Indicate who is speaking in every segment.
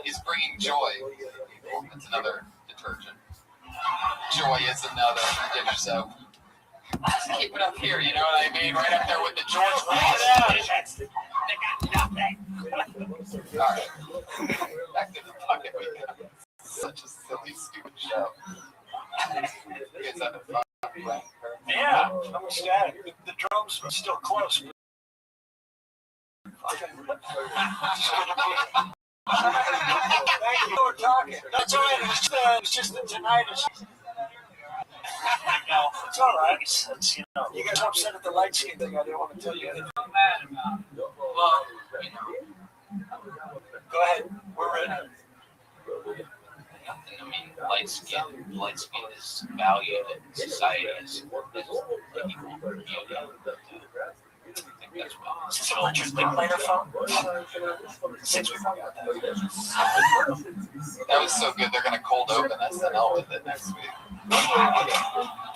Speaker 1: is bringing joy. That's another detergent. Joy is another dish soap. Just keep it up here, you know what I mean? Right up there with the George Bush. They got nothing. Alright. Back to the bucket we got. Such a silly, stupid show. You guys having fun?
Speaker 2: Yeah, I'm ecstatic. The drums are still close. Thank you for talking. That's all right. It's just that tonight is. No, it's all right. It's, you guys upset at the light skin thing. I didn't want to tell you anything.
Speaker 1: Well,
Speaker 2: go ahead. We're ready.
Speaker 1: I mean, light skin is valued in society as equal. I think that's well.
Speaker 2: Is this an electric later phone? Since we forgot that.
Speaker 1: That was so good, they're going to cold open SNL with it next week.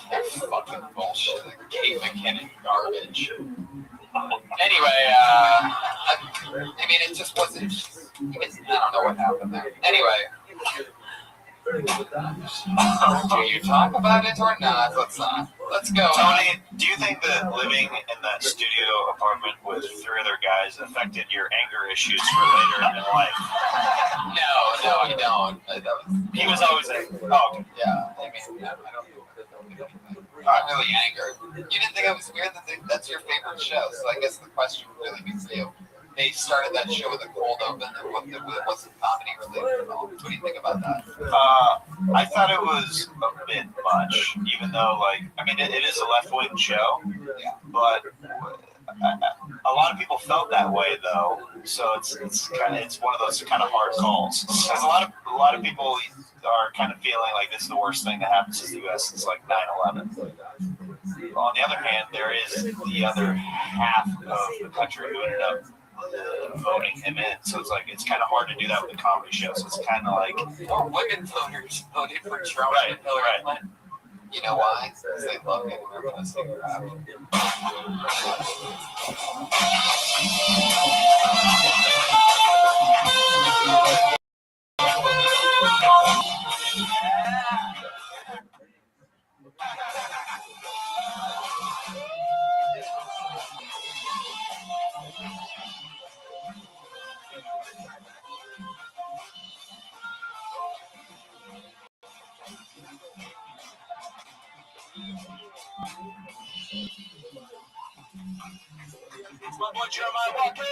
Speaker 1: They're fucking bullshit. Kate McKinnon garbage. Anyway, I mean, it just wasn't. I don't know what happened there. Anyway. Do you talk about it or not? Let's go.
Speaker 3: Tony, do you think that living in that studio apartment with 3 other guys affected your anger issues for later in life?
Speaker 1: No, I don't.
Speaker 3: He was always angry. Oh, okay.
Speaker 1: Yeah, I mean, I don't. Not really angered. You didn't think I was weird? That's your favorite show, so I guess the question really means to you. They started that show with a cold open and it wasn't comedy related at all. What do you think about that?
Speaker 3: I thought it was a bit much, even though, I mean, it is a left-wing show,
Speaker 1: yeah.
Speaker 3: But a lot of people felt that way, though. So it's one of those kind of hard calls. Because a lot of people are kind of feeling like this is the worst thing that happens to the U.S. since 9/11. On the other hand, there is the other half of the country who ended up voting him in, so it's kind of hard to do that with a comedy show. So it's kind of like
Speaker 1: women voters voted for Trump and Hillary Clinton. You know why? Because they love him and they're going to sing rap.
Speaker 2: It's my boy Jeremiah Watkins.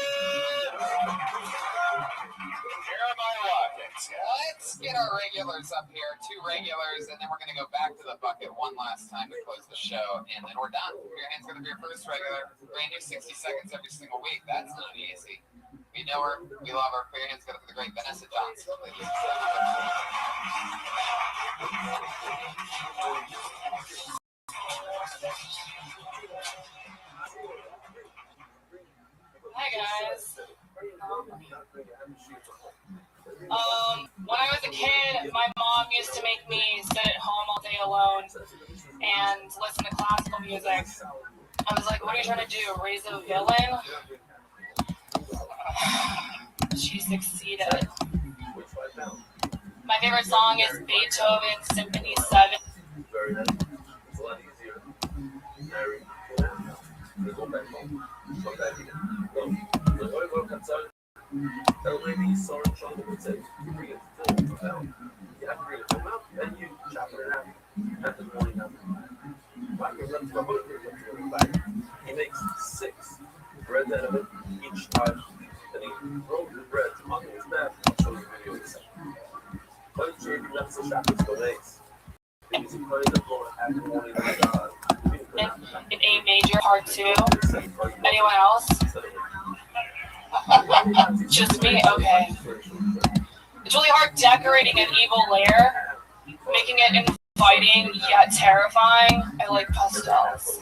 Speaker 1: Let's get our regulars up here. 2 regulars, and then we're going to go back to the bucket one last time to close the show, and then we're done. Your hand's going to be your first regular. Brand new 60 seconds every single week. That's not easy. We know her. We love her. Put your hands together for the great Vanessa Johnson.
Speaker 4: Hi guys. When I was a kid, my mom used to make me sit at home all day alone and listen to classical music. I was like, what are you trying to do? Raise a villain? She succeeded. My favorite song is Beethoven's Symphony 7.
Speaker 5: He makes 6 bread out of it each time, and he rolls the bread onto his mouth. I'll show you a video in a second. But JB left the shackles for legs.
Speaker 4: In A major, part 2. Anyone else? Just me? Okay. It's really hard decorating an evil lair, making it inviting yet terrifying. I like pastels.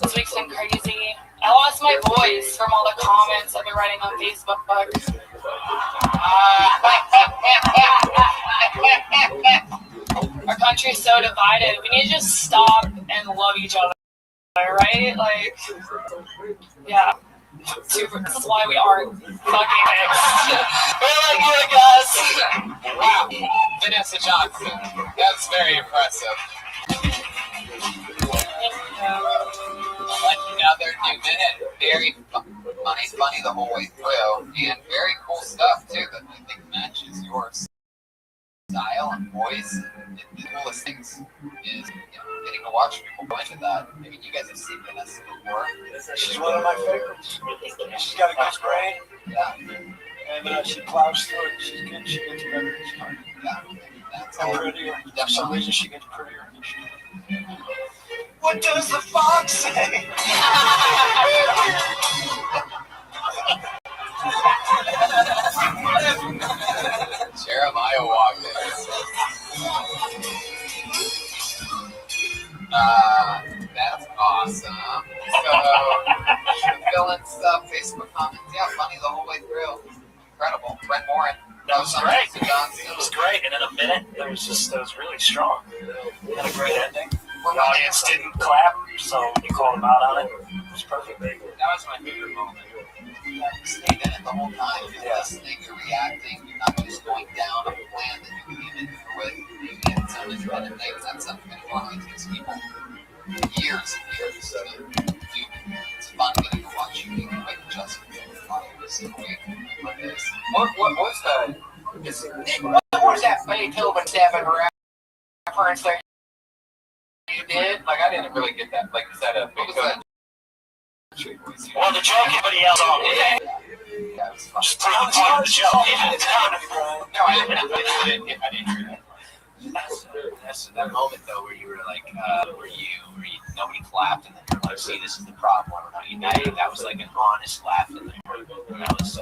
Speaker 4: This week's been crazy. I lost my voice from all the comments I've been writing on Facebook. Our country's so divided. We need to just stop and love each other, right? Yeah. This is why we aren't fucking it.
Speaker 1: Vanessa Johnson. That's very impressive. Another new minute. Very funny the whole way through, and very cool stuff too that I think matches your style and voice. The coolest things is getting to watch people go into that. I mean, you guys have seen Vanessa before.
Speaker 2: She's one of my favorites. She's got a good brain.
Speaker 1: Yeah.
Speaker 2: And she plows through it. She's good. She gets better each time.
Speaker 1: Yeah. That's
Speaker 2: And
Speaker 1: all.
Speaker 2: prettier. For some reason, she gets prettier each time. What does the fox say?
Speaker 1: Jeremiah walked in. That's awesome. So, fill-in stuff, Facebook comments. Yeah, funny the whole way through. Incredible. Brent Morin.
Speaker 3: That was great.
Speaker 1: Johnson.
Speaker 3: It was great, and in a minute, that was really strong. Had a great ending. The audience didn't clap, so you called them out on it. It was perfect.
Speaker 1: That was my favorite moment. You stayed in it the whole time. You're listening, you're reacting, you're not just going down a plan that you came in here with. It's an independent thing. That's something that normally takes people years and years to do. It's fun getting to watch you make quick adjustments every single week like this. What was that Beethoven 7 reference there you did? Like, I didn't really get that. Like, is that a Beethoven?
Speaker 3: Well, the joke everybody else on it.
Speaker 1: Yeah, it was fun.
Speaker 3: Just prove the point of the joke.
Speaker 2: It's comedy, Brian.
Speaker 1: No, I didn't hear that. That's that moment though where you were like, where nobody clapped, and then you're like, see, this is the problem. We're not united. That was like an honest laugh in there. That was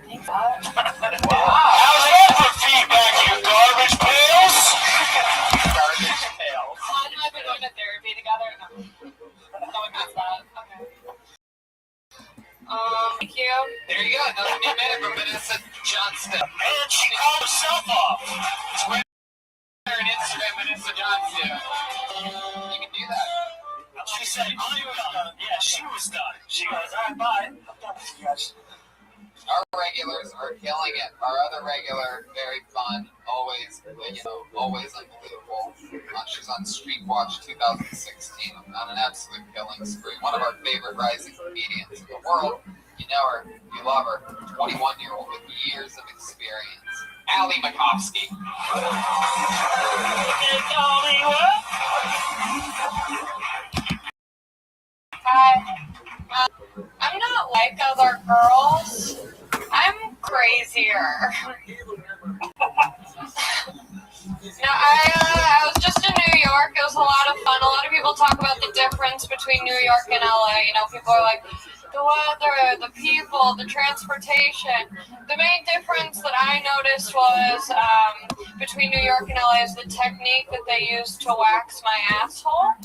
Speaker 4: Thanks,
Speaker 1: wow.
Speaker 3: How's that for feedback, you garbage pails?
Speaker 1: Garbage pails.
Speaker 4: Todd and I have been going to therapy together. No, we missed that. Okay. Thank you.
Speaker 1: There you go. Another new minute from Vanessa Johnson.
Speaker 3: And she called herself off.
Speaker 1: Twitter and Instagram, Vanessa Johnson. You can do that.
Speaker 3: She said, I'm done. Yeah, she was done. She goes, all right, bye. I'm done with you guys.
Speaker 1: Our regulars are killing it. Our other regular, very fun, always unbelievable. She's on Street Watch 2016 on an absolute killing spree. One of our favorite rising comedians in the world. You know her, you love her. 21-year-old with years of experience. Allie Makovsky.
Speaker 4: Hi. I'm not like other girls. I'm crazier. No, I was just in New York. It was a lot of fun. A lot of people talk about the difference between New York and LA. You know, people are like, the weather, the people, the transportation. The main difference that I noticed was between New York and LA is the technique that they use to wax my asshole.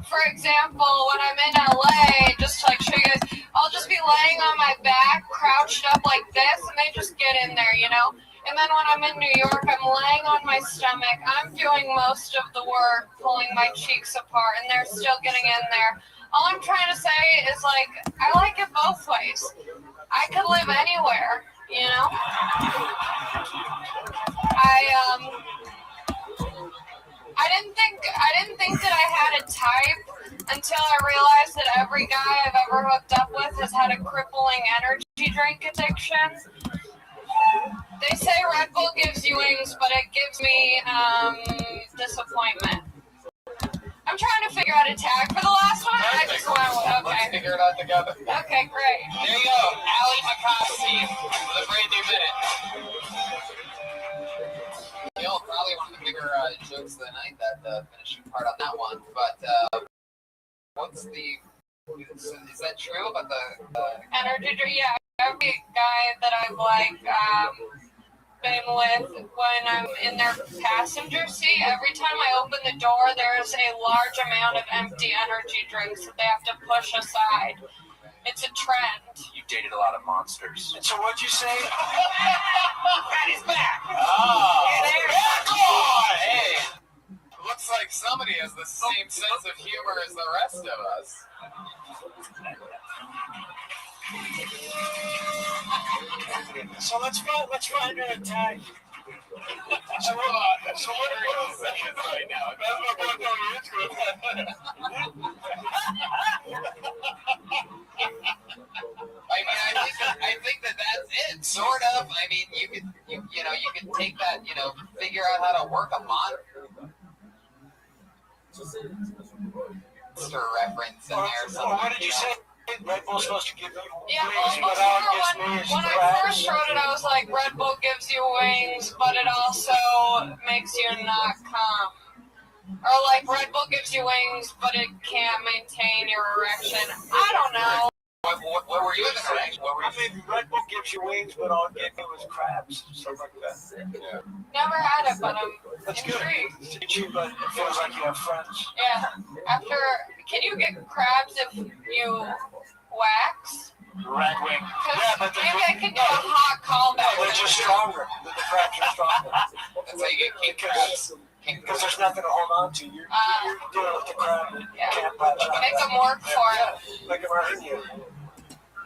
Speaker 4: For example, when I'm in LA, just to like show you guys, I'll just be laying on my back, crouched up like this, and they just get in there, you know? And then when I'm in New York, I'm laying on my stomach. I'm doing most of the work, pulling my cheeks apart, and they're still getting in there. All I'm trying to say is, like, I like it both ways. I could live anywhere, you know? I didn't think that I had a type until I realized that every guy I've ever hooked up with has had a crippling energy drink addiction. They say Red Bull gives you wings, but it gives me disappointment. I'm trying to figure out a tag for the last one. I just went with, okay.
Speaker 1: Let's figure it out together.
Speaker 4: Okay, great.
Speaker 1: There you go. Allie Makovsky with a brand new minute. Probably one of the bigger jokes of the night, that finishing part on that one. But is that true about the
Speaker 4: Energy drink? Yeah, every guy that I've been with, when I'm in their passenger seat, every time I open the door, there's a large amount of empty energy drinks that they have to push aside. It's a trend.
Speaker 3: You dated a lot of monsters.
Speaker 2: And so what'd you say?
Speaker 1: Patty's back!
Speaker 3: Oh!
Speaker 1: Hey! Looks like somebody has the same sense of humor as the rest of us.
Speaker 3: So let's find an attack.
Speaker 1: So what are you saying right now? I think that's it, sort of. I mean, you could take that, figure out how to work a monster reference in there or something.
Speaker 3: What did you say? Red Bull's supposed to give you
Speaker 4: Yeah,
Speaker 3: wings,
Speaker 4: well,
Speaker 3: but all it gives
Speaker 4: when
Speaker 3: me is
Speaker 4: I
Speaker 3: crabs.
Speaker 4: first wrote it, I was like, Red Bull gives you wings, but it also makes you not come. Or like, Red Bull gives you wings, but it can't maintain your erection. I don't know.
Speaker 1: What were you saying?
Speaker 3: I mean, Red Bull gives you wings, but all it gave me was crabs. Something like that.
Speaker 1: Yeah.
Speaker 4: Never had it, but I'm
Speaker 3: That's good.
Speaker 4: intrigued.
Speaker 3: It's you, but it feels like you have friends.
Speaker 4: Yeah. Can you get crabs if you wax?
Speaker 3: Red wing. Yeah, but
Speaker 4: Maybe I could do a hot callback.
Speaker 3: they're just stronger. The crabs are stronger.
Speaker 1: That's how you get king crabs.
Speaker 3: Because there's nothing to hold on to. You're dealing with the crab that can't latch on.
Speaker 4: Make them work for it.
Speaker 3: Like I'm hurting you.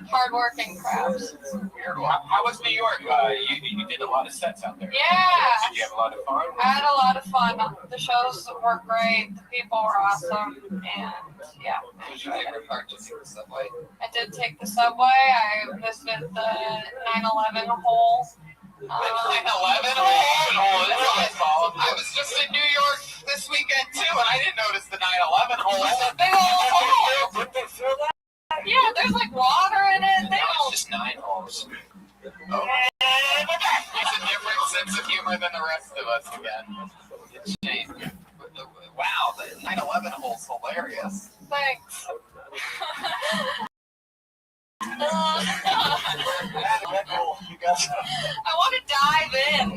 Speaker 4: Hardworking crabs.
Speaker 1: Weird. How was New York? You did a lot of sets out there.
Speaker 4: Yeah.
Speaker 1: Did you have a lot of fun?
Speaker 4: I had a lot of fun. The shows were great. The people were awesome. And yeah.
Speaker 1: What was your favorite part? Just the subway?
Speaker 4: I did take the subway. I visited the 9/11 hole.
Speaker 1: The 9/11 hole. That's my fault. I was just in New York this weekend too, and I didn't notice the 9/11 hole. It's a big old hole.
Speaker 3: Did they feel that?
Speaker 4: Yeah, there's like water in it. They
Speaker 1: No,
Speaker 4: don't.
Speaker 1: it's just 9 holes. Oh. It's a different sense of humor than the rest of us again. It's a shame. Wow, the 9/11 hole's hilarious.
Speaker 4: Thanks.
Speaker 3: Red Bull, you got some.
Speaker 4: I want to dive in.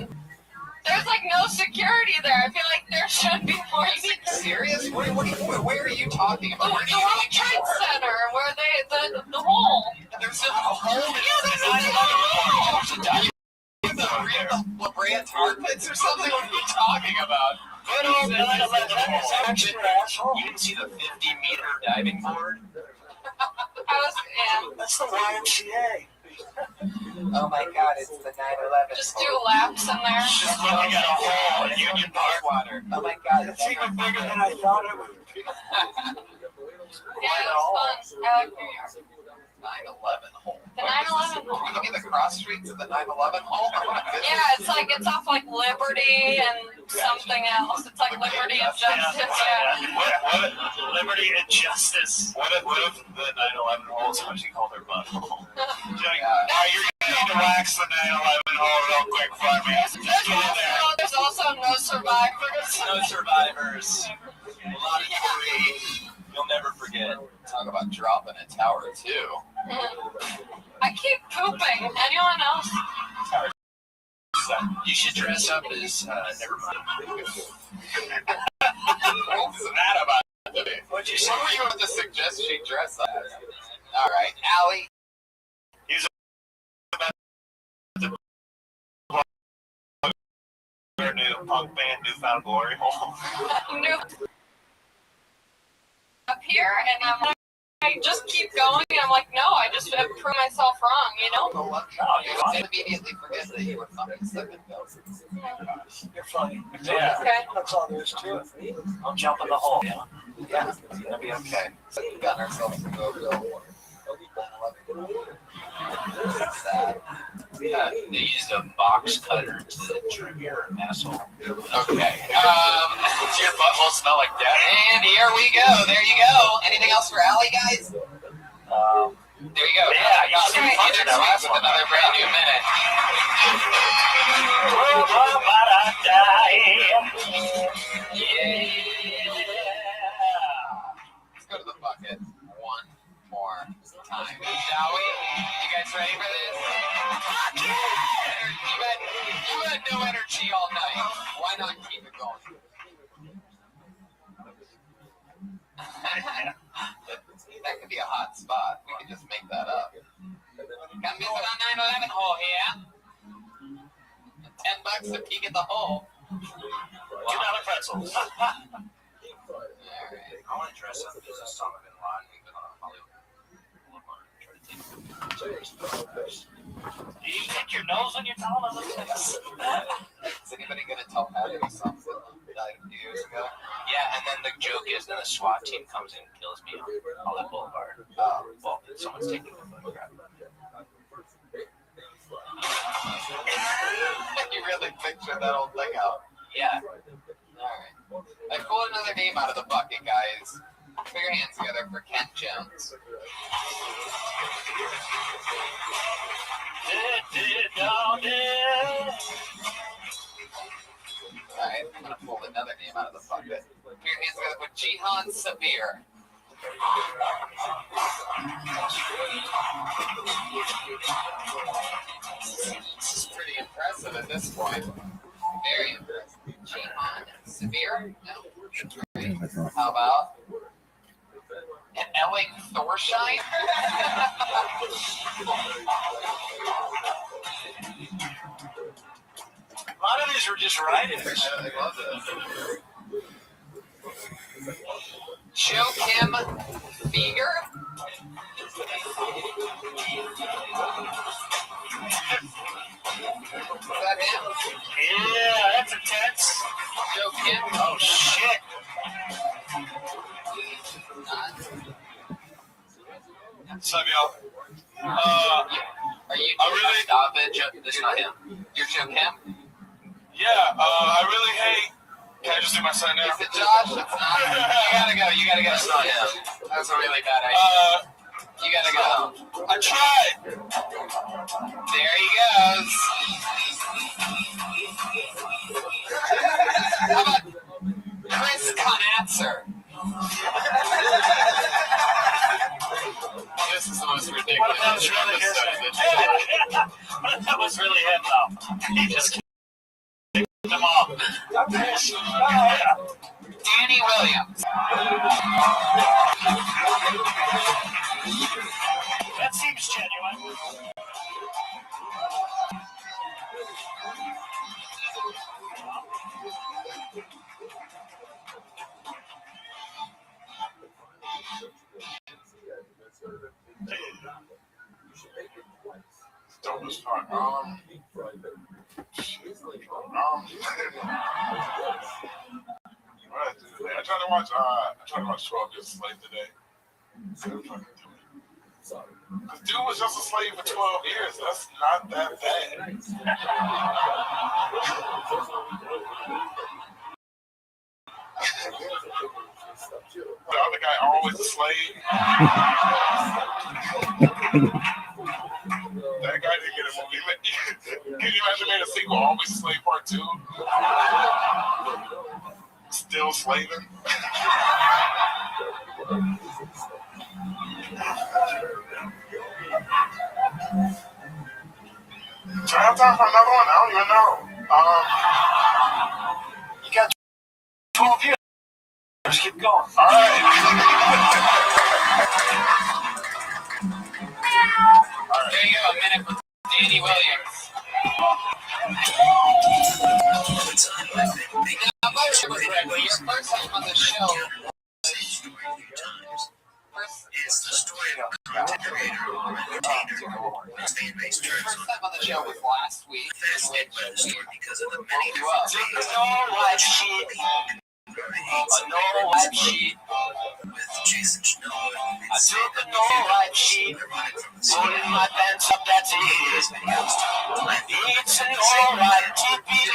Speaker 4: There's like no security there. I feel like there should be more.
Speaker 1: Are you serious? Where are you talking about? Where do
Speaker 4: The
Speaker 1: you
Speaker 4: World
Speaker 1: think you
Speaker 4: Trade
Speaker 1: are?
Speaker 4: Center, where the hole.
Speaker 1: There's a hole.
Speaker 4: Yeah, there's a big hole.
Speaker 1: There's a dive. The La Brea tar pits or something? What are you talking about?
Speaker 3: Good old 9/11 is extra asshole.
Speaker 1: You didn't see the 50-meter diving board?
Speaker 4: I was, yeah.
Speaker 3: That's the YMCA.
Speaker 1: Oh my God, it's the 9/11.
Speaker 4: Just do laps in there.
Speaker 1: Just looking at a hole in Union Park water. Oh my God,
Speaker 3: It's even bigger than I thought it would be.
Speaker 4: Yeah, it was fun. I like New York.
Speaker 1: 9/11 hole.
Speaker 4: The 9/11 hole.
Speaker 1: Can you give me the cross streets of the 9/11 hole? I want to visit.
Speaker 4: Yeah, it's off like Liberty and something else. It's like Liberty and Justice. Yeah.
Speaker 3: What Liberty and Justice. What if the 9/11 hole is what she called her butthole? You're going to wax the 9/11 hole real quick for me. Just get in there.
Speaker 4: There's also no survivors.
Speaker 1: No survivors. A lot of debris. You'll never forget. Talk about dropping a tower too.
Speaker 4: I keep pooping. Anyone else?
Speaker 1: You should dress up as. Never mind. What's that about?
Speaker 3: What'd you say?
Speaker 1: What were you about to suggest she dress up as? All right, Allie.
Speaker 3: He's their new punk band, Newfound Glory hole.
Speaker 4: Up here, and I just keep going, and I'm like, no, I just prove myself wrong, you know?
Speaker 1: You immediately forget that you were fucking second though.
Speaker 3: You're funny.
Speaker 4: Okay.
Speaker 3: That's all there is to it. I'll jump in the hole.
Speaker 1: Yeah, it'll be okay. So we got ourselves to go real. Sad. Yeah, they used a box cutter to trim your asshole. Okay. Does your butthole smell like death? And here we go. There you go. Anything else for Allie, guys? There you go.
Speaker 3: Yeah, you
Speaker 1: got
Speaker 3: see
Speaker 1: to
Speaker 3: me punching that last
Speaker 1: with
Speaker 3: one.
Speaker 1: another brand new minute. Yeah. Let's go to the bucket one more time, shall we? You guys ready for this? You had no energy all night. Why not keep it going? That could be a hot spot. We could just make that up. Come visit on 9/11 hole here. $10 to peek at the hole.
Speaker 3: $2 pretzels.
Speaker 1: All right.
Speaker 3: I want to dress up as Osama bin Laden, even on a Hollywood Boulevard. Try to take Do you pick your nose when you're telling us this?
Speaker 1: Is anybody gonna tell Patty something that died a few years ago?
Speaker 3: Yeah, and then the joke is then the SWAT team comes in and kills me on that boulevard. Well, someone's taking the photograph.
Speaker 1: You really pictured that whole thing out.
Speaker 3: Yeah.
Speaker 1: Alright. I pulled another name out of the bucket, guys. Put your hands together for Ken Jones. Alright, I'm gonna pull another name out of the bucket. Put your hands together for Jihan Sabir. This is pretty impressive at this point. Very impressive. Jihan Sabir? No. How about Elling Thorshine?
Speaker 3: A lot of these were just writers.
Speaker 1: I love it. Joachim Fieger? Is that him?
Speaker 3: Yeah, that's intense.
Speaker 1: Joachim?
Speaker 3: Oh, shit. What's up, y'all?
Speaker 1: Are you
Speaker 3: really-
Speaker 1: Stop it. This is not him. You're Joachim?
Speaker 3: Yeah, I really hate... Can I just do my sign now?
Speaker 1: Is it Josh? It's not. You gotta go. It's not him. That's a really bad idea. You gotta go.
Speaker 3: I tried.
Speaker 1: There he goes. How about Chris Conatzer? This is the most ridiculous.
Speaker 3: What if that was really him? What if that was really him, though? He just kicked him off.
Speaker 1: Danny Williams.
Speaker 3: That seems genuine.
Speaker 6: Dopest part. Right, dude. I tried to watch 12 Years a Slave today. This dude was just a slave for 12 years. That's not that bad. The other guy always a slave. That guy didn't get a movie. Can you imagine made a sequel, Always a Slave Part 2? Still slaving? Do I have time for another one? I don't even know.
Speaker 3: You got 12 years. Just keep going.
Speaker 6: All right.
Speaker 1: There you go. A minute with Danny Williams. Now, my shit was correctly. Your first time on the show.
Speaker 2: It's the story of a content creator or entertainer whose fan-based turns
Speaker 1: First
Speaker 2: on
Speaker 1: time on the show was last week.
Speaker 2: fascinated by the story because of the many
Speaker 1: You up.
Speaker 2: different ways
Speaker 3: No white sheet. No white sheet.
Speaker 2: with Jason Snow and
Speaker 3: I took a no white sheet.
Speaker 2: ironic from the
Speaker 3: Pulling
Speaker 2: scene.
Speaker 3: my pants up, that's it.
Speaker 2: Videos to live
Speaker 3: It's an alright TPD.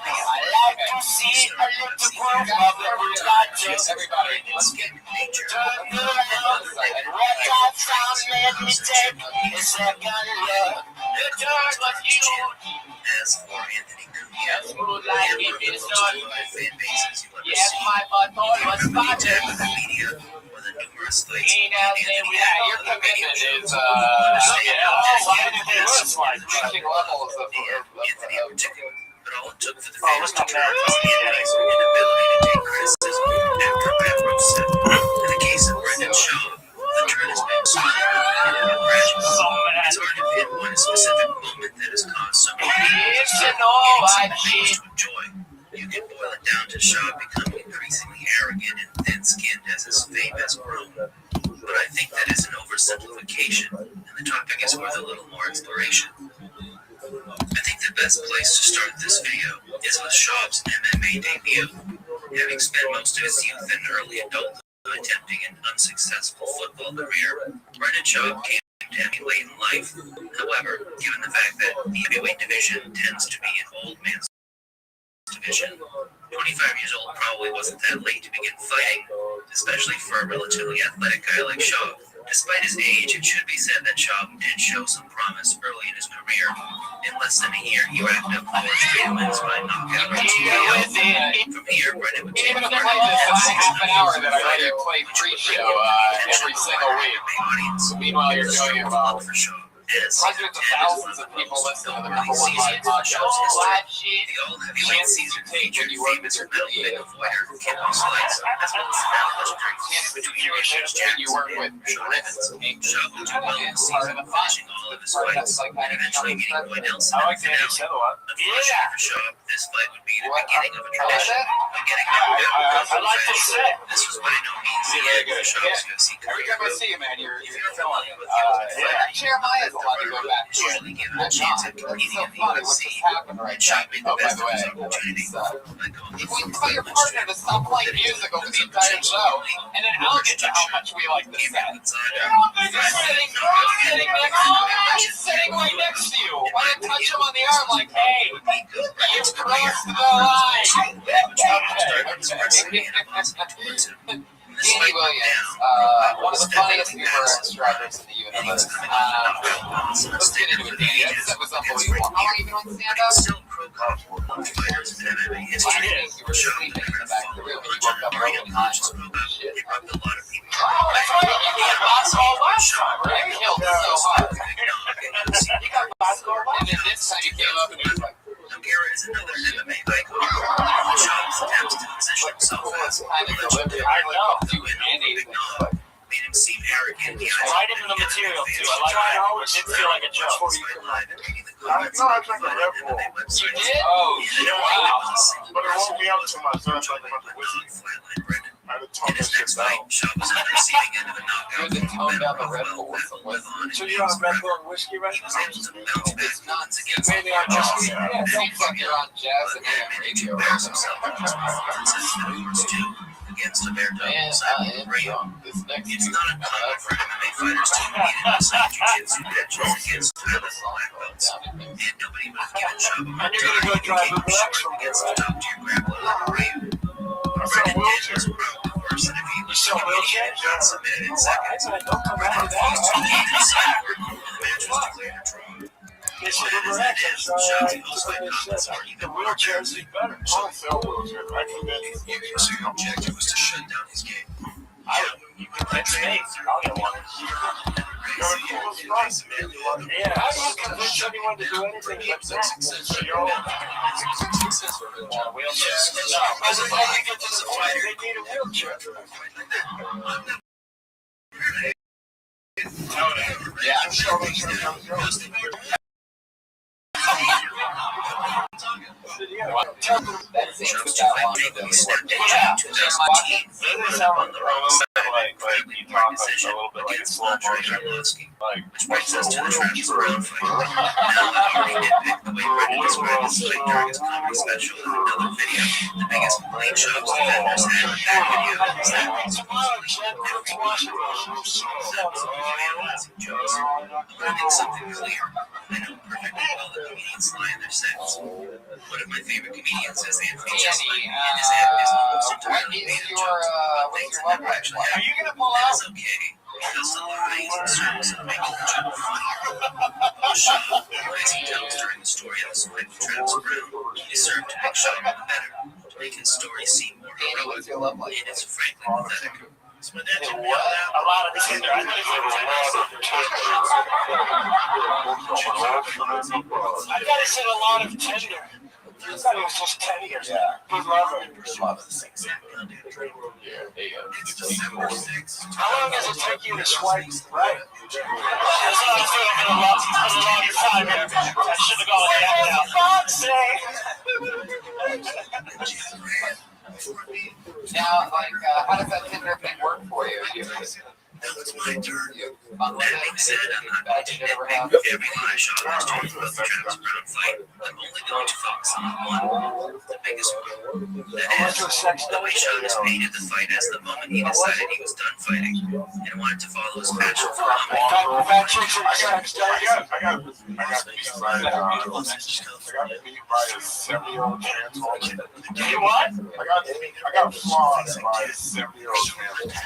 Speaker 3: I like to see a little proof of everybody.
Speaker 1: Everybody,
Speaker 2: Let's get nature.
Speaker 3: Turn around and what that sound made me take a second look. The turn was huge.
Speaker 2: As for Anthony
Speaker 3: Yes,
Speaker 2: Cumia,
Speaker 3: smooth like
Speaker 2: and
Speaker 3: it
Speaker 2: one of the
Speaker 3: is
Speaker 2: most
Speaker 3: not.
Speaker 2: beloved fan bases you ever
Speaker 3: Yes,
Speaker 2: seen.
Speaker 3: my butthole was
Speaker 2: From the
Speaker 3: spotted.
Speaker 2: tech, the media, or the numerous slates.
Speaker 3: Ain't out there with
Speaker 1: yeah, your commitment is reaching levels of
Speaker 2: Anthony in particular, but all it took for the
Speaker 3: Oh,
Speaker 2: fans
Speaker 3: let's
Speaker 2: to
Speaker 3: not
Speaker 2: turn
Speaker 3: matter.
Speaker 2: was the inability to take criticism after Rabbi Rothschild. In the case of Brendan Shaw, the turn has been slow and gradual.
Speaker 3: So mad.
Speaker 2: It's hard to pinpoint a specific moment that has caused so many people
Speaker 3: It's
Speaker 2: to
Speaker 3: an alright
Speaker 2: to
Speaker 3: sheet.
Speaker 2: enjoy. You can boil it down to Shaw becoming increasingly arrogant and thin-skinned as his fame has grown. But I think that is an oversimplification, and the talk worth a little more exploration. I think the best place to start this video is with Schaub's MMA debut. Having spent most of his youth and early adulthood attempting an unsuccessful football career, Brendan Schaub came to MMA late in life. However, given the fact that the heavyweight division tends to be an old man's division, 25 years old probably wasn't that late to begin fighting, especially for a relatively athletic guy like Schaub. Despite his age, it should be said that Schaub did show some promise early in his career. In less than a year, he racked up 4 straight wins by knockout and TKO. From here, Brendan would take
Speaker 1: Even if
Speaker 2: part
Speaker 1: they
Speaker 2: in
Speaker 1: play this
Speaker 2: the
Speaker 1: half an hour that I let you play pre-show every single week.
Speaker 2: audience.
Speaker 1: Meanwhile, you're doing it about
Speaker 2: For Schaub. As
Speaker 1: hundreds of thousands of people listening to the number one live podcast.
Speaker 2: the all-heavyweight season featured famous middleweight avoider Kim Slice, as well as legendary between Richard
Speaker 1: When you work with
Speaker 2: Evans. Schaub would do well in the season, finishing all of his fights, and eventually meeting Roy Nelson in the finale. Unfortunately for Schaub, this fight would be the beginning of a tradition.
Speaker 6: I like this set.
Speaker 2: This was by no means the end of Schaub's UFC
Speaker 1: Every
Speaker 2: career.
Speaker 1: time I see you, man, you're
Speaker 2: Feeling
Speaker 1: feeling
Speaker 2: with
Speaker 1: Jeremiah's allowed to go back to it.
Speaker 2: usually given a chance at competing in the
Speaker 1: Funny what
Speaker 2: UFC.
Speaker 1: just happened right
Speaker 2: Schaub
Speaker 1: now.
Speaker 2: made the
Speaker 1: Oh, by
Speaker 2: best
Speaker 1: the
Speaker 2: of
Speaker 1: way,
Speaker 2: his opportunity by going
Speaker 1: if
Speaker 2: for
Speaker 1: we
Speaker 2: the
Speaker 1: tell your partner to stop playing music over the entire show, and then I'll get to how much we like this set. He's sitting right next to you. Why not touch him on the arm like, hey, you've crossed the line. Danny Williams, one of the funniest humorous drivers in the universe. Let's get into it, Danny. That was unbelievable. How long have you been on stand-up?
Speaker 2: Still pro golf fighters in MMA
Speaker 1: I
Speaker 2: history.
Speaker 1: think you were sleeping in the back of the room and you woke up
Speaker 2: Bring
Speaker 1: broken
Speaker 2: up not
Speaker 1: heart.
Speaker 2: just pro golf,
Speaker 1: Shit.
Speaker 2: it rubbed a lot of people.
Speaker 1: Oh, that's right. You got basketball last time, right? You killed it so hard. You got basketball last time. And then this time you came up and you was like,
Speaker 2: Nogueira is another MMA icon. Schaub's attempts to position himself as a
Speaker 1: kind of
Speaker 2: legendary
Speaker 1: deliberate. I know.
Speaker 2: to win over Big Nog made him seem arrogant.
Speaker 5: Right into the material too. I like it. It did feel like a joke.
Speaker 1: You did? Oh, shit. Wow.
Speaker 6: But it woke me up too much. So I was like, whiskey. I had to tone
Speaker 2: In his
Speaker 6: that
Speaker 2: next
Speaker 6: shit
Speaker 2: fight,
Speaker 6: down.
Speaker 2: Schaub was on the receiving end of a knockout.
Speaker 1: You're the toned down the Red Bull with
Speaker 5: So you're on Red Bull and whiskey right
Speaker 2: He was
Speaker 5: now?
Speaker 2: able to bounce back once against
Speaker 5: Maybe on whiskey.
Speaker 1: Yeah, it seems like you're on jazz and AM radio.
Speaker 2: embarrass himself in his performances in the first 2 against Alberto
Speaker 1: Man, I
Speaker 2: Simon
Speaker 1: am
Speaker 2: Rio.
Speaker 1: drunk. This next
Speaker 2: It's
Speaker 1: dude,
Speaker 2: not uncommon for MMA fighters to compete in inside jiu-jitsu matches against timeless black belts, and nobody would have given Schaub a hard
Speaker 5: And you're
Speaker 2: time
Speaker 5: gonna go drive a
Speaker 2: making
Speaker 5: black
Speaker 2: sure against a top-tier grappler like Rio. What
Speaker 6: saw
Speaker 2: Brendan did
Speaker 6: wheelchair.
Speaker 2: was probably worse than if he was
Speaker 5: saw wheelchair?
Speaker 2: not submitted in seconds.
Speaker 5: Don't come out of that.
Speaker 2: He decided where the match was declared a draw.
Speaker 5: They said it was action. The wheelchairs is better.
Speaker 6: I don't sell wheelchairs. I convinced.
Speaker 2: So your objective was to shut down his game.
Speaker 5: You convince me. I'll get one. Yeah, how do you convince anyone to do anything but that?
Speaker 6: Yo,
Speaker 5: Wheelchairs? No, by the time you get to the point, they need a wheelchair.
Speaker 1: Yeah. That seems
Speaker 2: Schaub's
Speaker 1: about
Speaker 2: two-fight
Speaker 1: long
Speaker 2: break
Speaker 1: ago.
Speaker 2: when he stepped in
Speaker 1: Yeah.
Speaker 2: 2014. He was up on the wrong side of
Speaker 6: like you talk like a little bit like
Speaker 2: against
Speaker 6: slow
Speaker 2: Andre
Speaker 6: motion.
Speaker 2: Arlovski.
Speaker 6: Like,
Speaker 2: Which brings us to the Travis Brown fight. Now, I've already nitpicked the way Brendan described his fight during his comedy special in another video. The biggest complaint Schaub's defenders had in that video is that he's never been analyzing jokes. I want to make something clear. I know perfectly well that comedians lie in their sets. One of my favorite comedians is Anthony Jeselnik, and his act is almost entirely made of jokes about things that never actually
Speaker 1: Are
Speaker 2: happened.
Speaker 1: you gonna pull
Speaker 2: That
Speaker 1: out?
Speaker 2: is okay. Because the lie is in service of making the joke funnier. Schaub, as he tells during the story of his fight with Travis Brown, is served to make Schaub look better, to make his story seem more
Speaker 1: Danny,
Speaker 2: heroic,
Speaker 1: what's your love like?
Speaker 2: and it's frankly pathetic.
Speaker 5: A lot of Tinder. I thought it said a lot of Tinder. I thought it was just 10 years.
Speaker 1: Yeah.
Speaker 5: Good lover.
Speaker 2: It's December 6th.
Speaker 5: How long does it take you to swipe right? That's what I was doing for the longest time here. I should have gone like that now.
Speaker 1: Now, like, how does that Tinder thing work for you?
Speaker 2: Now it's my turn.
Speaker 1: fun with
Speaker 2: That being
Speaker 1: it.
Speaker 2: said, I'm not going to
Speaker 1: That you ever have.
Speaker 2: nitpick every lie shot was told about the Travis Brown fight. I'm only going to focus on one, the biggest one. That is, the way Chavez painted the fight as the moment he decided he was done fighting and wanted to follow his passion for comedy.
Speaker 6: I got beat by a 7-year-old trans woman.
Speaker 4: You what?
Speaker 6: I got flogged by a 7-year-old trans woman.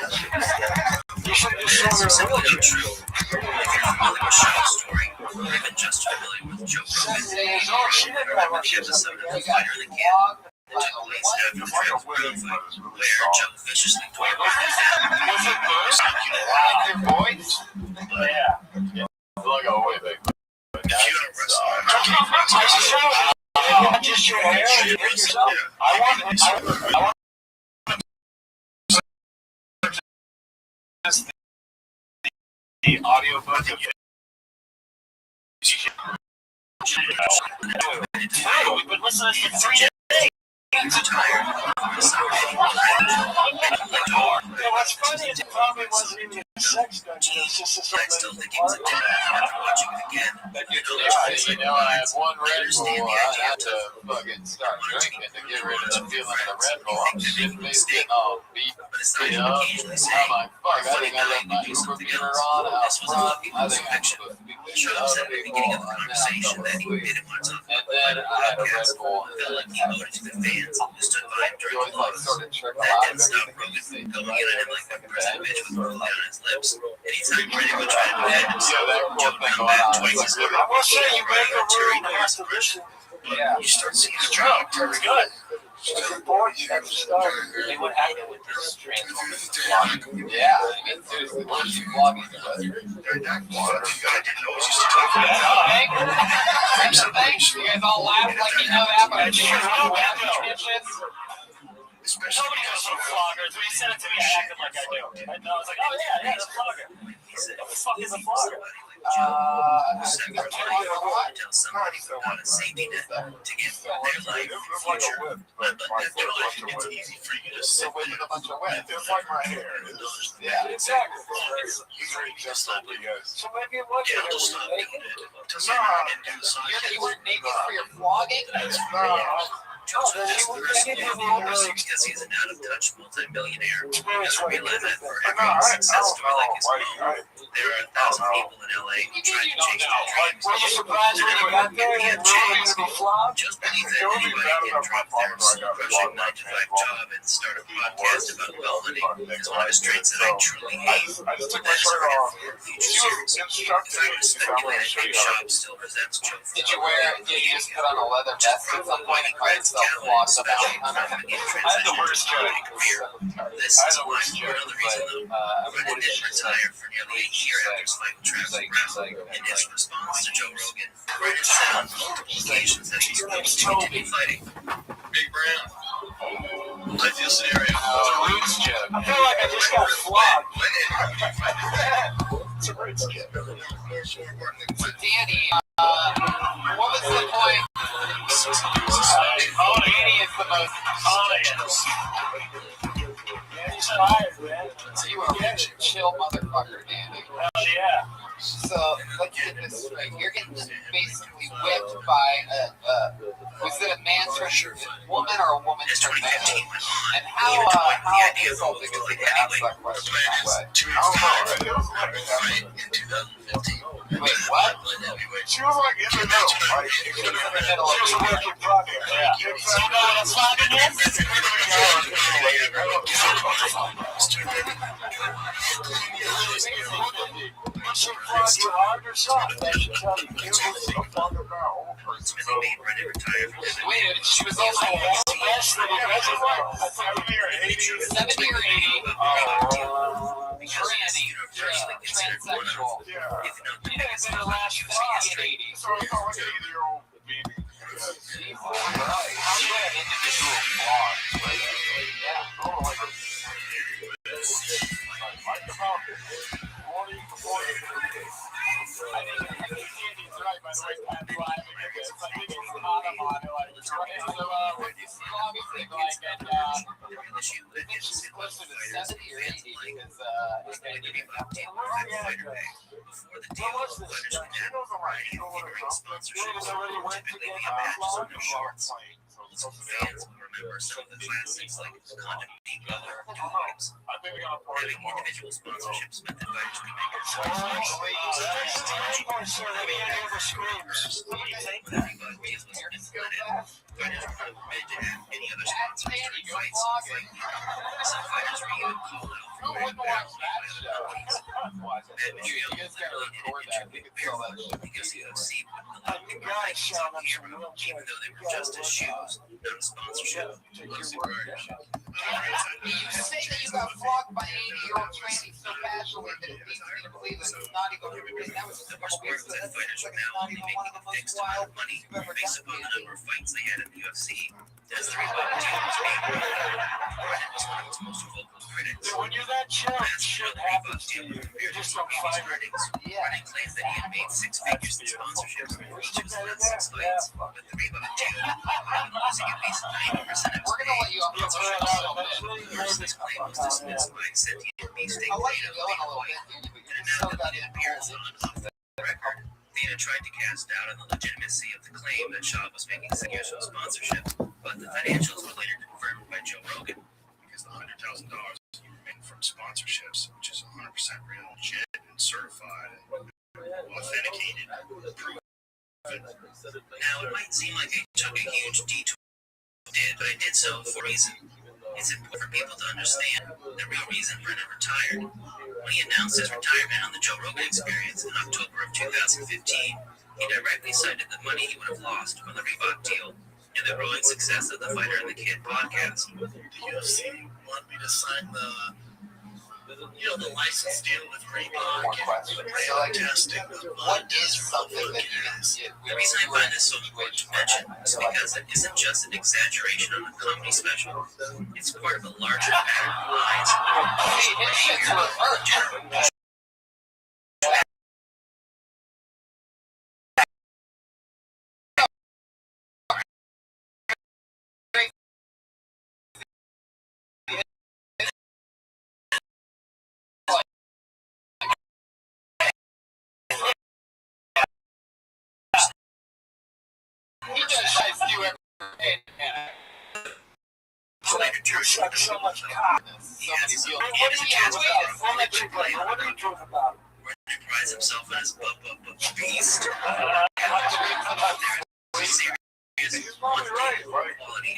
Speaker 4: You should
Speaker 2: That is simply not true. If you're familiar with Shaw's story, or even just familiar with Joe Rogan, you remember the episode of The Fighter in the Can that took place after the Travis Brown fight, where Joe viciously tore him
Speaker 1: Your voice?
Speaker 4: Yeah.
Speaker 1: Look away, big.
Speaker 2: if you're a wrestler,
Speaker 4: Just your hair. I want
Speaker 3: The audio book.
Speaker 4: We've been listening for 3 days.
Speaker 2: he's tired of something.
Speaker 4: What's funny is it probably wasn't even a sex dungeon. It's just a
Speaker 2: I still think it was a tip after watching it again.
Speaker 1: You know, I have one Red Bull. I have to fucking start drinking to get rid of the feeling of the Red Bull. I'm shit faced getting all beat.
Speaker 2: But aside
Speaker 1: You
Speaker 2: from
Speaker 1: know,
Speaker 2: occasionally
Speaker 1: I'm
Speaker 2: saying,
Speaker 1: like, fuck, I
Speaker 2: funny
Speaker 1: think I
Speaker 2: guy,
Speaker 1: left my
Speaker 2: do
Speaker 1: Uber
Speaker 2: something
Speaker 1: beater
Speaker 2: else.
Speaker 1: on out
Speaker 2: This was
Speaker 1: front.
Speaker 2: the
Speaker 1: I think I'm
Speaker 2: fiction.
Speaker 1: supposed to be cleaning
Speaker 2: Showed
Speaker 1: up
Speaker 2: us at the beginning of the
Speaker 1: and
Speaker 2: conversation that he
Speaker 1: then
Speaker 2: didn't want to talk
Speaker 1: and
Speaker 2: about
Speaker 1: then I had a Red
Speaker 2: podcast.
Speaker 1: Bull.
Speaker 2: Felt like he owed it to the fans who stood by him
Speaker 1: He
Speaker 2: during
Speaker 1: always
Speaker 2: the
Speaker 1: like
Speaker 2: loss.
Speaker 1: sort of trickle
Speaker 2: That
Speaker 1: out
Speaker 2: didn't
Speaker 1: of
Speaker 2: stop
Speaker 1: everything.
Speaker 2: Rogan going in at him like the present bitch with roll down his lips. Anytime Brady would try to defend himself,
Speaker 1: That cool
Speaker 2: jump
Speaker 1: thing
Speaker 2: around
Speaker 1: going
Speaker 2: back
Speaker 1: on.
Speaker 2: twice as hard.
Speaker 4: I will say you break a
Speaker 2: Terry
Speaker 4: rule
Speaker 2: Norris
Speaker 4: after this.
Speaker 1: Yeah.
Speaker 2: You start seeing a drop.
Speaker 4: It's good. Good point. You got to start. And what happened with this trans woman?
Speaker 1: Yeah, I mean, seriously, what is she vlogging about? Thanks. You guys all laugh like you know that, but I just
Speaker 4: Nobody knows what a vlogger is. When he said it to me, I acted like I do. And I was like, oh yeah, that's a vlogger. What the fuck is a vlogger?
Speaker 2: Tell somebody without a safety net to get their life future. But
Speaker 6: It's easy for you to
Speaker 1: So
Speaker 6: sit
Speaker 1: with a bunch of wet.
Speaker 6: It's like my hair.
Speaker 1: Yeah.
Speaker 4: Exactly.
Speaker 6: Just like you guys.
Speaker 4: So maybe it was
Speaker 2: Candle
Speaker 4: you
Speaker 2: stop
Speaker 4: naked.
Speaker 2: doing it. Doesn't matter into the side.
Speaker 1: You weren't naked for your vlogging?
Speaker 2: Joe's just the rest of because he's an out-of-touch multi-millionaire. He doesn't realize that for every success story like his own, there are 1,000 people in LA who try to chase their dreams.
Speaker 4: Were you surprised when you got there and you were flop?
Speaker 2: Just believe that anybody can drop their soul-crushing 9-to-5 job and start a podcast about well hunting is one of his traits that I truly hate.
Speaker 6: I just took my
Speaker 2: That is
Speaker 6: shirt
Speaker 2: why
Speaker 6: off.
Speaker 2: for future series. If I were to speculate, I think Shop still presents Joe
Speaker 1: Did you wear, did you just put on a leather vest at some point and call yourself Floss the Bounty Hunter?
Speaker 2: This is a line for another reason though. Brennan didn't retire for nearly a year after his fight with Travis Brown. In his response to Joe Rogan, Brennan said on multiple occasions that he's going to continue fighting.
Speaker 6: Big Brown. Ideal scenario.
Speaker 1: Roots joke.
Speaker 4: I feel like I just got flogged.
Speaker 6: It's a great skit.
Speaker 1: So Danny, what was the point? Danny is the most
Speaker 4: He's tired, man.
Speaker 1: So you were a chill motherfucker, Danny.
Speaker 4: Hell yeah.
Speaker 1: So let's get this straight. You're getting basically whipped by was it a man turned woman or a woman
Speaker 2: As
Speaker 1: turned man?
Speaker 2: 2015 went on,
Speaker 1: And
Speaker 2: he
Speaker 1: how
Speaker 2: even toyed with the idea of
Speaker 1: insulting is
Speaker 2: going
Speaker 1: it to ask that question that way? Wait, what?
Speaker 6: She was like in the middle. Like,
Speaker 1: She was in the middle
Speaker 6: she was a
Speaker 1: of
Speaker 6: work in progress.
Speaker 4: Yeah. So you know what a flogging is? She flogged you hard or soft? That should tell you.
Speaker 2: Ultimately made Brennan retire from MMA.
Speaker 1: Wait, she was also
Speaker 4: Best that he reservoir?
Speaker 1: 70 or 80.
Speaker 2: Because it's universally considered one of,
Speaker 1: Transsexual.
Speaker 2: if not the
Speaker 4: You
Speaker 2: biggest
Speaker 4: didn't last
Speaker 2: UFC
Speaker 4: long.
Speaker 2: history.
Speaker 6: So it's not like an 80-year-old meeting.
Speaker 1: Individual flaws.
Speaker 2: The real issue that is
Speaker 1: She's
Speaker 2: in
Speaker 1: closer to
Speaker 2: fighters
Speaker 1: 70 or
Speaker 2: fans
Speaker 1: 80
Speaker 2: like
Speaker 1: because
Speaker 2: fully $3 deal at Fighter Day. Before the deal, fighters would have a variety of in-ring sponsorships, typically via patches on their shorts. Some fans will remember some of the classics like Condom Deep Brother, Dudes. Having individual sponsorships meant that fighters could make it when the Reebok deal was implemented, fighters were not permitted to have any other sponsors during fights or fight week. Some fighters were even called out for wearing barefoot by other companies. Matt Mitrione literally didn't interview barefoot because the UFC wouldn't allow him to wear Nikes on camera, even though they were just his shoes, not a sponsorship. Closing partnership.
Speaker 1: You say that you got flogged by an 80-year-old tranny so casually that it leads me to believe that it's not even that was
Speaker 2: The worst part was that fighters were now only making a fixed amount of money based upon the number of fights they had in the UFC. As the $3 deal was being promoted, Brennan was one of its most vocal critics.
Speaker 6: When you're that chill,
Speaker 2: As
Speaker 6: shit
Speaker 2: for the
Speaker 6: happens
Speaker 2: $3
Speaker 6: to
Speaker 2: deal
Speaker 6: you.
Speaker 2: compared to
Speaker 6: Just
Speaker 2: his
Speaker 6: don't
Speaker 2: previous
Speaker 6: find
Speaker 2: earnings, Brennan claims that he had made six figures in sponsorships before each of his last 6 fights. With the $3 deal, he'd been losing at least 90% of his
Speaker 1: we're gonna let you off the
Speaker 2: First, this claim was dismissed by sentient beefsteak
Speaker 1: I'll let you
Speaker 2: Dana
Speaker 1: go in a
Speaker 2: Dana
Speaker 1: little
Speaker 2: White,
Speaker 1: bit.
Speaker 2: and announced that in appearance on Off the Record. Dana tried to cast doubt on the legitimacy of the claim that Shaw was making figures from sponsorships, but the financials were later confirmed by Joe Rogan.
Speaker 7: Because the $100,000 you make from sponsorships, which is 100% real, legit, and certified, and authenticated, proven.
Speaker 2: Now, it might seem like I took a huge detour, but I did so for a reason. It's important for people to understand the real reason Brennan retired. When he announced his retirement on the Joe Rogan Experience in October of 2015, he directly cited the money he would have lost from the Reebok deal and the growing success of the Fighter and the Kid podcast.
Speaker 7: The UFC wanted me to sign the license deal with Reebok and the testing of
Speaker 1: What is something that
Speaker 2: The reason I find this so important to mention is because it isn't just an exaggeration on a comedy special. It's part of a larger pattern of lies, behavior, in general.
Speaker 1: He just tries to do everything.
Speaker 6: So much cock.
Speaker 2: He has his own
Speaker 6: What are you doing? What are you doing about it?
Speaker 2: Brennan prides himself on his beast. Serious quality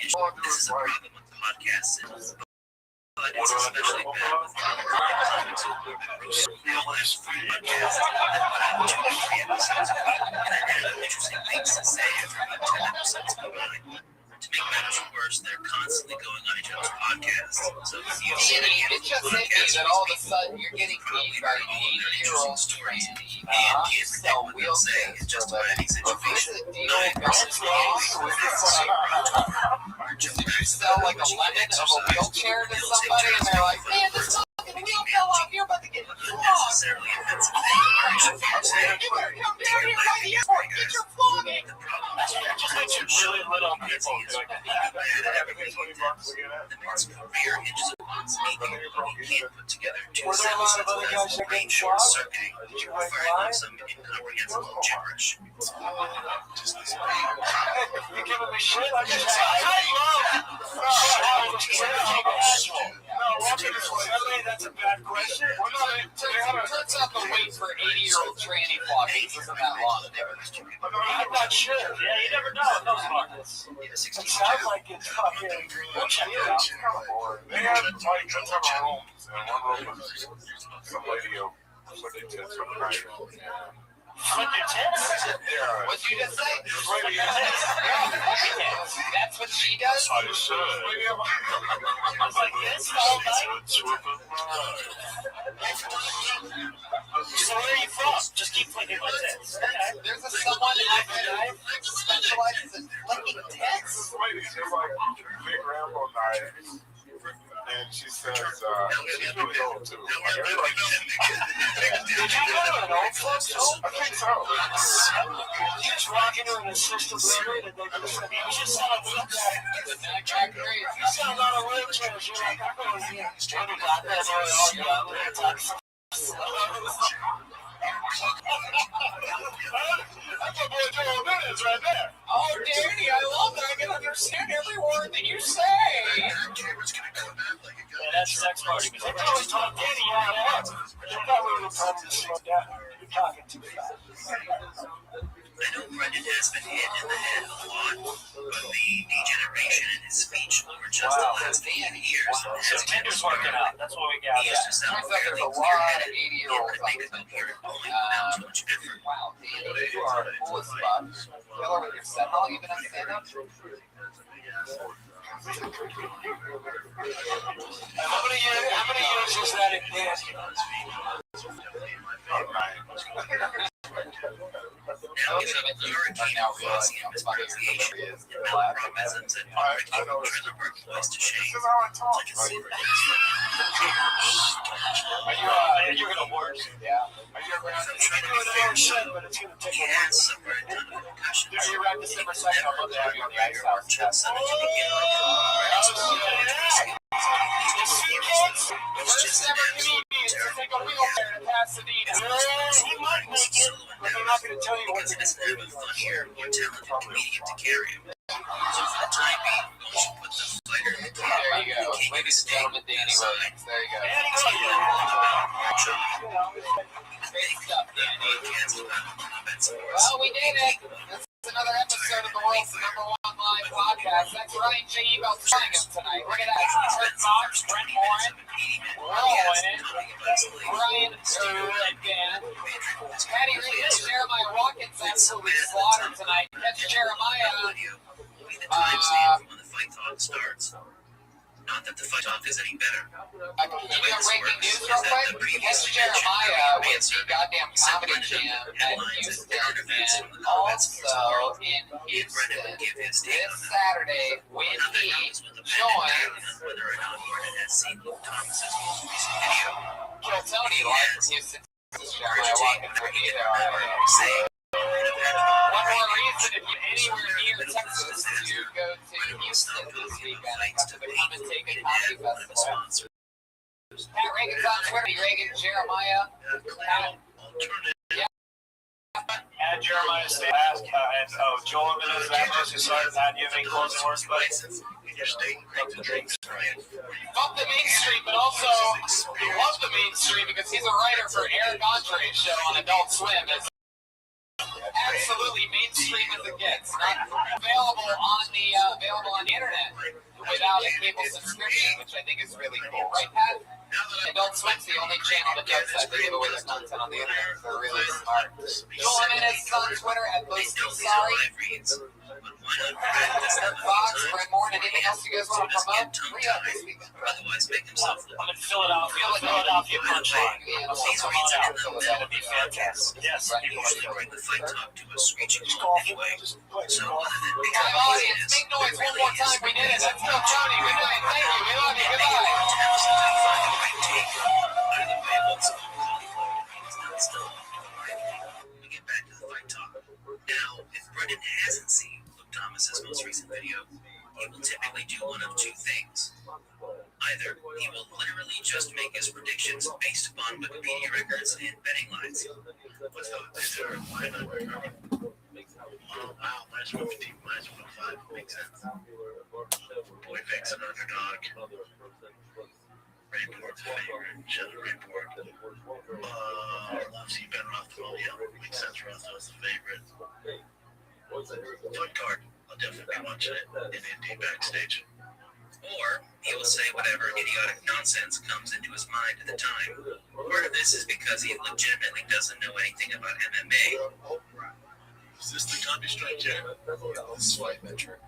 Speaker 2: issue. This is a problem with podcasts, but it's especially bad with now has 3 podcasts that put out 2 to 3 episodes, and I ran out of interesting things to say after about 10 episodes combined. To make matters worse, they're constantly going on each other's podcasts. So if you see any
Speaker 1: It just hit me that all of a sudden you're getting paid by an 80-year-old
Speaker 2: stories,
Speaker 1: tranny.
Speaker 2: and can't predict what they'll say in just about any situation. I
Speaker 1: Did you sell like a lemon of a wheelchair to somebody and they're like, man, this fucking wheel fell off, you're about to get flogged.
Speaker 2: necessarily offensive thing.
Speaker 1: You better come down here by the airport, get your flogging.
Speaker 2: The problem is
Speaker 6: Just makes it really little people.
Speaker 2: the man's career hinges upon speaking. He can't put together 2
Speaker 6: Were there a lot
Speaker 2: sentences
Speaker 6: of other
Speaker 2: without
Speaker 6: guys that
Speaker 2: brain
Speaker 6: got
Speaker 2: short
Speaker 6: flogged?
Speaker 2: circuiting,
Speaker 6: Did you write
Speaker 2: firing off
Speaker 6: lines?
Speaker 2: some incomprehensible gibberish.
Speaker 6: You giving me shit? I just that's a bad question.
Speaker 1: Turns out the wait for 80-year-old tranny flogging isn't that long.
Speaker 6: I'm not sure. Yeah, you never know in those markets. It sounds like it's fucking. We'll check it out. They have like a ton of rooms, and one room is some lady flicking tits from the right. Flicking tits? Yeah.
Speaker 1: What'd you just say?
Speaker 6: This lady is.
Speaker 1: That's what she does?
Speaker 6: I should. It's like this all night. So where are you from? Just keep flicking my tits.
Speaker 1: There's someone that specializes in flicking tits?
Speaker 6: This lady, she's like big Rambo knife. And she says, she's really old too. Like, they're like, did you go to an old folks home? I think so. You just walk into an assisted living and they just, you just sound like you sound out of wheelchairs. You're like, I'm going to get 20 black guys all you got. That's what boy Joel is right there.
Speaker 1: Oh, Danny, I love that. I can understand every word that you say.
Speaker 7: Cameron's gonna come out like a
Speaker 6: Yeah, that's sex party. They probably taught Danny how to act. They probably would have told him to slow down. You're talking too fast.
Speaker 2: I know Brendan has been hit in the head a lot, but the degeneration in his speech over just the last 8 years
Speaker 6: So
Speaker 2: has been
Speaker 6: Tinder's working out. That's what we got.
Speaker 2: He used to sound
Speaker 1: Turns out there's
Speaker 2: fairly
Speaker 1: a lot of
Speaker 2: clear-headed,
Speaker 1: 80-years-olds
Speaker 2: able to
Speaker 1: on
Speaker 2: make
Speaker 1: this
Speaker 2: a
Speaker 1: country.
Speaker 2: clear point without too much effort.
Speaker 1: Wow, Danny, you are cool as fuck. Killer with your set. How long you been on stand-up?
Speaker 6: How many years was that in dance?
Speaker 2: Now we have a hurricane of fuzzy and mispronunciation and malapropisms that trailer park boys to shame. Like a secret.
Speaker 6: You're gonna work.
Speaker 1: Yeah.
Speaker 6: Are you around?
Speaker 2: I'm trying to be fair, so he has suffered a ton of concussions.
Speaker 6: Are you around December 2nd? I'll put that on the ice house.
Speaker 2: Just to begin with.
Speaker 6: First ever comedian to take a wheelchair to Pasadena. He might make it, but they're not going to tell you what
Speaker 2: Because
Speaker 6: to
Speaker 2: it
Speaker 6: do.
Speaker 2: doesn't have a funnier, more talented comedian to carry him. So for the time being, we should put the fighter in the
Speaker 1: There you go. Ladies and gentlemen, Danny Williams. There you go. Great stuff, Danny. Well, we did it. This is another episode of the world's #1 live podcast. That's right, J. Ebel's playing him tonight. Look at that. Kurt Fox, Brent Morin, we're all in it. Brian Band. Patty Reed and Jeremiah Watkins absolutely slaughtered tonight. Catch Jeremiah.
Speaker 2: The timestamp when the fight talk starts. Not that the fight talk is any better.
Speaker 1: Can you do breaking news real quick? Catch Jeremiah with the goddamn comedy jam at Houston, and also in Houston this Saturday when he joins
Speaker 2: Whether or not Gordon has seen Luke Thomas's most recent video.
Speaker 1: Kill Tony live from Houston. Jeremiah Watkins will be there on
Speaker 2: Saying
Speaker 1: one more reason, if you're anywhere near Texas, to go to Houston this weekend and come to the Come and Take It Comedy Festival. Pat Reagan's on Twitter. Reagan Jeremiah.
Speaker 6: Add Jeremiah State. And Joel is that person started. Pat, do you have any closing words, buddy?
Speaker 1: Fuck the mainstream, but also love the mainstream because he's a writer for Eric Andre's show on Adult Swim. It's absolutely mainstream as it gets. Not available on the internet without a cable subscription, which I think is really cool, right, Pat? Adult Swim's the only channel that does that. They give away their content on the internet. They're really smart. Joel Jimenez is on Twitter at Sorry. Fox, Brent Morin, anything else you guys want to promote?
Speaker 2: Otherwise, make himself look.
Speaker 6: I'm in Philadelphia Punchline. That'd be fantastic. Yes, people should
Speaker 2: Bring the fight talk to a screeching
Speaker 6: just
Speaker 2: halt
Speaker 6: call
Speaker 2: anyway.
Speaker 6: just
Speaker 2: So other than
Speaker 1: Hi, audience. Make noise one more time. We did it. Let's go, Tony. Good night. Thank you. We love you. Goodbye.
Speaker 2: Either way, what's not still we get back to the fight talk. Now, if Brendan hasn't seen Luke Thomas's most recent video, he will typically do one of two things. Either he will literally just make his predictions based upon Wikipedia records and betting lines. What's the wow, minus 115, minus 105 makes sense. Boy Vic's an underdog. Rayport's a favorite. Cheddar Rayport. Loves you better off the Hill. Makes sense. Roscoe's the favorite. Foot card. I'll definitely be watching it in Indy backstage. Or he will say whatever idiotic nonsense comes into his mind at the time. Part of this is because he legitimately doesn't know anything about MMA. Is this the comedy strike yet? This is fight metric.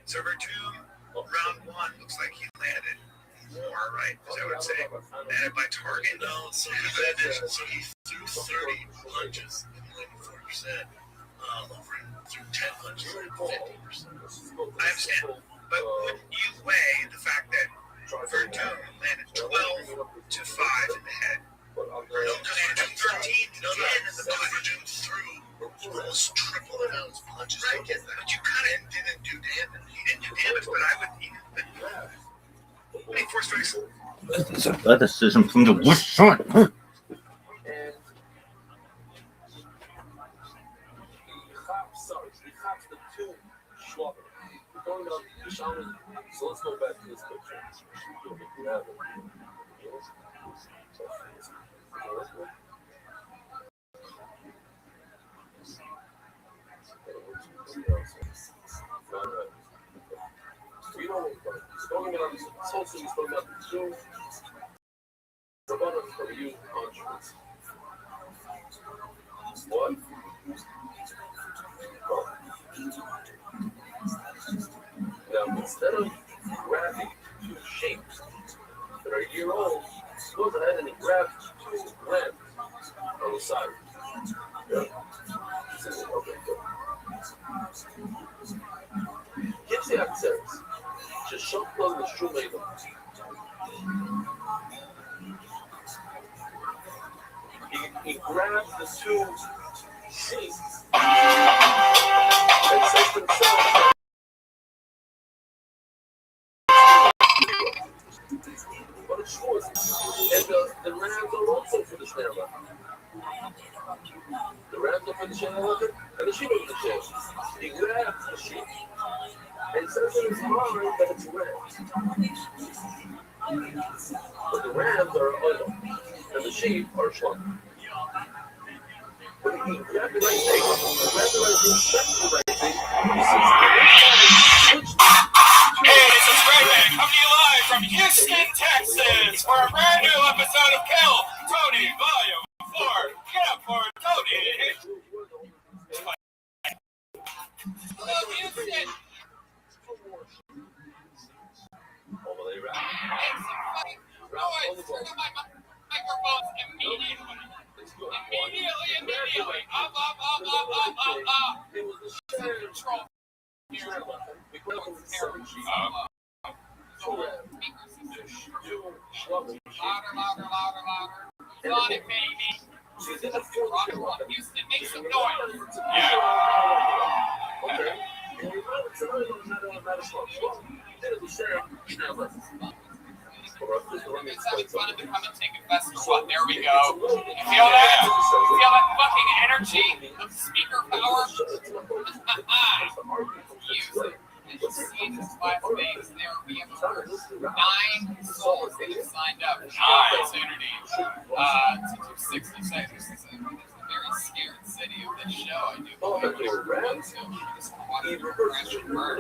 Speaker 2: Server 2, round 1 looks like he landed more, right? Is that what I'm saying? Landed by target. No, so he threw 30 punches and he landed 40%. Threw 10 punches and 50%. I understand. But wouldn't you weigh the fact that Verdun landed 12 to 5 in the head? Verdun landed 13 to 10 in the body. Verdun threw almost triple the amount of punches. Right, but you kind of didn't do damage. He didn't do damage, but I would. Hey, Force Race.
Speaker 8: athleticism from the west side.
Speaker 5: And he hops the two Schwaber. Going up the Shaman. So let's go back to this picture. You have it. You know, he's talking about this. Also, he's talking about the two. Rabbanon for you conscience. What? Oh. Now, instead of grabbing two shapes that are a year old, he goes ahead and he grabs two lambs on the side. Yeah. Okay, good. Yitzhak says, "Sheshachlan l'shumeinu." He grabs the two sheep and says to himself, "What a choice!" And the rams are also for the Shnei. The rams are for the Shnei, and the sheep are for the Shnei. He grabs the sheep and says in his mind that it's rams. But the rams are oil, and the sheep are shlum. When he grabbed the right thing, he checked the right thing,
Speaker 1: Hey, this is Rayman coming to you live from Houston, Texas for a brand new episode of Kill Tony Volume 4. Get up for Tony. Hello, Houston. Noise, turn on my microphones immediately. Immediately. Up. Control. Louder. Got it, baby. Houston, make some noise. Yeah.
Speaker 5: Okay.
Speaker 1: It's having fun to come and take a fest or what? There we go. You feel that? You feel that fucking energy of speaker power? Use it. And you see this class things there. We have 9 souls that have signed up. 9 opportunity to do 60 seconds. It's a very scared city of this show. I do believe we should go to. Just watching your crash and burn.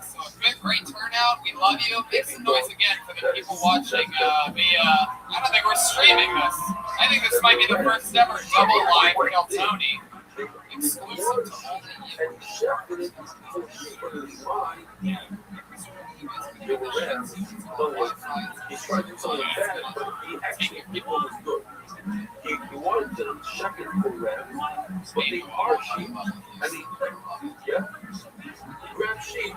Speaker 1: So it's been a great turnout. We love you. Make some noise again for the people watching via. I don't think we're streaming this. I think this might be the first ever double live Kill Tony, exclusive to only you.
Speaker 5: He's trying to do something bad, but he actually was good. He wanted to check it for rams, but they are sheep, and he grabs sheep,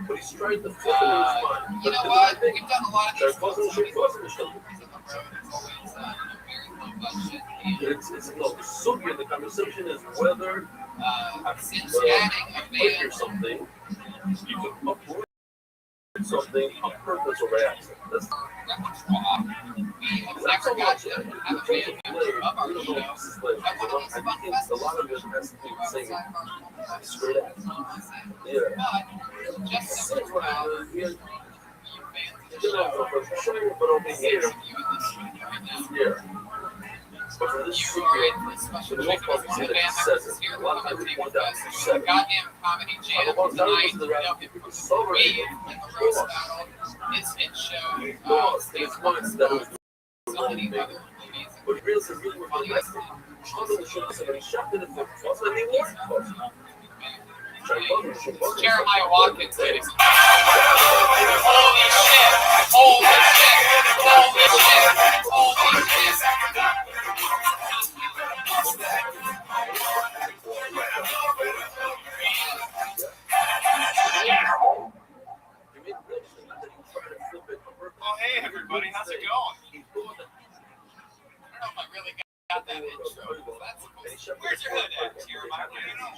Speaker 5: but he's trying to flip it in his mind.
Speaker 1: You know what? We've done a lot of these.
Speaker 5: It's no, the sugi in the conversation is whether
Speaker 1: Since adding a
Speaker 5: or
Speaker 1: band,
Speaker 5: something, you can uproot something on purpose or by accident. That's
Speaker 1: repertoire, we have never got to have a band member of our show.
Speaker 5: I think a lot of it has to do with singing straight out. Yeah.
Speaker 1: But just so we're about you fans of the show,
Speaker 5: But over here,
Speaker 1: you in the studio right now.
Speaker 5: yeah. But for this
Speaker 1: You are in for a special treatment as one of the band members is here to come and take with us. It's a goddamn comedy jam tonight. You know him from the Wave and the Roast Battle. His hit show, Stays One Stuff. So many other movies.
Speaker 5: But real is really what the rest of the show is. And he shot it in the first one. He was
Speaker 1: Jeremiah Watkins, ladies and gentlemen. Holy shit! Holy shit! Holy shit! Holy shit! Oh, hey everybody, how's it going? I don't know if I really got that intro. That's cool. Where's your hood at, Jeremiah? Where you know?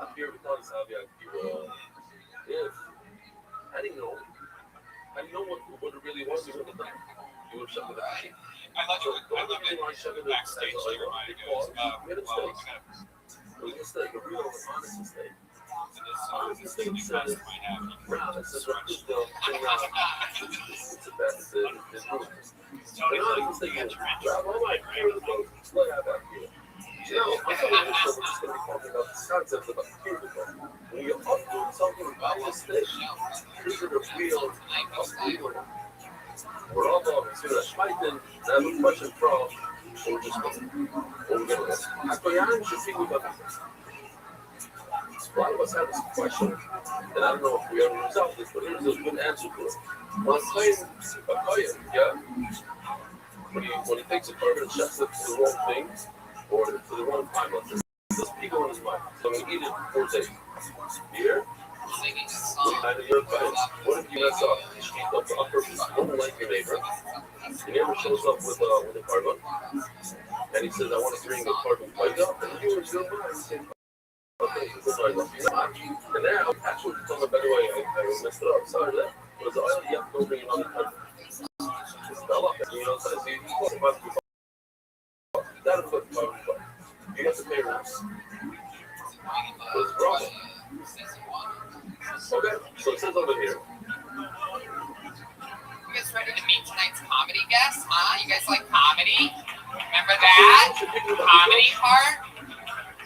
Speaker 5: I'm here because I've got really was, you would have done it. You would have shoved it in the sheet.
Speaker 1: I love it backstage. Like, reminded me of,
Speaker 5: Made a
Speaker 1: well,
Speaker 5: mistake. It was a mistake, a real honest mistake.
Speaker 1: this thing says,
Speaker 5: Brown, it's a it's a bad decision. It's
Speaker 1: Tony,
Speaker 5: not
Speaker 1: like,
Speaker 5: a mistake.
Speaker 1: you got your
Speaker 5: Brown, oh my God, look at that here. You know, I thought we're just going to be talking about the concept about physical. When you're up doing something about mistake, these are the real updoing. We're all about to see that Schmeiten, I have a question from a lot of us have this question, and I don't know if we ever resolved this, but here's a good answer to it. When I'm playing a kohen, yeah, when he takes a carbon and checks it to the wrong thing, or to the wrong time, let's say, there's people in his mind. So we eat it for days. Here, kind of your advice. What if you mess up? You up on purpose, don't like your neighbor. He never shows up with a carbon, and he says, I want to bring the carbon right up, and you in your mind say, okay, and now, actually, tell me, by the way, I messed it up. Sorry, that was the oil. Yeah, don't bring another carbon. Just fell up, you know, so you put about that put you have to pay rent. What's wrong? Okay, so it says over here.
Speaker 1: You guys ready to meet tonight's comedy guest, huh? You guys like comedy? Remember that? Comedy part?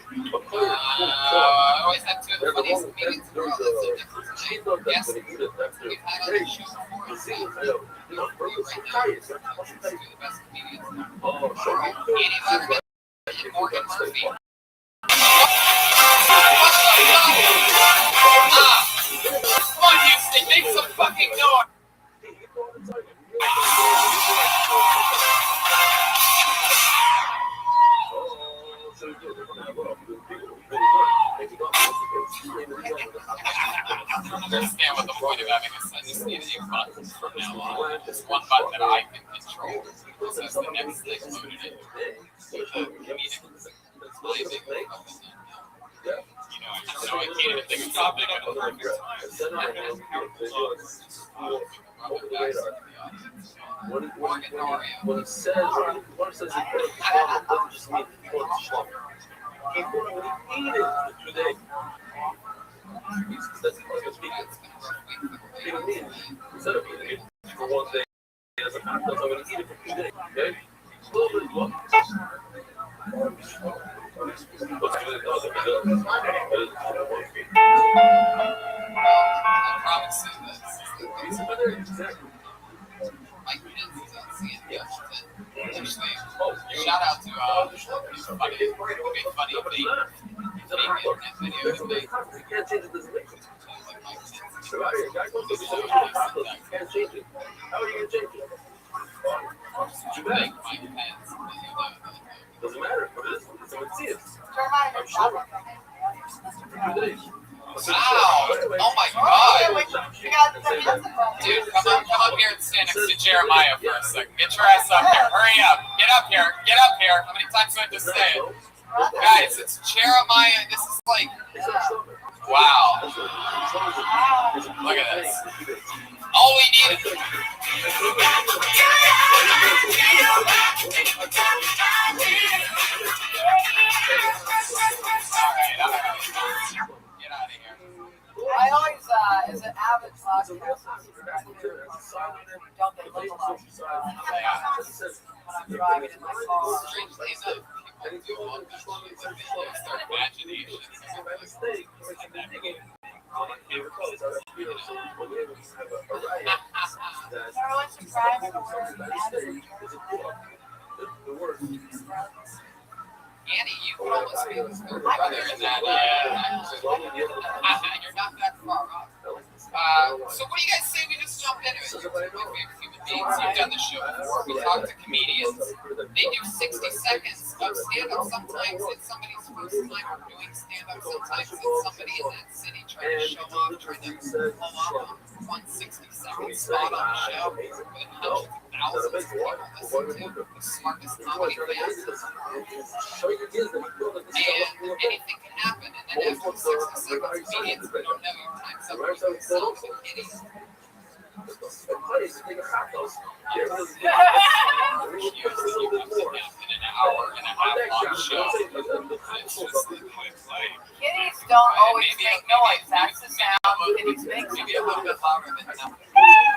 Speaker 1: I always have two of the funniest comedians in the world. That's so different tonight. Yes, we've had on the show before. So, two of the best comedians in the world. Andy Letterman and Morgan Murphy. Come on, Houston, make some fucking noise. I don't understand what the point of having a I just need a button from now on. Just one button that I can control. So it's the next thing loaded in. You know, I can't even think of something at the perfect time.
Speaker 5: When he says, what says he put up the slumber, it doesn't just mean he put up the slumber. He put up when he ate it today. That's like a speaker. You know what I mean? Instead of eating it for one day as a hot dog, I'm going to eat it for 2 days. Okay? A little bit of what? What's really the other?
Speaker 1: I promise you this.
Speaker 5: Exactly.
Speaker 1: Mike Pence is on CNN. Actually, shout out to the big funny video today.
Speaker 5: You can't change it this way.
Speaker 1: Like Mike Pence.
Speaker 5: You can't change it. How are you going to change it?
Speaker 1: You think Mike Pence.
Speaker 5: Doesn't matter. But it is. So it's it.
Speaker 4: I'm sure.
Speaker 5: 2 days.
Speaker 1: Wow! Oh my God! Dude, come up here and stand next to Jeremiah for a second. Get your ass up here. Hurry up. Get up here. Get up here. How many times do I have to say it? Guys, it's Jeremiah. This is like... Wow. Look at this. All we need is... All right. Get out of here.
Speaker 4: I always, as an avid podcaster, don't they look a lot when I'm driving in my car.
Speaker 1: Strangely enough, people do love that shit. Like, they use their imagination.
Speaker 4: Everyone should try the word
Speaker 1: Annie, you could almost be his third brother in that. You're not that far off. So what do you guys say we just jump into it? You're my favorite human beings. You've done the show before. We talk to comedians. They do 60 seconds of stand-up. Sometimes it's somebody's first time of doing stand-up. Sometimes it's somebody in that city trying to show off, trying to pull off a 160 second spot on the show with hundreds of thousands of people listening to the smartest comedy fans. And anything can happen. And then after 60 seconds, comedians don't know your time's up with themselves and idiots.
Speaker 5: Place, take a hot dog.
Speaker 1: In an hour and a half long show. It's just like
Speaker 4: Kitties don't always make noise. That's the sound kitties make.
Speaker 1: maybe a little bit louder than nothing.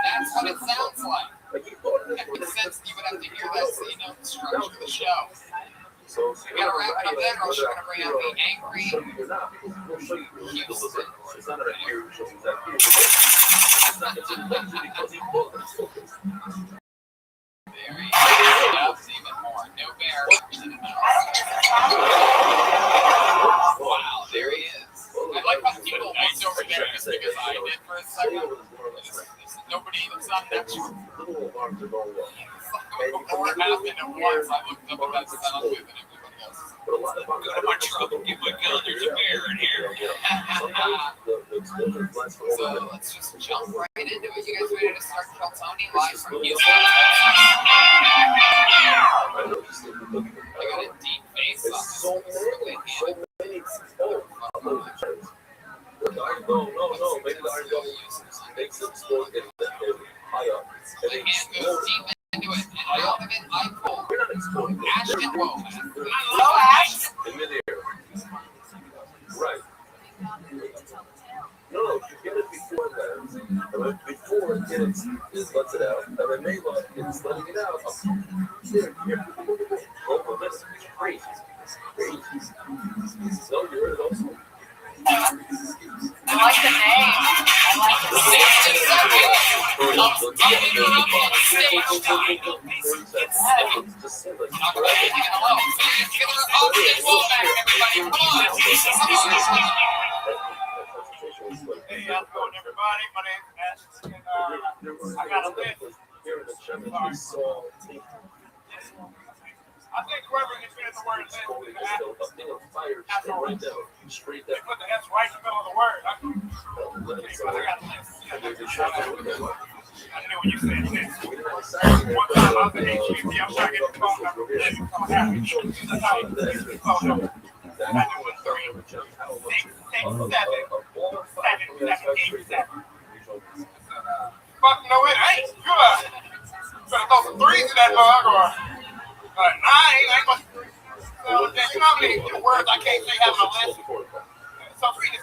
Speaker 1: That's what it sounds like. That makes sense. You would have to hear that so you know the structure of the show.
Speaker 5: So
Speaker 1: We gotta wrap it up then, or else you're gonna bring out the angry Houston.
Speaker 5: it's not a huge show. It's not because he booked.
Speaker 1: There he is. Even more. No bear. Wow, there he is. I like how people looked over there just because I did for a second. Nobody, it's not an extra.
Speaker 5: Little alarms are going off.
Speaker 1: Before it happened at once, I looked up at that sound with and everybody else.
Speaker 5: But a lot of
Speaker 6: Go to my truck and get my gun. There's a bear in here.
Speaker 1: So let's just jump right into it. You guys ready to start Kill Tony live from Houston? I got a deep face on this.
Speaker 5: So many. No. Maybe the iron dog makes them slow and high up.
Speaker 1: The hand goes deep into it, and out of it, I pull
Speaker 5: We're not exploding.
Speaker 1: Ashton Woman.
Speaker 4: Hello, Ash.
Speaker 5: In midair. Right. No, you get it before that. And then before it lets it out. And then they look, it's letting it out. Here. Oh, this is crazy. No, you heard it also.
Speaker 4: I like the name. I like the name.
Speaker 6: Hey, how's it going, everybody? My name's Ashton, and I got a list. I think whoever gets rid of the word list is going to have
Speaker 5: Straight
Speaker 6: they
Speaker 5: down.
Speaker 6: put the S right in the middle of the word. I got a list. I knew when you said list. One time I was at HBC, I was trying to get the phone number. That's how you get the phone number. I knew it was 3, 6, 7, 7, 8, 7. Fuck no, it ain't. You better throw some threes in that mug or 9. Ain't much. You know how many words I can't say have on my list? So read this.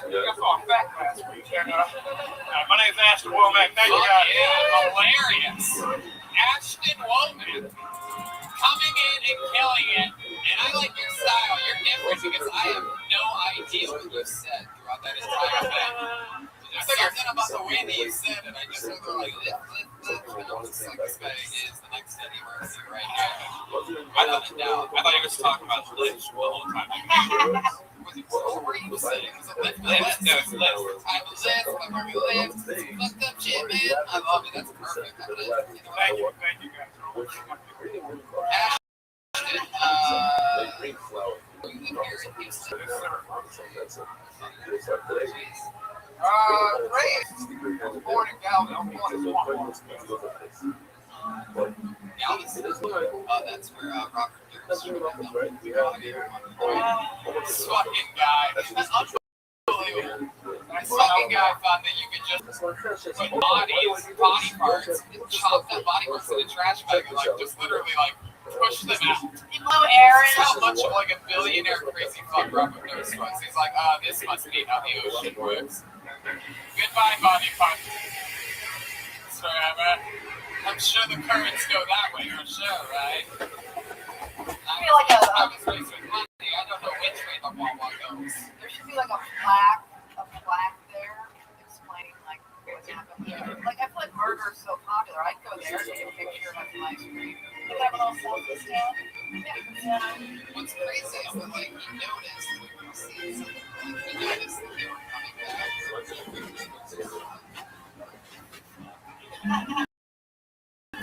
Speaker 6: That's all fact last week. And, my name's Ashton Womack. Thank you guys.
Speaker 1: Hilarious. Ashton Woman coming in and killing it. And I like your style. You're different because I have no idea what you said throughout that entire thing. There's something about the way that you said it. I just heard like, lift. And I was just like, this guy is the next Eddie Murphy right here.
Speaker 6: I thought he was talking about lips the whole time.
Speaker 1: What were you saying? Was it lift? No, it's lift. I lift, where we lift. Fucked up shit, man. I love it. That's perfect.
Speaker 6: Thank you guys.
Speaker 1: Ashton, you live here in Houston. Great. I was born in Galveston. That's where Robert Durst This fucking guy. That's unbelievable. This fucking guy thought that you could just put body parts, and chop up body parts in a trash bag and like just literally like push them out.
Speaker 4: He blew Aaron.
Speaker 1: That's how much of like a billionaire crazy fuck Robert Durst was. He's like, this must be how the ocean works. Goodbye, body part. Sorry, I'm sure the currents go that way for sure, right? I
Speaker 4: feel like
Speaker 1: I was raised with money. I don't know which way the Wawa goes.
Speaker 4: There should be like a plaque there explaining like what's happening. Like I feel like murder is so popular. I'd go there, take a picture, have some ice cream. They have a little selfie stand. Yeah.
Speaker 1: What's crazy is that like he noticed when we see something, like he noticed that they were coming back.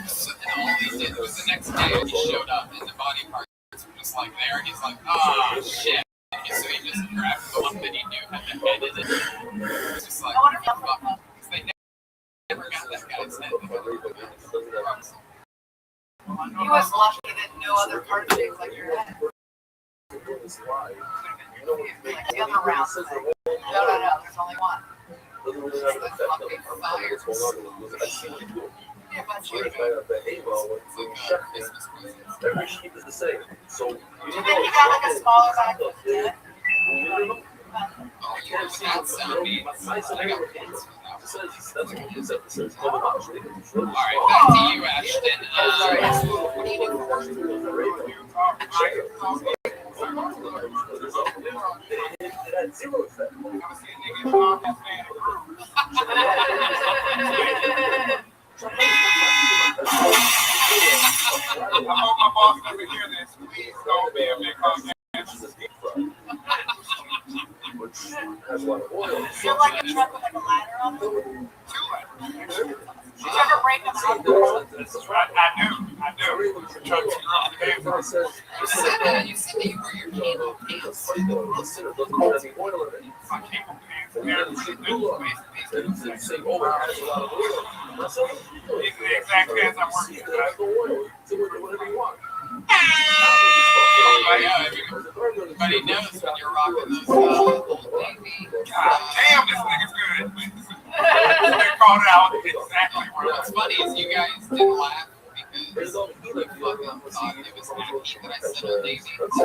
Speaker 1: So then all he did was the next day he showed up and the body parts were just like there and he's like, oh shit. And so he just grabbed the one that he knew had the head in it. It's just like, fuck. Because they never got that guy's head.
Speaker 4: He was lucky that no other part shaped like your head. Like the other round. No, there's only one.
Speaker 5: doesn't really have an effect on what's going on. I see what you're doing. Whereas my behavior when you check me, every sheep is the same. So you
Speaker 4: Do you think you got like a smaller bag than that?
Speaker 5: I can't see what's going on. My scenario says that's what he said. It says coming up.
Speaker 1: All right, back to you, Ashton. What do you do for
Speaker 5: It had zero effect.
Speaker 6: I hope my boss never hear this. Please don't be a big hug.
Speaker 5: Which has a lot of oil.
Speaker 4: You feel like a truck with like a ladder on it? Did you ever break them out?
Speaker 6: I do.
Speaker 1: You said that you were your cable pants.
Speaker 6: My cable pants.
Speaker 5: The
Speaker 6: exact pants I'm working with.
Speaker 1: Everybody knows when you're rocking those little baby.
Speaker 6: God damn, this nigga's good. They called out exactly where
Speaker 1: What's funny is you guys didn't laugh because you fucking thought it was hacky that I said on Daisy. What the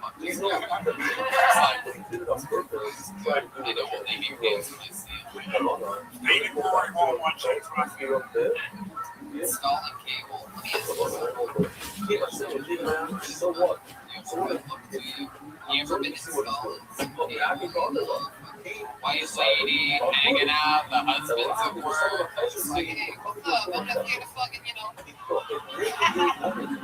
Speaker 1: fuck is that? I know what they hear games when I see them.
Speaker 6: David Corey won't want you to
Speaker 1: Installing cable.
Speaker 5: So what?
Speaker 1: You ever been installing some cable? White lady hanging out, the husband's at work. It's like, hey, what's up? I'm just here to fucking, I'm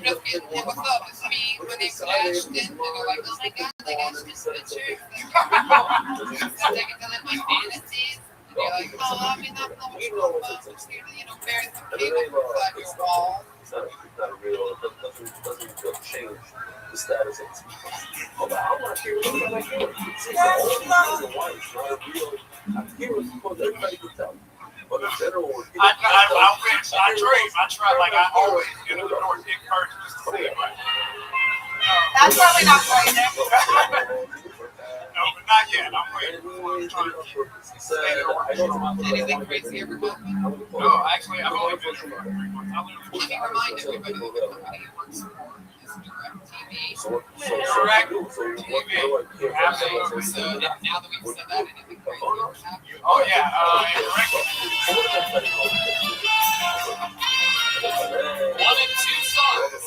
Speaker 1: just getting, hey, what's up? It's me. My name's Ashton. And they're like, oh my god, like Ashton's picture. Taking to live my fantasies. And you're like, oh, I mean, that's not what you're talking about. I'm just here to, bury some cable inside your wall.
Speaker 5: It's not real. It doesn't change the status of it. I'm not here. I'm not here. See, the only reason why it's not a real. I'm here because everybody can tell. But in general,
Speaker 6: I wish. I dream. I try. Like I always get in the door dick first just to see it.
Speaker 4: That's probably not right there.
Speaker 6: No, but not yet. I'm waiting. I'm trying to
Speaker 1: Anything crazy ever happen?
Speaker 6: No, actually, I've only been here for 3 months.
Speaker 1: Let me remind everybody that the company he works for is DirecTV.
Speaker 6: Direct TV. Absolutely.
Speaker 1: So now that we've said that, anything crazy ever happen?
Speaker 6: Oh, yeah. Direct.
Speaker 1: 1 and 2 songs.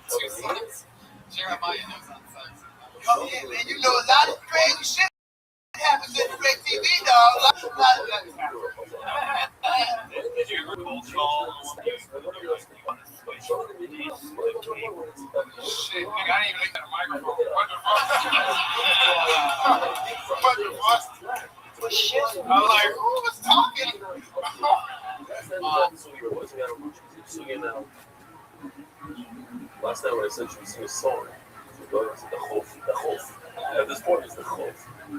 Speaker 1: 2 songs. Jeremiah knows that song.
Speaker 9: Oh, yeah, man, you know a lot of crazy shit happens in Direct TV, dog.
Speaker 6: Did you ever cold call? Shit, nigga, I didn't even look at the microphone. What the fuck? I'm like, who was talking?
Speaker 5: Last time when I said you sing a song, the Chof. At this point, it's the Chof.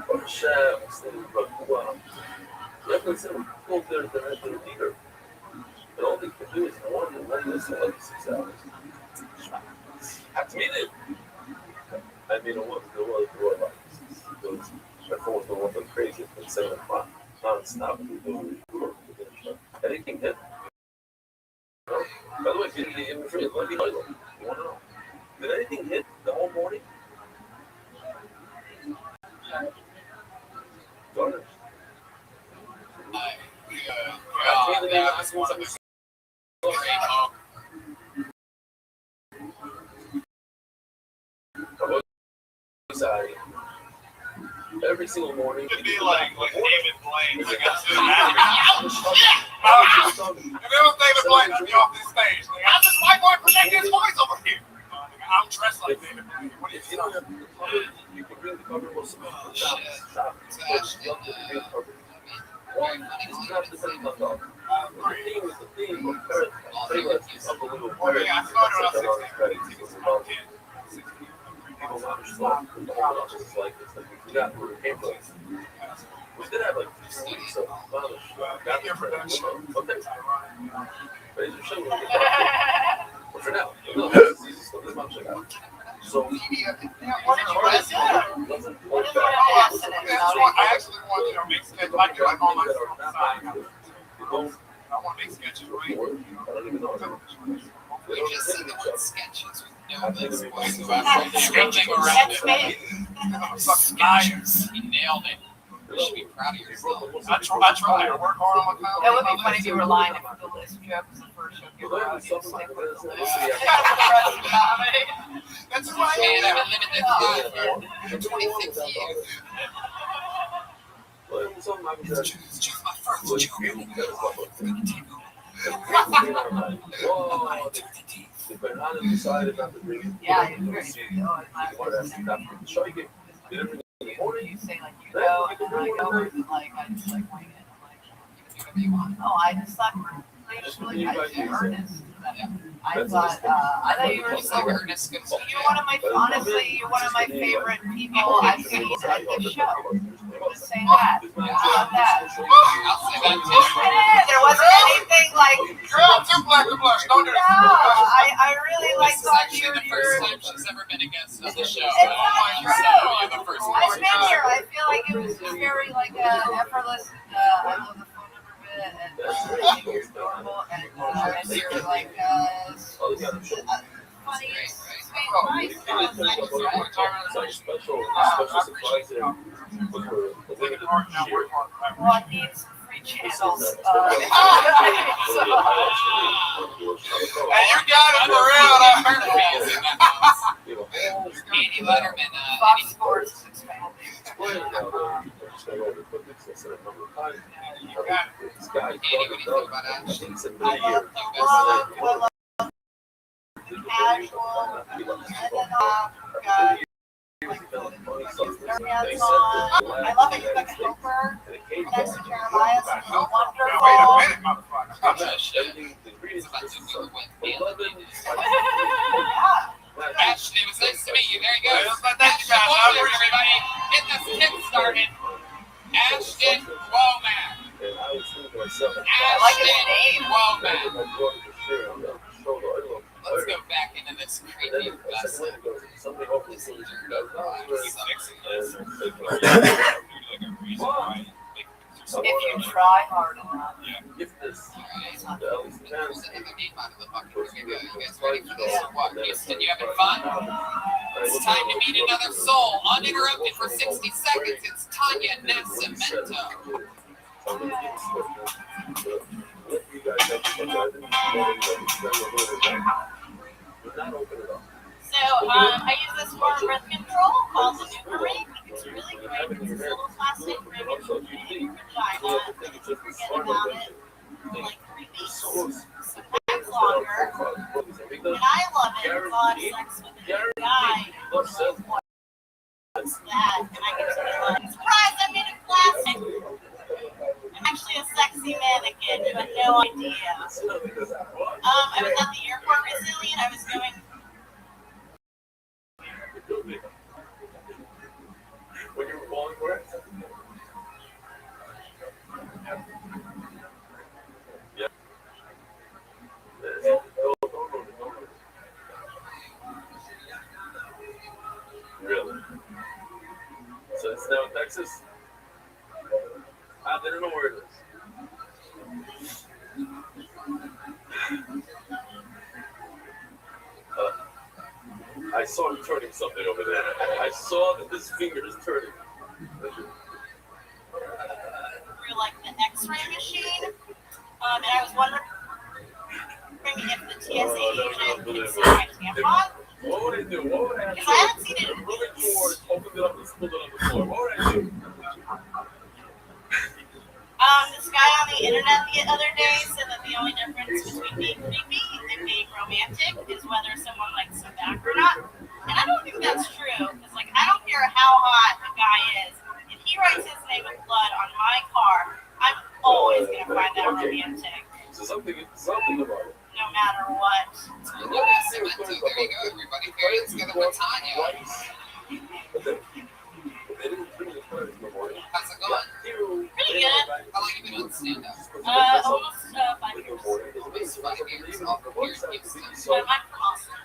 Speaker 5: But Hashem, it's the Rakua. You have to say, go there, the leader. And all they can do is one and one listen like 6 hours. Have to meet it. I mean, I want to go out the door. Because my phone was going off crazy at 7 o'clock. Non-stop. Anything hit? No? By the way, did the imagery of Levy Idol? You want to know? Did anything hit the whole morning? Garnish.
Speaker 1: That was one of the great
Speaker 5: Every single morning.
Speaker 6: It'd be like David Blaine. Like, I said, if it was David Blaine, I'd be off this stage. Like, I'm just white boy projecting his voice over here. I'm dressed like David Blaine. What do you think?
Speaker 5: You can bring the cover most of the shop. The theme of Paradise is unbelievable.
Speaker 6: Oh, yeah, I started on 16.
Speaker 5: People understand the whole lot is like this. Like, we forgot where it came from. We did have like 3 cities, so got your production. Okay. Razor show. But for now, no, this is easy stuff. This month, check out. So,
Speaker 4: What did you guys do? What is my boss in it?
Speaker 6: I I want to make sketches, right?
Speaker 5: I don't even know.
Speaker 1: We just said the word sketches with no links whatsoever.
Speaker 4: That's
Speaker 1: Nothing around
Speaker 4: That's
Speaker 1: it.
Speaker 4: fake.
Speaker 6: Sketches.
Speaker 1: You nailed it. You should be proud of yourself.
Speaker 6: I try. I work hard on my comedy.
Speaker 4: It would be funny if you were lying if the list joke was the first joke you wrote. You stick with the list.
Speaker 9: That's who I
Speaker 1: And
Speaker 9: am.
Speaker 1: I've been living this life for 26 years.
Speaker 9: It's just my first joke. I'm gonna take over.
Speaker 4: Yeah, you're very true. Oh, you say like you go, and then I go, and like I just like wing it. I'm like, you can do whatever you want. Oh, I just thought really earnest. I thought you were
Speaker 1: So
Speaker 4: so
Speaker 1: earnest. Good stuff.
Speaker 4: You're one of my honestly, you're one of my favorite people I've seen at this show. Just say that. How about that?
Speaker 1: I'll say that too.
Speaker 4: There wasn't anything like.
Speaker 6: Girl, too black to blush. Don't do
Speaker 4: No,
Speaker 6: that.
Speaker 4: I really like
Speaker 1: This is
Speaker 4: thought
Speaker 1: actually
Speaker 4: you
Speaker 1: the
Speaker 4: were.
Speaker 1: first time she's ever been a guest on the show.
Speaker 4: It's
Speaker 1: So
Speaker 4: not
Speaker 1: you're
Speaker 4: true.
Speaker 1: the first
Speaker 4: I've
Speaker 1: one.
Speaker 4: been here. I feel like it was very like effortless. I love the phone number bit, and you're adorable, and you're like funny, sweet, nice. Well, I need some free channels.
Speaker 6: Hey, you got it for real.
Speaker 1: Murphy is in the house. Andy Letterman.
Speaker 4: Fox Sports is expanding.
Speaker 1: Andy, what do you think about Ashley?
Speaker 4: I love casual, and then I love it. You've got the helper next to Jeremiah. It's wonderful.
Speaker 6: Wait a minute, motherfucker.
Speaker 1: Oh, shit. It's about to do with Andy.
Speaker 4: Yeah.
Speaker 1: Ashley, it was nice to meet you. There you go.
Speaker 6: Thank you, guys. I
Speaker 1: Ashton
Speaker 6: appreciate it.
Speaker 1: everybody. Get this kick started. Ashton Womack.
Speaker 4: I like his name.
Speaker 1: Womack. Let's go back into this creepy vessel. This nerd of
Speaker 4: If you try hard enough.
Speaker 1: There's another name out of the bucket. Here we go. You guys ready for this or what? Houston, you having fun? It's time to meet another soul. Uninterrupted for 60 seconds. It's Tanya Nascimento.
Speaker 4: So, I use this for birth control called the Nuclear. It's really great. It's a little plastic ring in your vagina. And if you forget about it, for like 3 weeks, sometimes longer. And I love it. If I have sex with a guy, what's that? And I get to be like, surprise, I made it plastic. I'm actually a sexy mannequin. You had no idea. I was at the airport recently and I was going.
Speaker 5: When you were calling for it? Yeah. Really? So it's now in Texas? I didn't know where it is. I saw him turning something over there. I saw that this finger is turning.
Speaker 4: Through like the X-ray machine, and I was wondering if the TSA agent can see my tampon.
Speaker 5: What would I do? What would I do?
Speaker 4: Because I haven't seen it in
Speaker 5: Moving
Speaker 4: weeks.
Speaker 5: forward, opened it up and spilled it on the floor. What would I do?
Speaker 4: This guy on the internet the other day said that the only difference between being creepy and being romantic is whether someone likes you back or not. And I don't think that's true, because like I don't care how hot a guy is. If he writes his name in blood on my car, I'm always gonna find that romantic,
Speaker 5: So something about it.
Speaker 4: no matter what.
Speaker 1: Tanya Nascimento. There you go, everybody. Here it's together with Tanya. How's it going?
Speaker 4: Pretty good.
Speaker 1: How long have you been on stand-up?
Speaker 4: Almost 5 years.
Speaker 1: Almost 5 years. All from here in Houston.
Speaker 4: But I'm from Austin.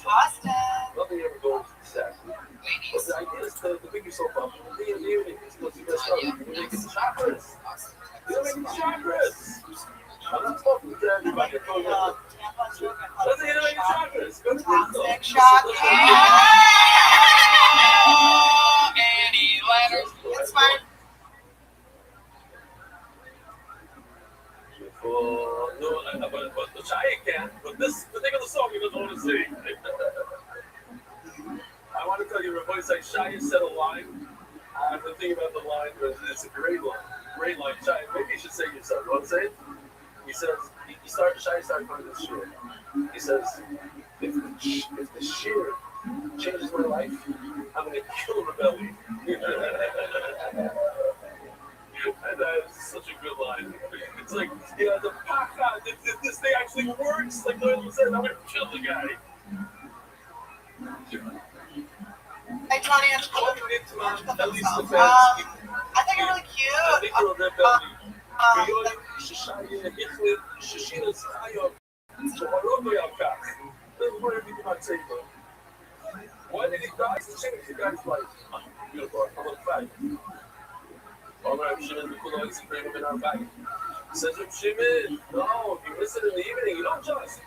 Speaker 4: Austin.
Speaker 5: Nothing ever goes exactly.
Speaker 1: Ladies.
Speaker 5: But the idea is to pick yourself up and be a stuff. You're making chakras. You're making chakras. I'm not talking to everybody. Let's say you're making chakras. Go to
Speaker 9: Toxic shock.
Speaker 1: Any letters.
Speaker 9: It's fine.
Speaker 5: No, but the Chai can. But this particular song he doesn't want to sing. I want to tell you, Rabbi Shai said a line. The thing about the line was it's a great line. Great line. Shai, maybe you should say it yourself. You want to say it? He says, Shai started from this shir. He says, if the shir changes my life, I'm going to kill rebellion. And that is such a good line. It's like, yeah, the paka, this thing actually works. Like the other said, I'm going to kill the guy.
Speaker 9: Hey, Tony, it's cool.
Speaker 5: At least the fans.
Speaker 9: I think you're really cute.
Speaker 5: Why did he die? To change the guy's life. Beautiful. I'm on fire. All right, Shimon, we could always bring him in our bag. Says Shimon, no, if you listen in the evening, you don't just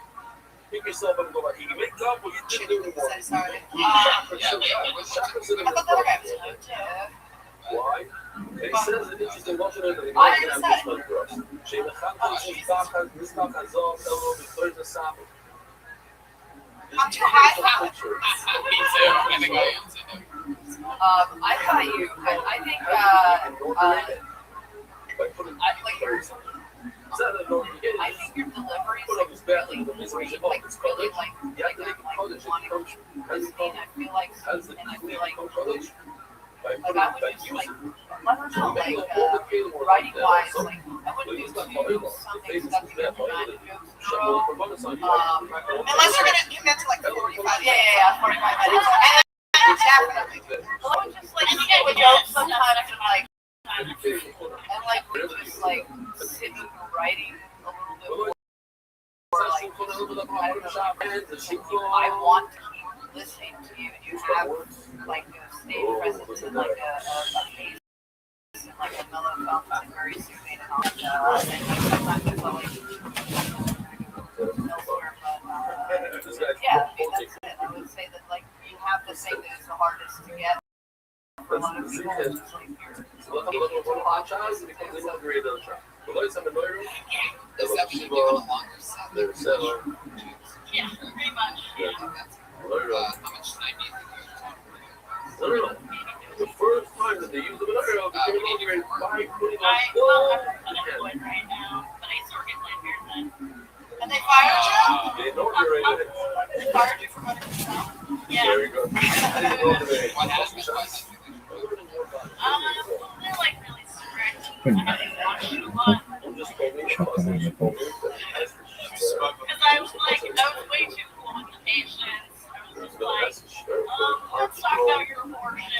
Speaker 5: pick yourself up and go back. You wake up or you didn't do anymore.
Speaker 9: Sorry.
Speaker 5: Chakras in the Why? And he says an interesting logic that he might have this one for us.
Speaker 9: I'm too high for
Speaker 1: Me too. I think I am too.
Speaker 10: I thought you. I think. I think your delivery is like really great. Like really like wanting to listening. I feel like, and I feel like I would just like let her know like writing wise, like I wouldn't do something stuff you can find jokes in a row.
Speaker 9: unless you're gonna commit to like 45.
Speaker 10: Yeah, 45 minutes.
Speaker 9: Definitely.
Speaker 10: Well, I would just like get with jokes sometimes and like we just like sit with writing a little bit more. Like, I want to keep listening to you, and you have like a stage presence and like a pace and like a mellow felt and very soothing and all that. And like sometimes it's like elsewhere, but yeah, I mean that's it. I would say that like you have the thing that is the hardest to get for a lot of people. It's just like
Speaker 1: Deception given a longer set.
Speaker 4: Yeah, pretty much.
Speaker 1: How much time do you think
Speaker 5: No. The first time that they used the menorah became inaugurated by putting on
Speaker 4: I'm unemployed right now, but I still get my hair done.
Speaker 9: And they fired you?
Speaker 5: They inaugurated it.
Speaker 9: They fired you for running the show?
Speaker 4: Yeah.
Speaker 5: There you go.
Speaker 1: what happened?
Speaker 4: They're like really strict. I haven't watched it a lot. Because I was like, I was way too cool with the patients. I was just like, let's talk about your abortion.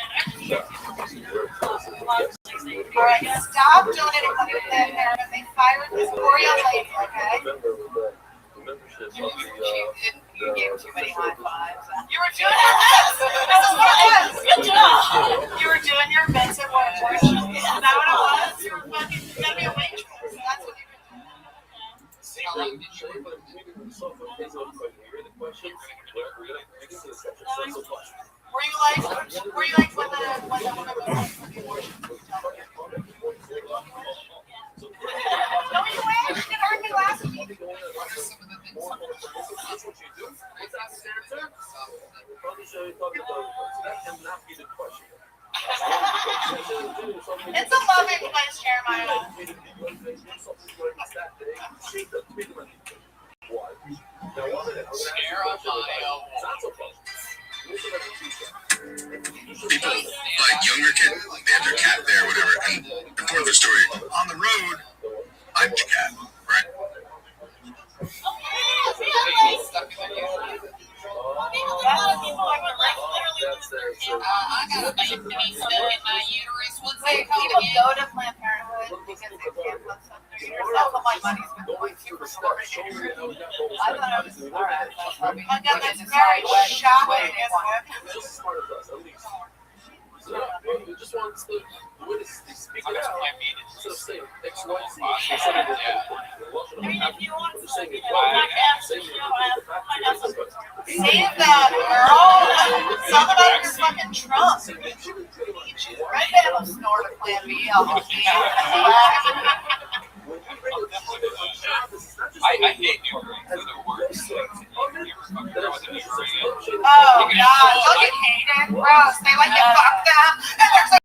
Speaker 9: Alright, stop donating money to Planned Parenthood. They fired this poor young lady, okay?
Speaker 10: you gave too many high fives.
Speaker 9: You were doing Good job. You were doing your bits at work. Is that what it was? You were fucking, you gotta be a waitress. That's what you were doing.
Speaker 1: How long did you
Speaker 9: Were you like when the woman was for the abortion? No, you went. You heard me last week.
Speaker 1: What are some of the things?
Speaker 5: That's what you do. What's that answer? Probably show you talking about that cannot be the question.
Speaker 9: It's a loving place, Jeremiah.
Speaker 7: People, like younger kid, they have their cat there, whatever, and report their story. On the road, I'm the cat, right?
Speaker 1: I got a baby still in my uterus. What's
Speaker 10: Wait, people go to Planned Parenthood because they can't put stuff in their uterus. That's what my money's been going to for so many years. I thought I was alright.
Speaker 9: Again, that's very shocking, isn't it?
Speaker 5: Just as smart as us, at least. So, you just want the way they speak
Speaker 9: snort a Plan B. I'll be.
Speaker 1: I hate new drinks. They're the worst. You ever fucking throw with a new drink?
Speaker 9: Oh God, don't you hate it? Gross. They like to fuck them, and there's a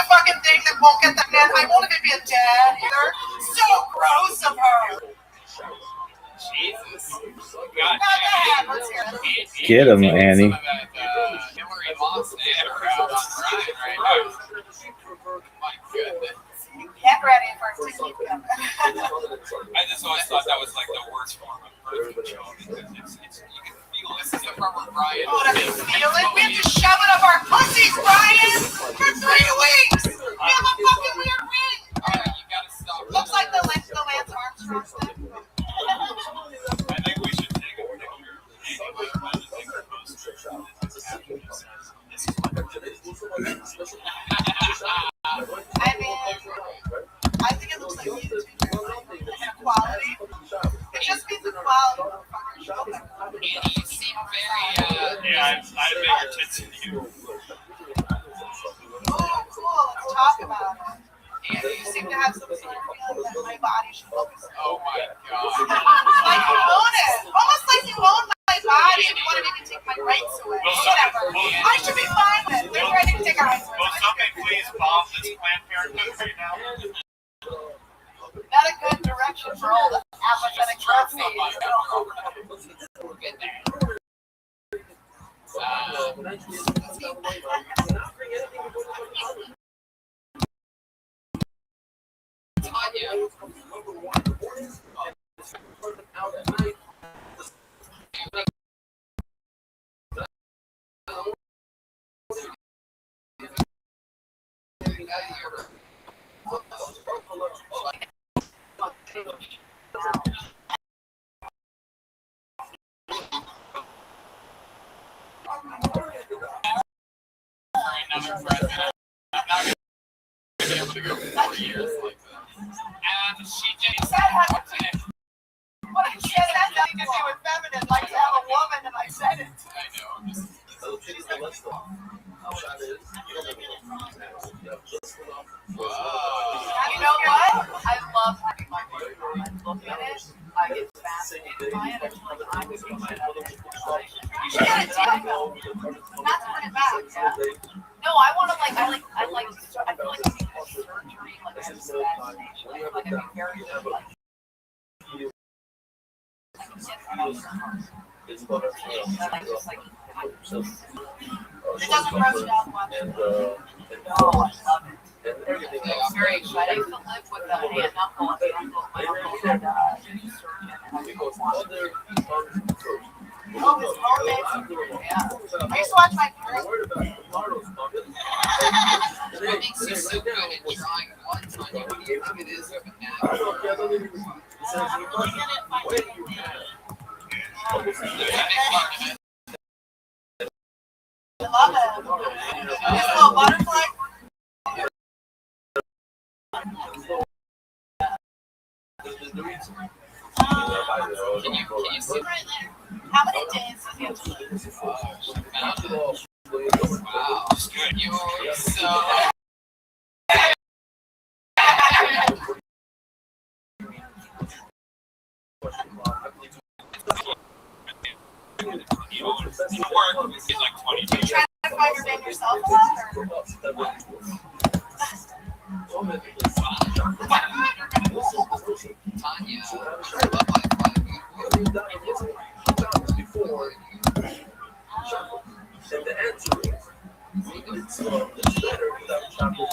Speaker 9: fucking thing that won't get them in. I won't even be a dad either. So gross of her.
Speaker 1: Jesus. God
Speaker 9: Go ahead, let's hear it.
Speaker 8: Get him, Annie.
Speaker 1: Some of that Hillary Montana crowd on Ryan right now. My goodness.
Speaker 9: Get ready for it to keep coming.
Speaker 1: I just always thought that was like the worst form of birth control because it's you can feel this is the part where Brian.
Speaker 9: Oh, to feel it? We have to shove it up our pussies, Brian! For 3 weeks! We have a fucking weird week!
Speaker 1: Alright, you gotta stop.
Speaker 9: Looks like the Lance Armstrong thing.
Speaker 1: I think we should take a picture.
Speaker 9: I mean, I think it looks like YouTube quality. It just means the quality of the fucking show.
Speaker 1: Annie, you seem very,
Speaker 6: Yeah, I have bigger tits than you.
Speaker 9: Oh, cool. Let's talk about it. You seem to have some sort of feeling that my body should focus on.
Speaker 1: oh my god.
Speaker 9: Like you own it. Almost like you own my body and you want to even take my rights away. Whatever. I should be fine with it. They're ready to take our rights away.
Speaker 6: Will somebody please bomb this Planned Parenthood right now?
Speaker 9: Not a good direction for all the apathetic trophies.
Speaker 1: Another president. I'm not going to be able to go 4 years like this. And she just
Speaker 9: What I said had nothing to do with feminine, like to have a woman, and I said it.
Speaker 1: I know. I'm just,
Speaker 9: You know what? I love having my boyfriend. I look at it, I get fascinated by it. I feel like I would be my other. You should get it too. Not to put it back. Yeah. No, I want to I feel like I feel like it's a surgery, like a fascination. Like I'd be very like. It doesn't gross down much. No, I love it. I'm very excited. I used to live with an aunt and uncle, and my uncle had a surgeon, and I think oh, his homemade. Yeah. I used to watch my parents.
Speaker 1: what makes you so good at drawing ones on you? What do you think it is with a natural?
Speaker 9: I'm really good at finding
Speaker 1: There's a big part of it.
Speaker 9: I love it. This little butterfly.
Speaker 1: Can you see
Speaker 9: Right there. How many days does he have to live?
Speaker 1: Wow. You're so. He's like 22.
Speaker 9: Are you trying to find your name yourself a lot, or?
Speaker 1: Tanya, I love my
Speaker 5: And the answer is, it's better without chocolate.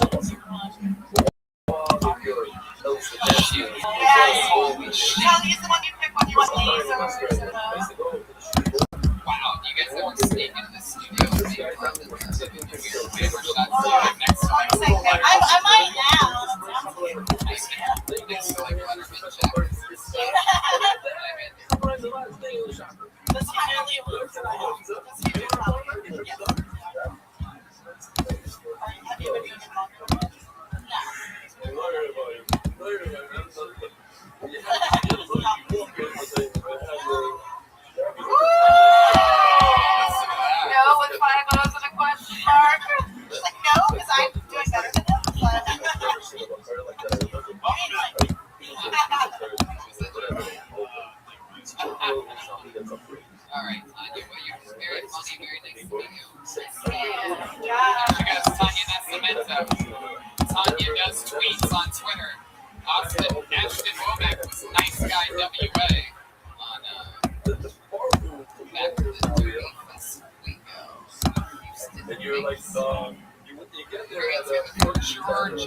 Speaker 9: Yes. Kelly is the one you pick when you want lasers.
Speaker 1: Wow, you guys ever sneak into the studio and make love in the paper shots next to
Speaker 9: I might now.
Speaker 1: next to like Letterman jackets.
Speaker 9: Does he really lose? Does he do probably? Yes. Have you been doing it long? No, with 5 O's and a question mark. She's like, no, because I'm doing better than
Speaker 1: Tanya does tweets on Twitter. Ashton Womack was nice guy WA on back in the this week ago.
Speaker 5: And you're like, you get there
Speaker 1: We're
Speaker 5: at
Speaker 1: gonna George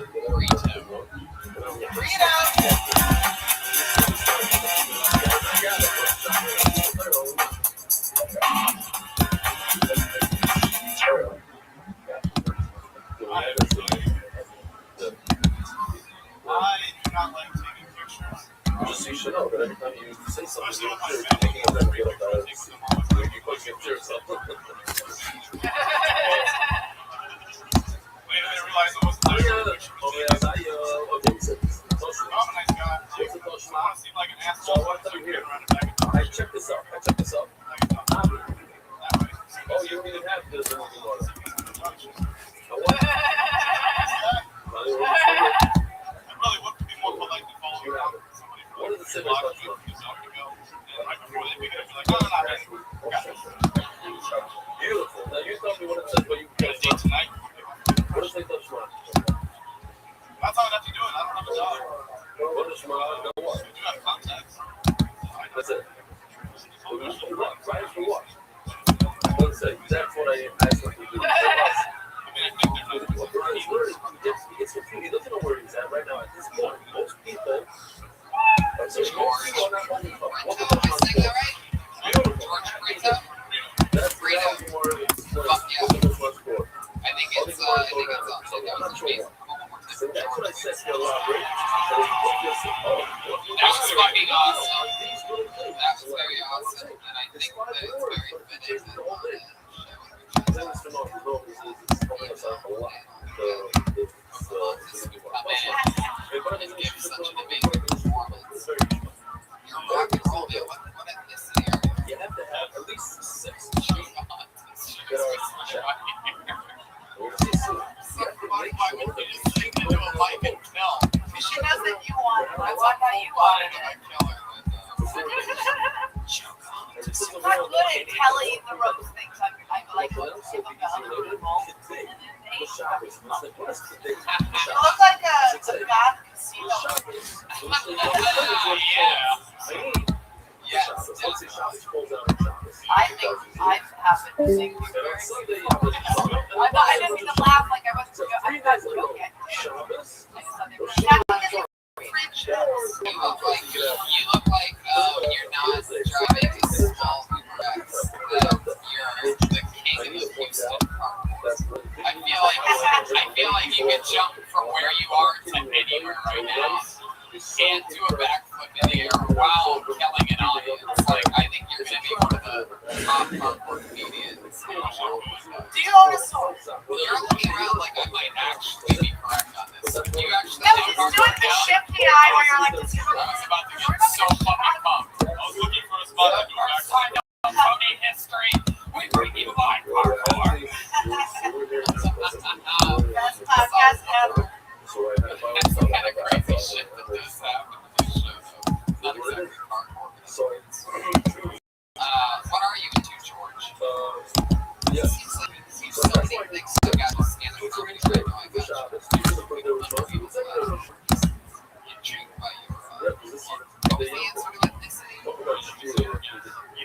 Speaker 1: Brito.
Speaker 6: I do not like taking pictures.
Speaker 5: Just so you should know that every time you say something, you're taking a picture of that. You put your pictures up.
Speaker 6: Wait, I didn't realize it wasn't there.
Speaker 5: Okay, I'm a nice guy. I want to seem like an asshole. So I want to tell you here. I check this out. Oh, you don't even have this anymore.
Speaker 6: I really want to be more polite than follow around somebody for
Speaker 5: What
Speaker 6: like
Speaker 5: is the
Speaker 6: 3
Speaker 5: same
Speaker 6: blocks
Speaker 5: as
Speaker 6: and right before they pick it up, you're like, no, not ready.
Speaker 5: Beautiful. Now you tell me what it says, but you
Speaker 6: Got a date tonight.
Speaker 5: what does it say, Shema?
Speaker 6: That's how I'd have to do it. I don't have a dollar.
Speaker 5: What does Shema know what?
Speaker 6: I do have contacts.
Speaker 5: That's it. Right for what? What does it say? That's what I asked him to do.
Speaker 6: I mean, I think there's
Speaker 5: Well, Brian is learning. He gets confused. He doesn't know where he's at right now. At this point, most people. So most people are not only
Speaker 1: Brito, am I saying that right? George Brito?
Speaker 5: that's
Speaker 1: Brito.
Speaker 5: more.
Speaker 1: Fuck yeah.
Speaker 5: Much more.
Speaker 1: I think it's on. I think that was Facebook.
Speaker 5: So that's what I said to elaborate.
Speaker 1: That was fucking awesome. That was very awesome, and I think that it's very fitting that on that show and give such an amazing performance. You're rock and roll, man. What ethnicity are you?
Speaker 5: You have to have at least 6
Speaker 1: Show on. Why would you just sing into a mic and kill?
Speaker 9: She knows that you want it. That's why you wanted it. I'm not good at telling the ropes things. I like to give them to other people. It looks like a goth casino.
Speaker 1: Yeah.
Speaker 9: I think I happen to think you're very beautiful. I didn't mean to laugh like I wasn't joking. I was joking.
Speaker 1: You look like you're not driving a small Uber X. You're the king of Houston Park. I feel like you could jump from where you are to anywhere right now and do a backflip in the air while killing an audience. Like, I think you're gonna be one of the top hardcore comedians.
Speaker 9: Do you own a store?
Speaker 1: You're looking around like I might actually be correct on this. Do you actually
Speaker 9: No,
Speaker 1: know
Speaker 9: he's
Speaker 1: hardcore
Speaker 9: doing the
Speaker 1: now?
Speaker 9: shifty eye where you're like, this is
Speaker 1: I was about to get so fucking pumped. I was looking for a spot to do
Speaker 6: First
Speaker 1: time of Tony history. We bring you live hardcore.
Speaker 9: best podcast ever.
Speaker 1: That's the kind of crazy shit that does happen to this show, though. Not exactly hardcore. What are you into, George? Seems so many things I got to scan the comedy right now. I got you. Intrigued by your fans sort of ethnicity.
Speaker 6: You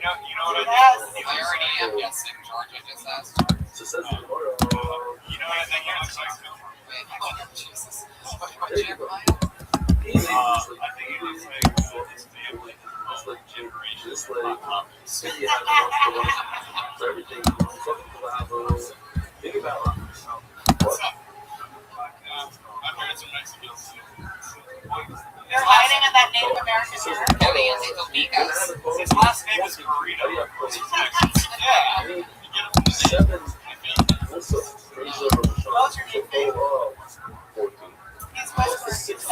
Speaker 6: know what I think?
Speaker 1: I already am guessing, George. I just asked you.
Speaker 6: You know what I think he looks like?
Speaker 1: Wait, oh, Jesus. What about Jeremiah?
Speaker 6: I think he looks like his family. Like generations.
Speaker 5: Think about it.
Speaker 6: What's up? I'm hearing some Mexicans too.
Speaker 9: You're hiding in that Native American shirt.
Speaker 1: Elias Amigas.
Speaker 6: His last name is Burrito. Yeah. You get it from the name.
Speaker 9: What's your nickname? He's whispering.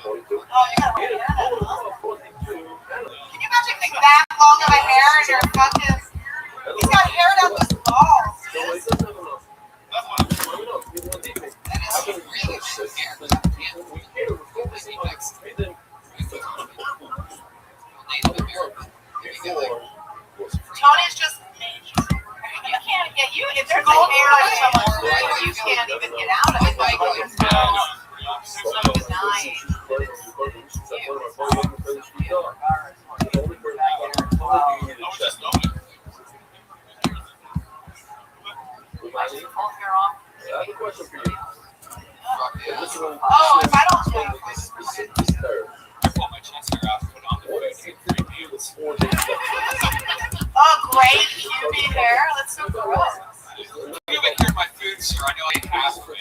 Speaker 9: Oh, you got long hair. Can you imagine getting that long of a hair and your fucking... He's got hair down his balls.
Speaker 1: That is really sick.
Speaker 9: hair is so much that you can't even get out of it. Like, there's no denying that it's pull hair off.
Speaker 5: I have a question for you.
Speaker 9: Oh, if I don't know.
Speaker 1: I pull my chest hair out and put on the
Speaker 5: What
Speaker 1: food.
Speaker 5: if you 3D with 4 days left?
Speaker 9: Oh, great QB hair. That's so gross.
Speaker 1: You haven't heard my food, sir. I know I ate half of it.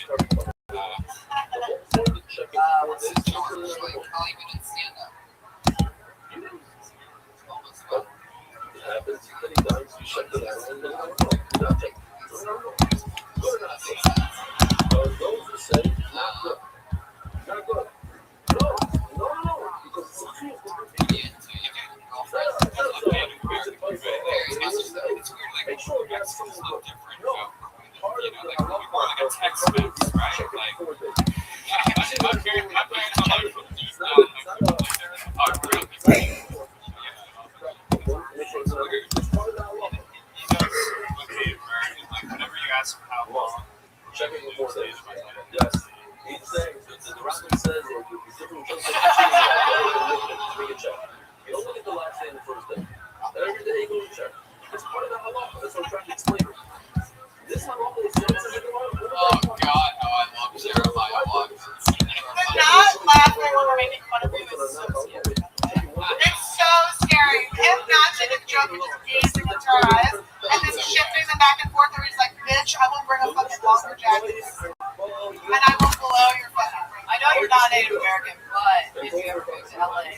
Speaker 10: What's his George? Like, how even in stand up?
Speaker 5: It happens many times. You shut it down and then nothing. Good or not good? Those who say not good. Not good. No. Because it's a truth.
Speaker 1: It's weird, like, Mexico's a little different. You know, like, more like a Tex-Mex, right? Like, my parents are like, whenever you ask how long,
Speaker 5: Check it before they. Yes. Each thing, the Rabbi says, or the different things that you check. You don't look at the last day and the first day. Every day you go to check. It's part of the halacha. That's what I'm trying to explain. This halacha is
Speaker 1: oh God, no, I love Jeremiah Watt.
Speaker 9: They're not laughing when we're making fun of you. It's so scary. It's so scary. Him not taking a joke and just gazing into our eyes and then shifting them back and forth where he's like, bitch, I will bring a fucking longer jacket and I will blow your fucking brain.
Speaker 10: I know you're not Native American, but if you ever go to LA,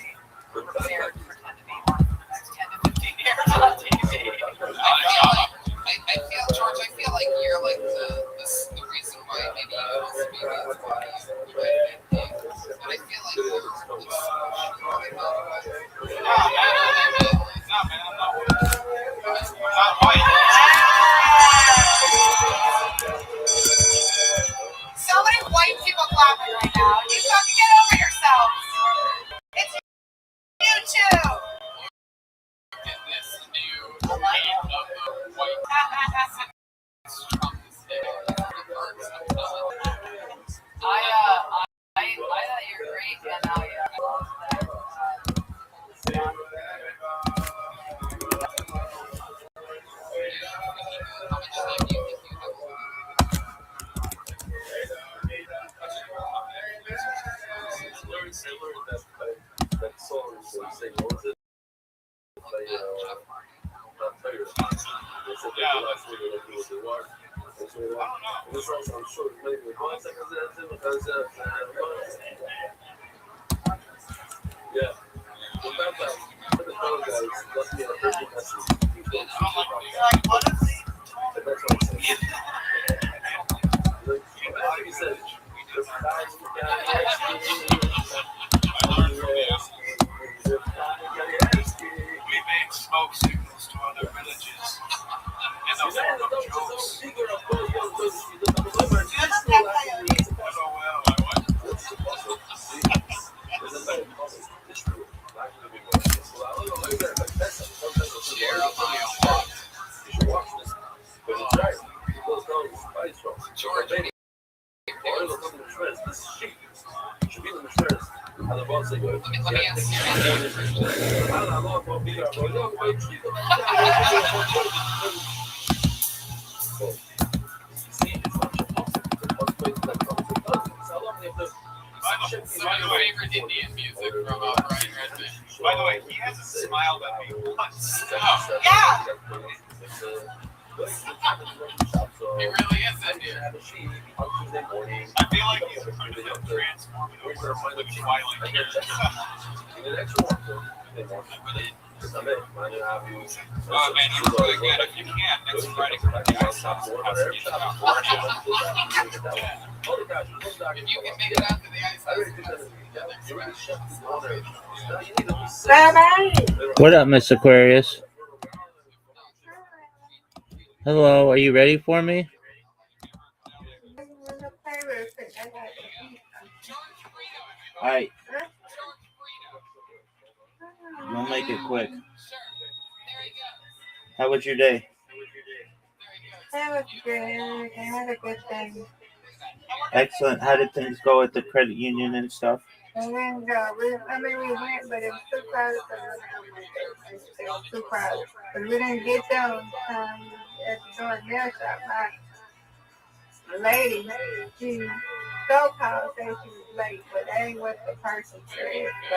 Speaker 10: prepare to pretend to be one for the next 10 to 15 years on TV.
Speaker 1: I feel, George, I feel like you're like the reason why maybe you don't speak as why you write things. And I feel like you're I'm not white.
Speaker 9: So many white people clapping right now. You fucking get over yourselves. It's you too.
Speaker 1: Get this new wave of white Trump is hitting the parks.
Speaker 10: I thought you were great, and I love that.
Speaker 1: How much time do you think you have?
Speaker 5: It's very similar to that song where you say, what was it? By, not Taylor. They said they last week they do what they want. And so, in this song, I'm sure maybe 1 second because yeah. The fact that the fellow guys left me a personal message.
Speaker 9: You're like, what is he?
Speaker 5: And that's what I'm saying. Like you said, the guys who got
Speaker 6: We make smoke signals to other villages in the form of jokes.
Speaker 1: George, let me ask favorite Indian music from Brian Redman.
Speaker 6: By the way, he has a smile that we want.
Speaker 9: Yeah.
Speaker 1: He really is Indian.
Speaker 6: I feel like he's trying to transform over with Twilight. Oh man, you're really good. If you can, next Friday, the ice house has to get out.
Speaker 1: If you can make it out to the ice house,
Speaker 8: What up, Miss Aquarius? Hello, are you ready for me? Alright. We'll make it quick. How was your day?
Speaker 11: That was good. I had a good thing.
Speaker 8: Excellent. How did things go at the credit union and stuff?
Speaker 11: And then we went, but it was too crowded. So it was too crowded. But we didn't get there on time at the door nail shop. My lady, she so-called said she was late, but that ain't what the person said. So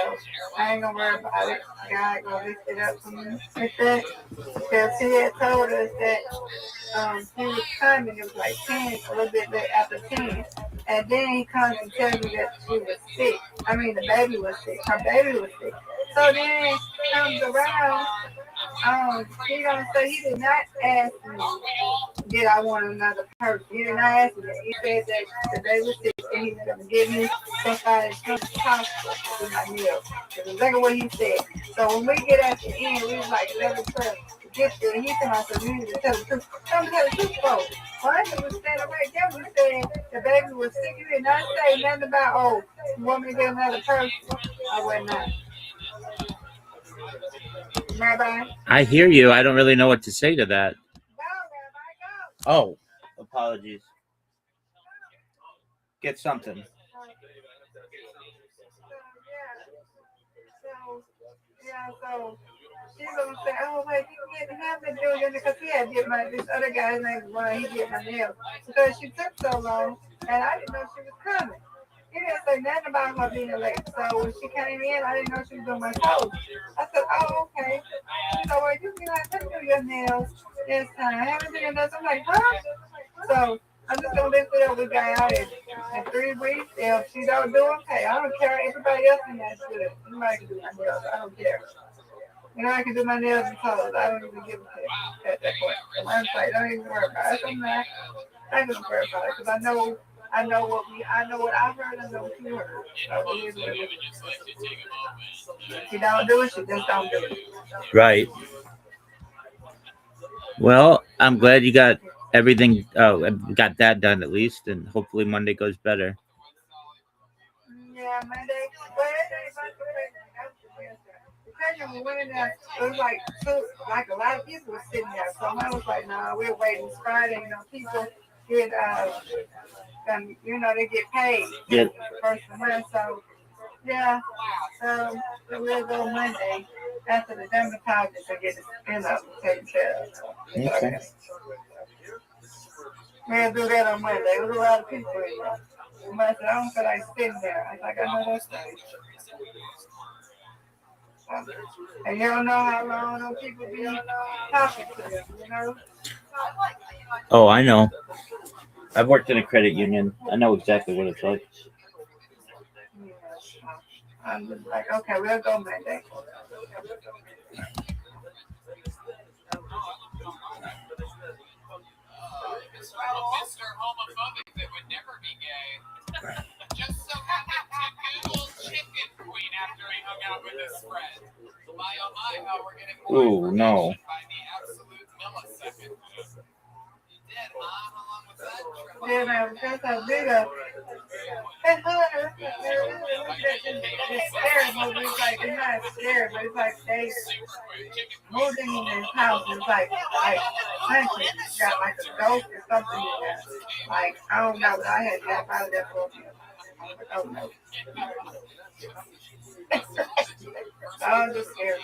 Speaker 11: I ain't gonna worry about it. God gonna lift it up for me with that. Because she had told us that he was coming. It was like 10, a little bit late after 10. And then he comes and tells me that she was sick. I mean, the baby was sick. Her baby was sick. So then he comes around. He gonna say he did not ask me, did I want another person? He did not ask me that. He said that the baby was sick and he was gonna give me somebody to hospital to my meal. That's exactly what he said. So when we get at the end, we was like 11:12. Get there, and he said, I said, you need to tell the truth. Don't tell the truth, folks. Well, I was standing right there. We said the baby was sick. You did not say nothing about, oh, you want me to get another person? I would not. Rabbi?
Speaker 8: I hear you. I don't really know what to say to that. Oh, apologies. Get something.
Speaker 11: So she's gonna say, oh wait, you didn't have to do it because he had did this other guy's name was he did my nails because she took so long and I didn't know she was coming. He didn't say nothing about her being late. So when she came in, I didn't know she was doing my toes. I said, oh okay. So well, you can have to do your nails this time. I haven't done your nails. I'm like, huh? So I'm just gonna lift it up. We got out in 3 weeks. If she don't do it, okay, I don't care. Everybody else in that's good. Anybody can do my nails. I don't care. You know, I can do my nails and toes. I don't even give a shit at that point. So I'm like, don't even worry about it. I'm not gonna worry about it because I know what I heard. I know what you heard. So it is what it is. If you don't do it, you just don't do it.
Speaker 8: Right. Well, I'm glad you got everything. Got that done at least, and hopefully Monday goes better.
Speaker 11: Yeah, Monday. We went in there, it was like a lot of people were sitting there. So I was like, nah, we're waiting. It's Friday, people get they get paid
Speaker 8: Yeah.
Speaker 11: first of the month. So yeah. So we'll go Monday after the dermatologist to get it taken care of.
Speaker 8: Okay.
Speaker 11: We'll do that on Monday. There was a lot of people in there. I said, I don't feel like sitting there. I was like, I know that's right. And you don't know how long those people be talking to them,
Speaker 8: Oh, I know. I've worked in a credit union. I know exactly what it's like.
Speaker 11: Yeah. I'm just like, okay, we'll go Monday.
Speaker 1: Mr. Homophobic that would never be gay. Just so happened to Google chicken queen after he hung out with his friend. My oh my, how we're getting more information by the absolute millisecond. You did, huh? How long was that trip?
Speaker 11: Yeah, because I did it's scary movie. It's like, it's not scary, but it's like they moved in his house. It's like country got like a ghost or something in there. Like, I don't know, but I had to get out of there for a few. I don't know. I was just scared.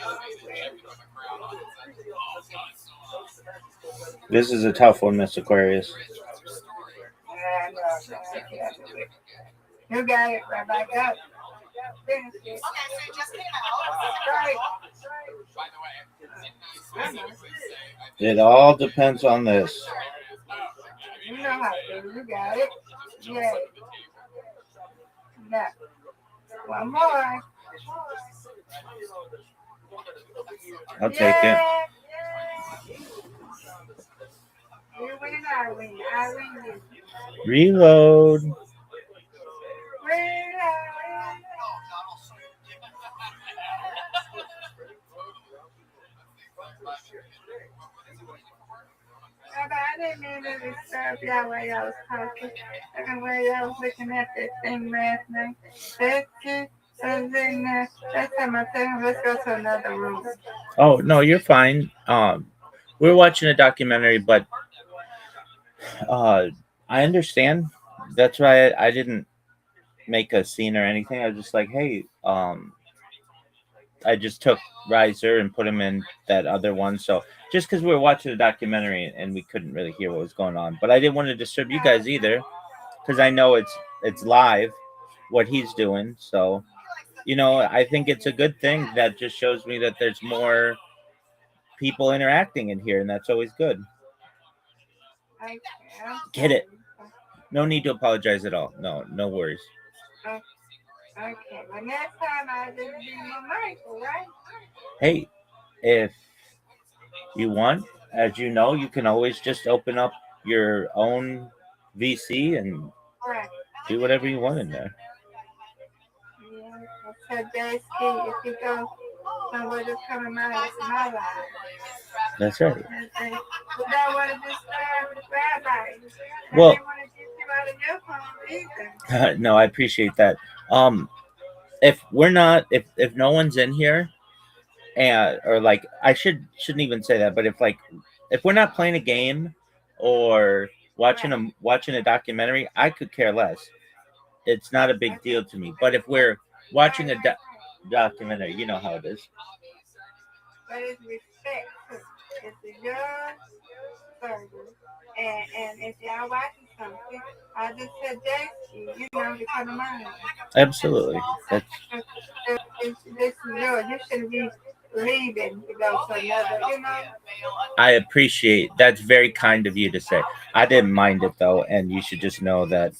Speaker 8: This is a tough one, Miss Aquarius.
Speaker 11: Yeah, you got it, Rabbi. Got it.
Speaker 10: Okay, so it just came out.
Speaker 11: Right.
Speaker 1: By the way,
Speaker 8: It all depends on this.
Speaker 11: You know how to do it. You got it. Yeah. Now, one more.
Speaker 8: I'll take it.
Speaker 11: You win, I win. I win.
Speaker 8: Reload.
Speaker 11: I didn't mean to disturb y'all while y'all was talking. And while y'all was looking at that thing last night. That's time I said, let's go to another room.
Speaker 8: Oh no, you're fine. We're watching a documentary, but I understand. That's why I didn't make a scene or anything. I was just like, hey, I just took Riser and put him in that other one. So just because we were watching a documentary and we couldn't really hear what was going on, but I didn't want to disturb you guys either because I know it's live what he's doing. So I think it's a good thing that just shows me that there's more people interacting in here, and that's always good.
Speaker 11: Okay,
Speaker 8: Get it? No need to apologize at all. No worries.
Speaker 11: Okay, but next time I just be more mindful, right?
Speaker 8: Hey, if you want, as you know, you can always just open up your own VC and
Speaker 11: Right.
Speaker 8: do whatever you want in there.
Speaker 11: Yeah, so basically, if you go somewhere that's coming out, it's my life.
Speaker 8: That's right.
Speaker 11: We don't want to disturb the rabbi.
Speaker 8: Well,
Speaker 11: I didn't want to get you out of your phone either.
Speaker 8: no, I appreciate that. If we're not, if no one's in here, and or like I shouldn't even say that, but if we're not playing a game or watching a documentary, I could care less. It's not a big deal to me. But if we're watching a documentary, you know how it is.
Speaker 11: But it's respect. It's a young service. And if y'all watching something, I just suggest you to come to mine.
Speaker 8: Absolutely.
Speaker 11: This is yours. You shouldn't be leaving to go to another,
Speaker 8: I appreciate that's very kind of you to say. I didn't mind it though, and you should just know that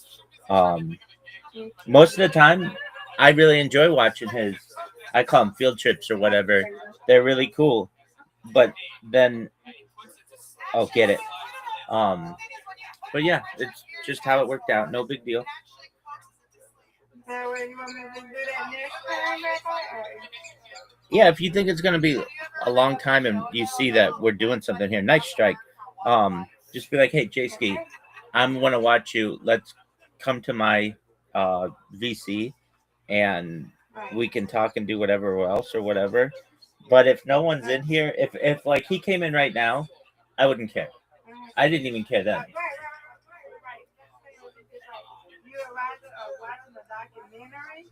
Speaker 8: most of the time I really enjoy watching his, I call them field trips or whatever. They're really cool. But then get it. But yeah, it's just how it worked out. No big deal. Yeah, if you think it's gonna be a long time and you see that we're doing something here, nice strike. Just be like, hey, J-Ski, I'm gonna watch you. Let's come to my VC and we can talk and do whatever else or whatever. But if no one's in here, if like he came in right now, I wouldn't care. I didn't even care then.
Speaker 11: You're watching a documentary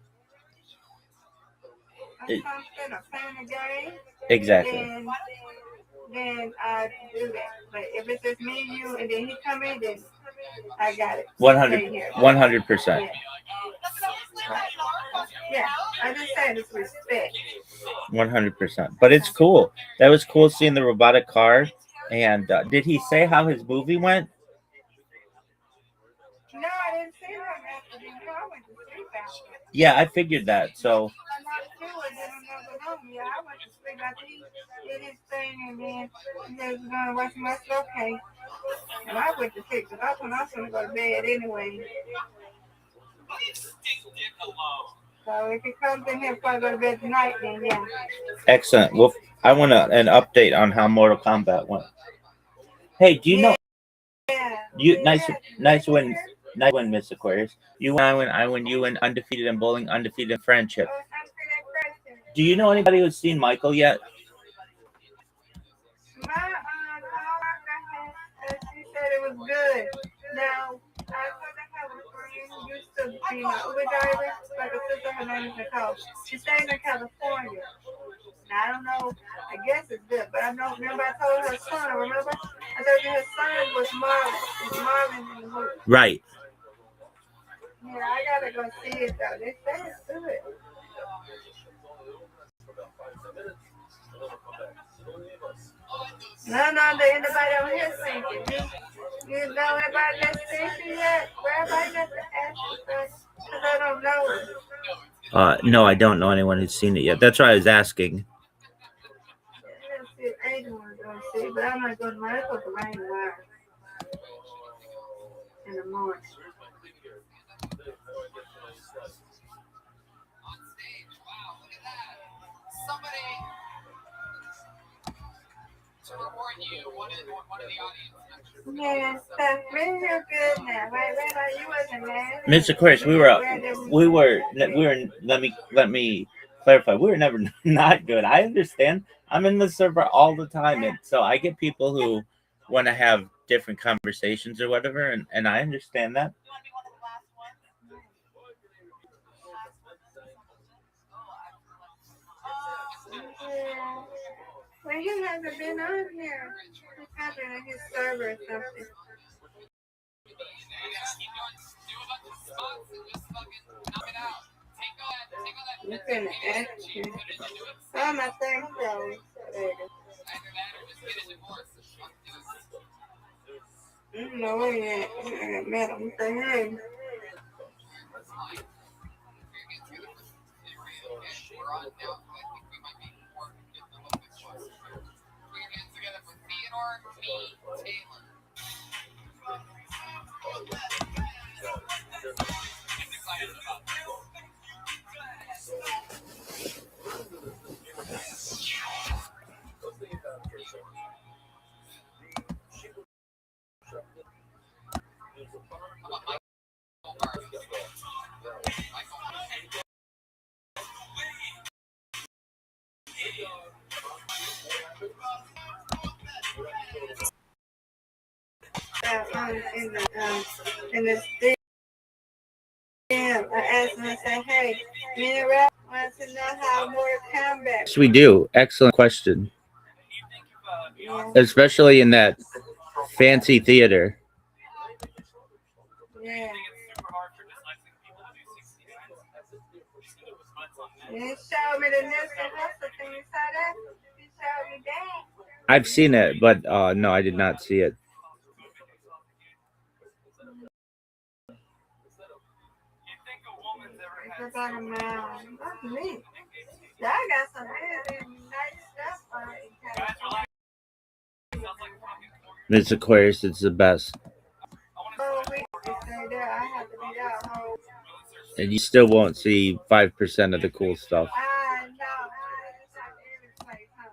Speaker 11: or something, or playing a game.
Speaker 8: Exactly.
Speaker 11: Then I do that. But if it's just me, you, and then he come in, then I got it.
Speaker 8: 100%.
Speaker 11: Yeah, I just said it's respect.
Speaker 8: 100%. But it's cool. That was cool seeing the robotic car. And did he say how his movie went?
Speaker 11: No, I didn't see him after the I went to sleep after.
Speaker 8: Yeah, I figured that. So.
Speaker 11: Yeah, I went to sleep after he did his thing, and then he was going to watch my okay. And I went to sleep because I was going to go to bed anyway. So if he comes in here before I go to bed tonight, then yeah.
Speaker 8: Excellent. Well, I want an update on how Mortal Kombat went. Hey, do you know? You nice win, Miss Aquarius. You win, I win. You win, undefeated in bowling, undefeated in friendship. Do you know anybody who's seen Michael yet?
Speaker 11: My coworker she said it was good. Now I have a friend who used to be my Uber driver, like a sister. Her name is Nicole. She stays in California. Now, I don't know. I guess it's good, but I don't remember. I told her son. Remember, I told you her son was Marvin. Was Marvin in the movie?
Speaker 8: Right.
Speaker 11: Yeah, I gotta go see it though. They say it's good. No, anybody over here thinking. You know anybody that's thinking yet? Everybody got to ask because I don't know.
Speaker 8: No, I don't know anyone who's seen it yet. That's why I was asking.
Speaker 11: But I'm not going to my rain in the morning. Yes, that's really good now. Right, you wasn't mad.
Speaker 8: Mr. Chris, we were. Let me clarify. We were never not good. I understand. I'm in the server all the time, and so I get people who want to have different conversations or whatever, and I understand that.
Speaker 11: Yeah. Well, he hasn't been on here. He's probably on his server or something. You couldn't ask you. Oh, my thing froze. There you go. I don't know where you at. I got mad at him. Say, hey. In the DM, I asked him, I said, hey, me and Rap wants to know how more combat.
Speaker 8: Yes, we do. Excellent question.
Speaker 11: Yeah.
Speaker 8: Especially in that fancy theater.
Speaker 11: Yeah. You showed me the Nipsey Hussle thing. You saw that? You showed me that.
Speaker 8: I've seen it, but no, I did not see it.
Speaker 11: It's about a mile. That's me. Y'all got some really nice stuff on it.
Speaker 8: Miss Aquarius, it's the best.
Speaker 11: Oh, wait. You say that. I have to be that whole.
Speaker 8: And you still won't see 5% of the cool stuff.
Speaker 11: I know. It's like every place, huh?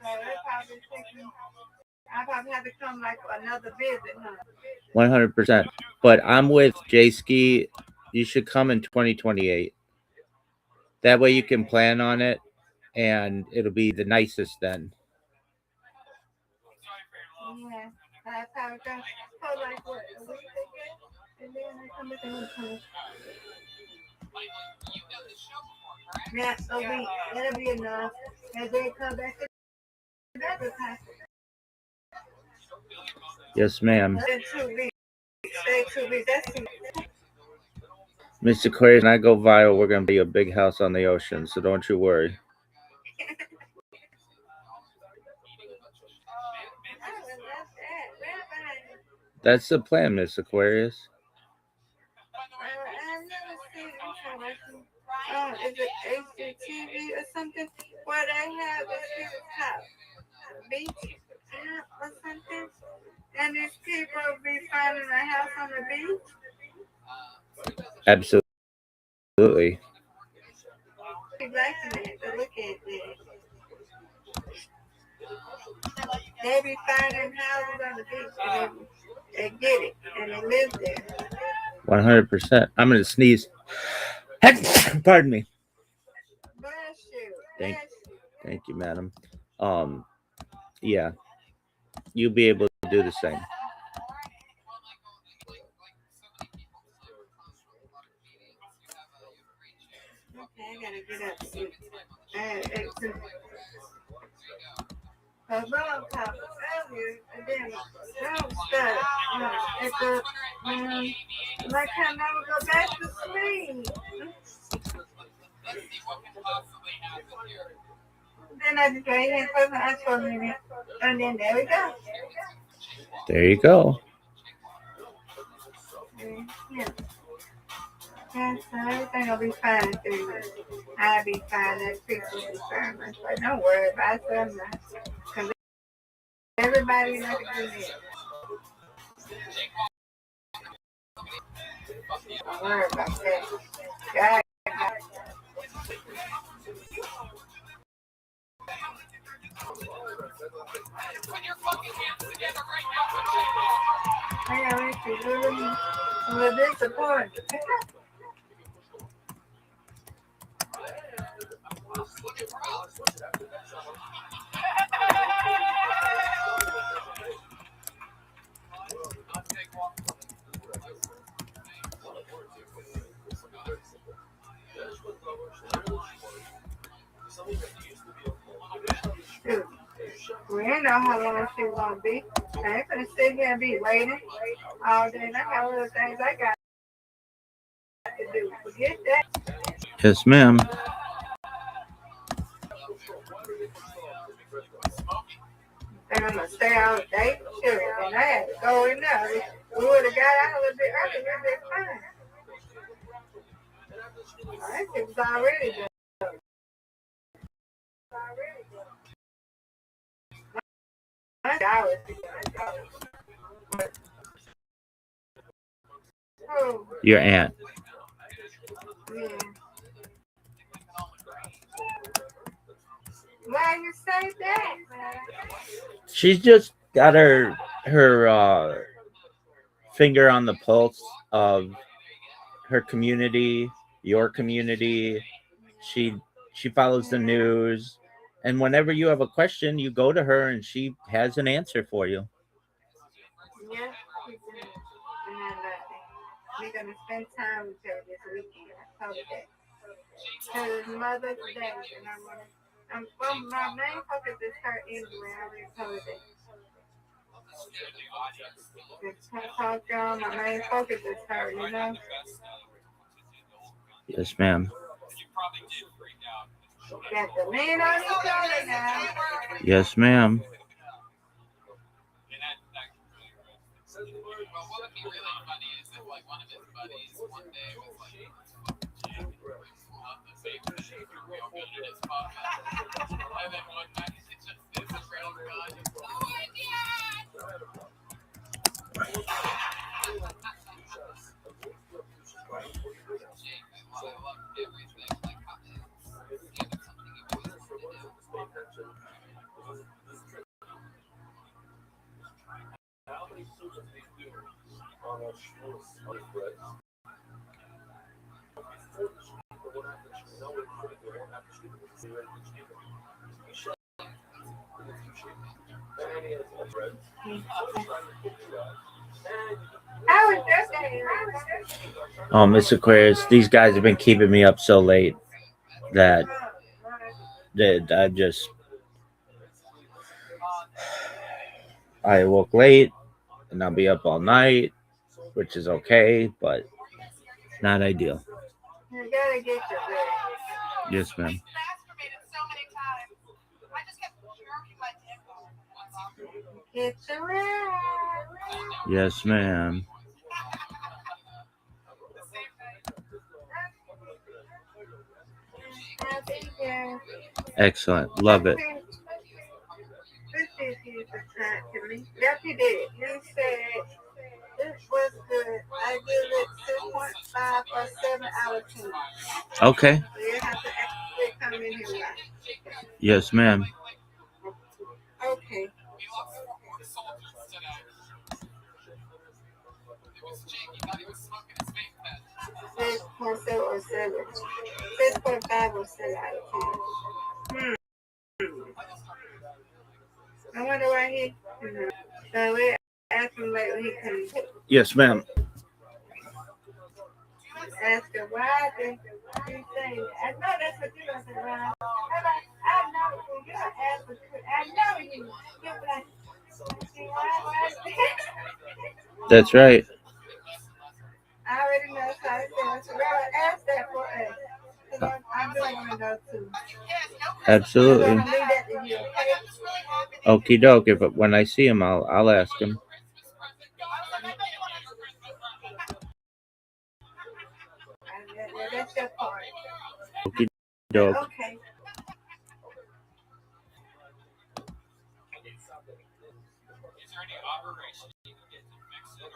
Speaker 11: So it probably take me. I probably have to come like for another visit, huh?
Speaker 8: 100%. But I'm with J-Ski. You should come in 2028. That way you can plan on it, and it'll be the nicest then.
Speaker 11: Yeah. I probably come for like what, a week ago? And then I come back another time. Yeah, a week. That'll be enough. And then come back another time.
Speaker 8: Yes, ma'am.
Speaker 11: Then 2 weeks. Stay 2 weeks. That's 2 weeks.
Speaker 8: Mr. Aquarius, when I go viral, we're going to be a big house on the ocean, so don't you worry. That's the plan, Miss Aquarius.
Speaker 11: Is it HGTV or something? Where they have this little top beach or something? And these people be finding a house on the beach?
Speaker 8: Absolutely.
Speaker 11: Be liking it to look at it. They be finding houses on the beach and they get it and they live there.
Speaker 8: 100%. I'm going to sneeze. Pardon me.
Speaker 11: Bless you.
Speaker 8: Thank you, madam. Yeah. You'll be able to do the same.
Speaker 11: Okay, I gotta get up soon. Rob Papa earlier, and then Rob started. Like I never go back to sleep. Then I just wait here for my for a minute, and then there we go.
Speaker 8: There you go.
Speaker 11: Yeah. Yeah, so everything will be fine through this. I'll be fine. That people will be fine. But don't worry about them. Because everybody knows to do it. Don't worry about that. God. I got a little disappointed. We didn't know how long she was gonna be. I ain't gonna sit here and be waiting all day. And I got other things I got to do. Forget that.
Speaker 8: Yes, ma'am.
Speaker 11: And I'm gonna stay all day. Sure. And I had to go in there. We would have got out a little bit earlier. We'd been fine. That shit was already done. Oh,
Speaker 8: Your aunt.
Speaker 11: yeah. Why you say that, man?
Speaker 8: She's just got her finger on the pulse of her community, your community. She follows the news, and whenever you have a question, you go to her, and she has an answer for you.
Speaker 11: Yeah, we do. And we're gonna spend time with her this weekend. I told her that. Because it's Mother's Day, and my main focus is her anyway. I already told her that. Talk y'all, my main focus is her, you know?
Speaker 8: Yes, ma'am.
Speaker 11: Got the lean on each other now.
Speaker 8: Yes, ma'am.
Speaker 1: Well, what would be really funny is if, like, one of his buddies one day was like, love the same thing, you're real good at his podcast. And then one night he just is a real good. Oh my God! Jake, I love everything. Like, if it's something you always wanted to do.
Speaker 5: How many students do you do on a school bread?
Speaker 8: Oh, Miss Aquarius, these guys have been keeping me up so late that I woke late and I'll be up all night, which is okay, but not ideal.
Speaker 11: You gotta get your rest.
Speaker 8: Yes, ma'am.
Speaker 11: Get your rest.
Speaker 8: Yes, ma'am. Excellent. Love it.
Speaker 11: This is his attack to me. Yes, he did. He said it was good. I give it 2.5 or 7 out of 10.
Speaker 8: Okay.
Speaker 11: So you have to actually come in here right.
Speaker 8: Yes, ma'am.
Speaker 11: Okay.
Speaker 1: It was Jake, he thought he was smoking his vape pen.
Speaker 11: 6.7 or 7. 6.5 or 7 out of 10. I wonder why he. So we asked him lately he couldn't.
Speaker 8: Yes, ma'am.
Speaker 11: Ask him why did he say that? I know that's what you're going to say, Ron. I know when you ask him, I know you. You're like,
Speaker 8: That's right.
Speaker 11: I already know so I said, so Ron, ask that for us. I really want to know too.
Speaker 8: Absolutely.
Speaker 11: I'm going to leave that to you, okay?
Speaker 8: Okie doke. If when I see him, I'll ask him.
Speaker 11: That's your part.
Speaker 8: Okie doke.
Speaker 11: Okay.
Speaker 1: Is there any operation you can get to fix it?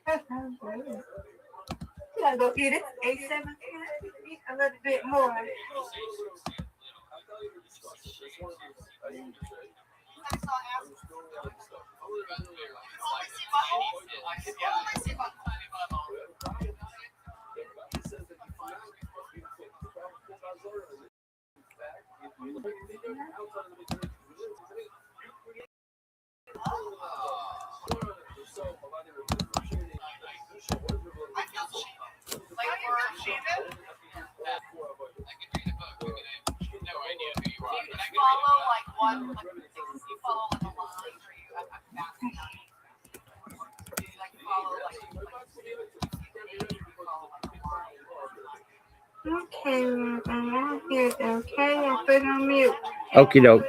Speaker 11: That sounds good. You gotta go eat it. 8:17. Eat a little bit more.
Speaker 1: read a book. I have no idea who you are,
Speaker 10: Do
Speaker 1: but I
Speaker 10: you
Speaker 1: can read a
Speaker 10: follow
Speaker 1: book.
Speaker 10: like one? Like, do you follow like a line, or you have fasting? Do you like follow like you follow like a line?
Speaker 11: Okay, I'm here. Okay, I put on mute.
Speaker 8: Okie doke.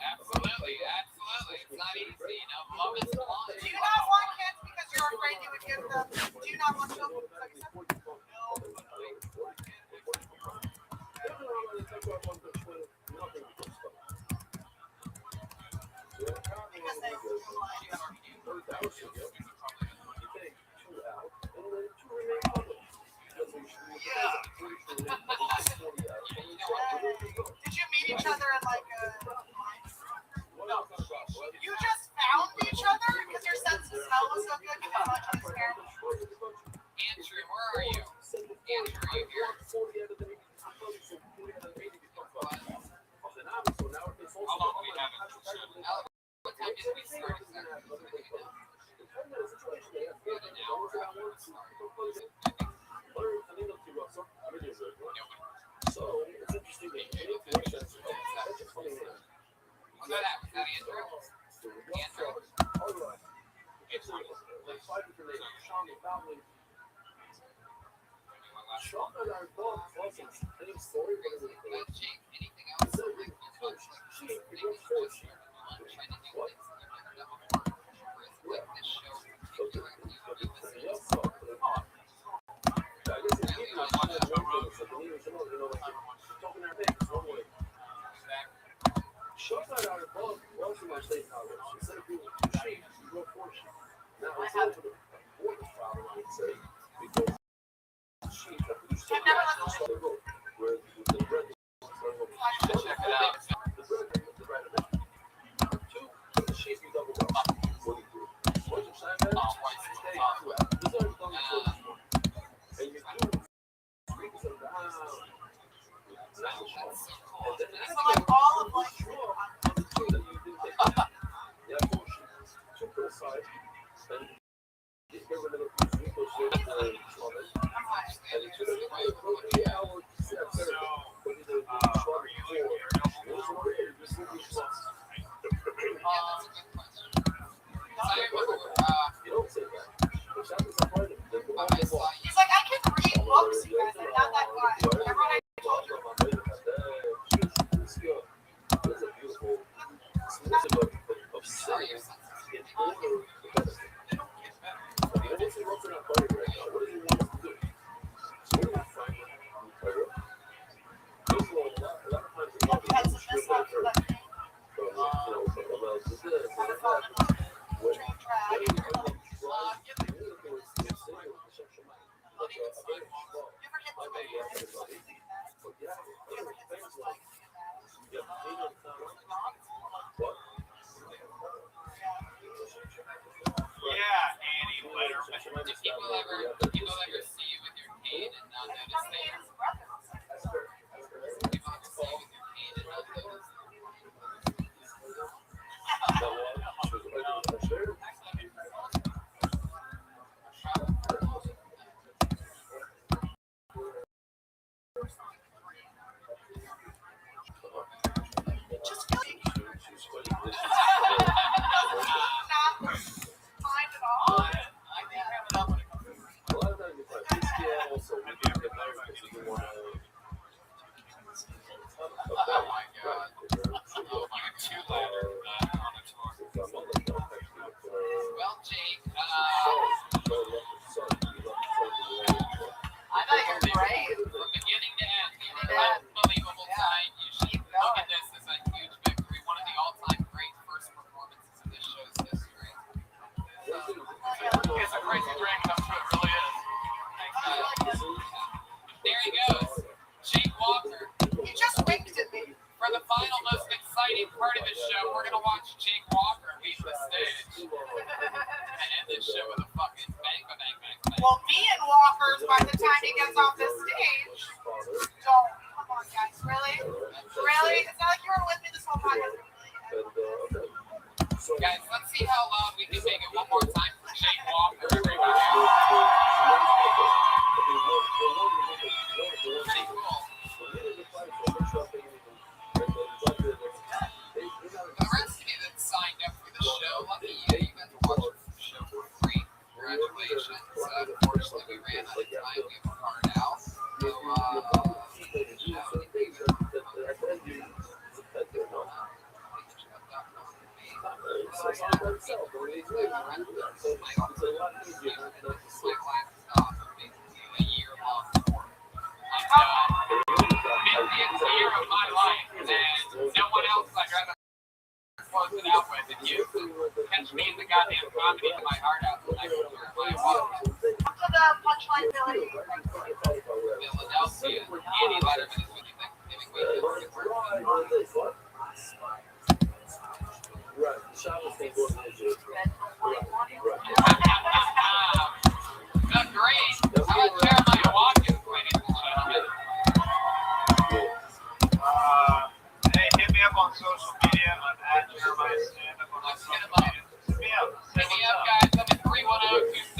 Speaker 1: Absolutely. It's not easy, you know. Love is blind.
Speaker 10: Do you not want kids because you're afraid you would give them? Do you not want children? Did you meet each other in like a? No. You just found each other because your sense of smell was so good. You found each other's hair.
Speaker 1: Andrew, where are you? Andrew, are you here? How long we have it? What time did we start exactly? An hour after we started. Was that Andrew? Andrew? Jake, anything else? Check it out.
Speaker 10: So like all of like. He's like, I can read books, you guys. I'm not that guy. Remember when I told you? Do people ever see you with your cane and not notice things? People ever see you with your cane and not notice Well, Jake, I thought you were great. From beginning to end, you had an unbelievable time. You should look at this as a huge victory. One of the all-time great first performances in this show's history. It's a crazy drink, I'm sure it really is. There he goes. Jake Walker. He just winked at me.
Speaker 1: For the final, most exciting part of this show, we're going to watch Jake Walker leave the stage and end this show with a fucking bang, bang, bang, bang.
Speaker 9: Well, me and Walker's by the time he gets off the stage, don't. Come on, guys. Really? Really? It's not like you were with me this whole podcast.
Speaker 1: Guys, let's see how loud we can make it one more time for Shane Walker. Pretty cool. The rest of you that signed up for the show, lucky you, you got to watch the show for free. Congratulations. Unfortunately, we ran out of time. We have a card out. So, no one else I'd rather close it out with than you. Catch me in the goddamn comedy of my heart out tonight where my walk.
Speaker 9: Up to the punchline, Billy.
Speaker 1: Philadelphia. Andy Letterman is winning Thanksgiving weekend.
Speaker 5: Right. The shopping thing goes into it.
Speaker 1: Not great. How about Jeremiah Watkins, ladies and gentlemen?
Speaker 3: Hey, hit me up on social media. I'm at Jeremiah Stand Up on social media. Hit me up.
Speaker 1: Hit me up, guys. I'm at 310-278.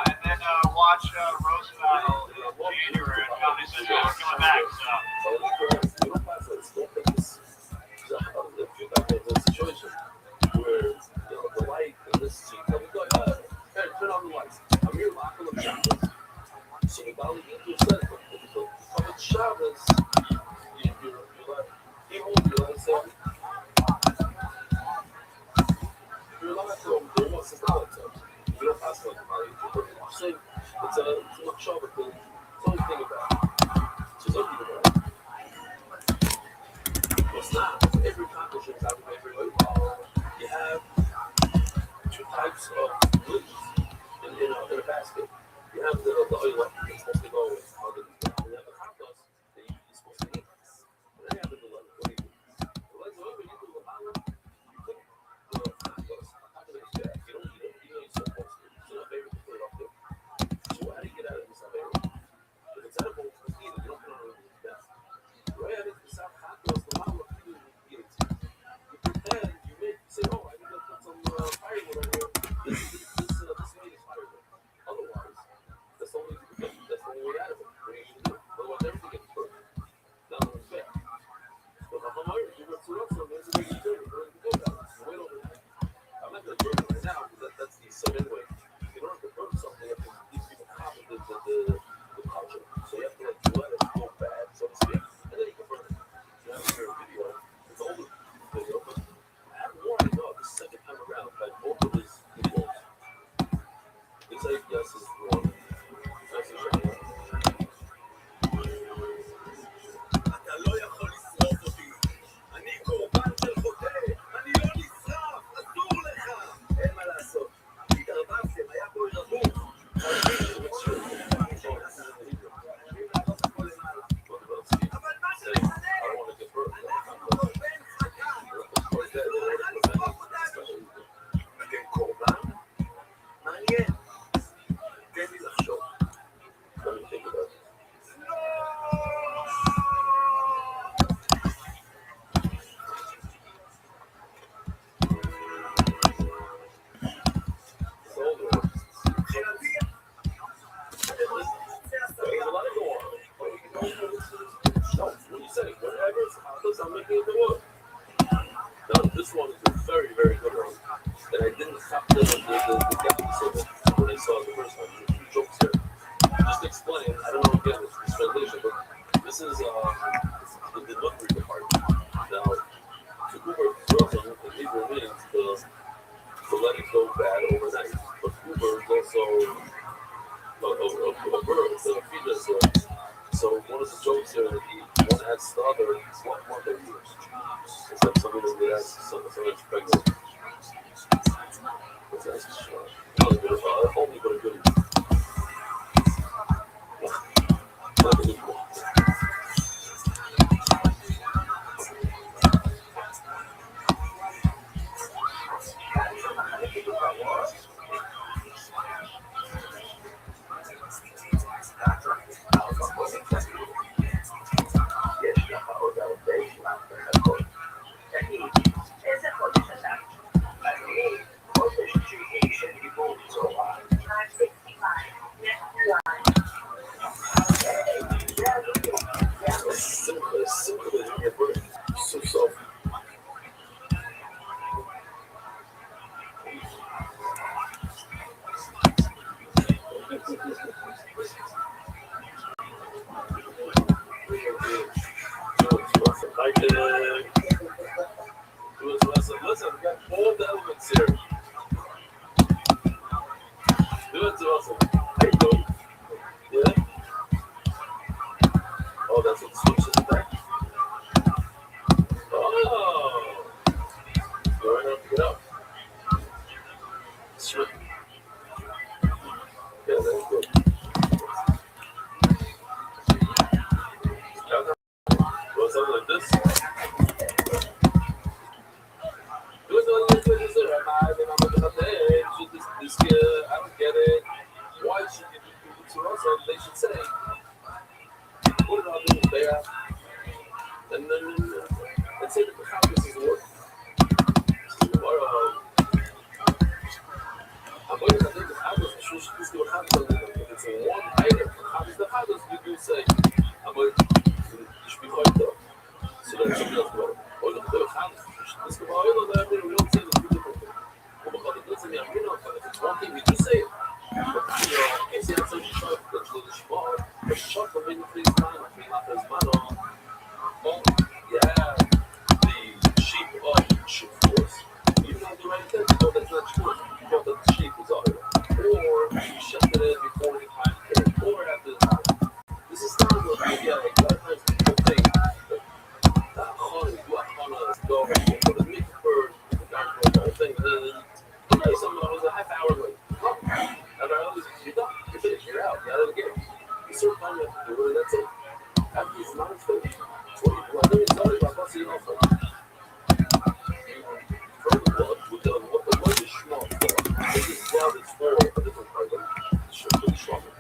Speaker 3: And then watch Roast Battle in January. Comedy Central. We're coming back.
Speaker 5: Situation where the light and this scene, we go, hey, turn on the lights. I'm here locking up Shabbos. So we got to get to a set. But Shabbos, you're like, he won't be like, so you're not going to do what's the knowledge of. You don't pass on the knowledge. So it's a much sharper thing. Something think about. So something about it. It's not. Every taco shop has every way. You have two types of goods in a basket. You have the oil that you're supposed to go with. You have the tacos that you're supposed to eat. And then you have the legs. What do you do? The legs are open. You do the tacos. You cook the tacos. Tacos is bad. You don't eat it. You know you're supposed to. So your favorite to put it up there. So how do you get out of this favorite? If it's edible, you eat it. You don't put it on the best. Right out of the South tacos, the mama. Then you may say, oh, I need to put some firewood over here. This meat is firewood. Otherwise, that's the only way out of it. What you should do. Otherwise, everything gets burnt. Now, it's fair. But the Hamayr, you go to Russell, there's a big deal. Wait over there. I'm not going to burn it right now, because that's the sun anyway. In order to burn something, you have to these people copy the culture. So you have to let it go bad, so to speak, and then you can burn it. You have to hear a video. It's older video, but I have warned the second time around by both of his videos. It's like, yes, it's wrong. Yes, it's wrong. אתה לא יכול לשרוף אותי. אני קורבן של חוטא. אני לא נשרף. אסור לך. אין מה לעשות. התערבבתם. היה פה ערבוב. אבל מה שמשנה, אנחנו קורבן חכה. אתם קורבן? מעניין. תן לי לחשוב. אני think about it. This one is a very, very good one. And I didn't stop the episode when I saw the first one. There's a few jokes here. Just to explain, I don't know again this translation, but this is the delivery department. Now, to Uber frozen, the Hebrew means to let it go bad overnight. But Uber is also a verb, the fetus. So one of the jokes here that one adds the other, it's what they're used. It's like somebody that has someone's pregnant. That's only but a good. Listen, we got all the elements here. Do it to us. How you doing? Yeah? Oh, that's what switch is back. Oh! Go right up, get up. Switch. Yeah, that's good. Go something like this. I don't get it. Why should you do it to us? They should say, what did I do there? And then let's say that the conference is work. I'm going to think the conference is going to happen. It's a one item. The conference you do say, I'm going to be quite tough. So that's something else about it. Or the conference. This is why I don't say that you do it. It's one thing we do say it. But, can't say that's a shot that's a little small. But shot for many things, man. I feel like there's man on. Oh, yeah. The sheep of sheep force. You don't do anything, no, that's not true. You thought that the sheep was out here. Or you shut it in before the time period. Or after the time. This is not good. Yeah, like, a lot of times people think that honey, you are honey, go for the meat bird, the whole thing. And then something that was a half hour late. Oh, and I always you're done. You're finished. You're out. You're out of the game. You serve time you have to do it, and that's it. After it's not finished. So I think it's already about busting off. Further blood with the what the blood is small for. This blood is for a different program. It's really stronger.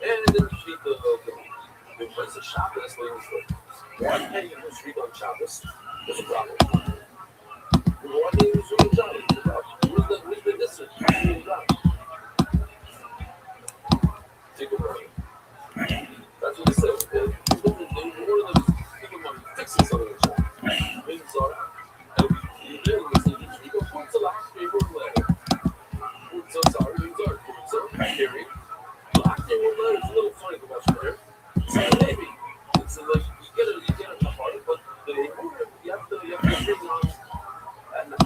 Speaker 5: And then you feed the place of shop. That's what it was for. Why can't you just read on Shabbos? There's a problem. Why can't you just read on Shabbos? There's a problem. Where's the distance? Take a break. That's what he said. One of those people might be fixing something in the shop. Maybe it's all right. And you really listen to this. You go, what's the last favorite letter? What's up, sorry? What's up? What's up? Carry. The last favorite letter is a little funny to watch there. So maybe. It's like, you get it apart, but you have to bring on at night.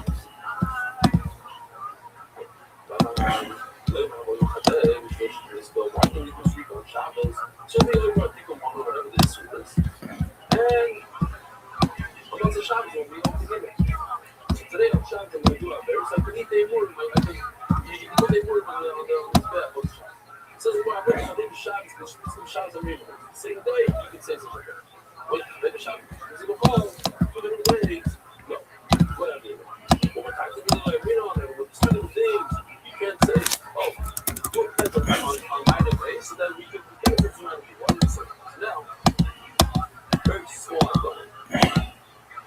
Speaker 5: So they look at people want whatever this is. And about the Shabbos will be all together. So today on Shabbos I'm going to do out there. So I can eat the word. I think you can put the word on this bed. So this is why I think the Shabbos, because some Shabbos are able. Same day, you can say something like that. Wait, make a Shabbos. Because you go home, do it every day. No, whatever. But we're talking to like, we know, we're certain things. You can't say, oh, do it on my day so that we can get it from other people. Now, very small comment.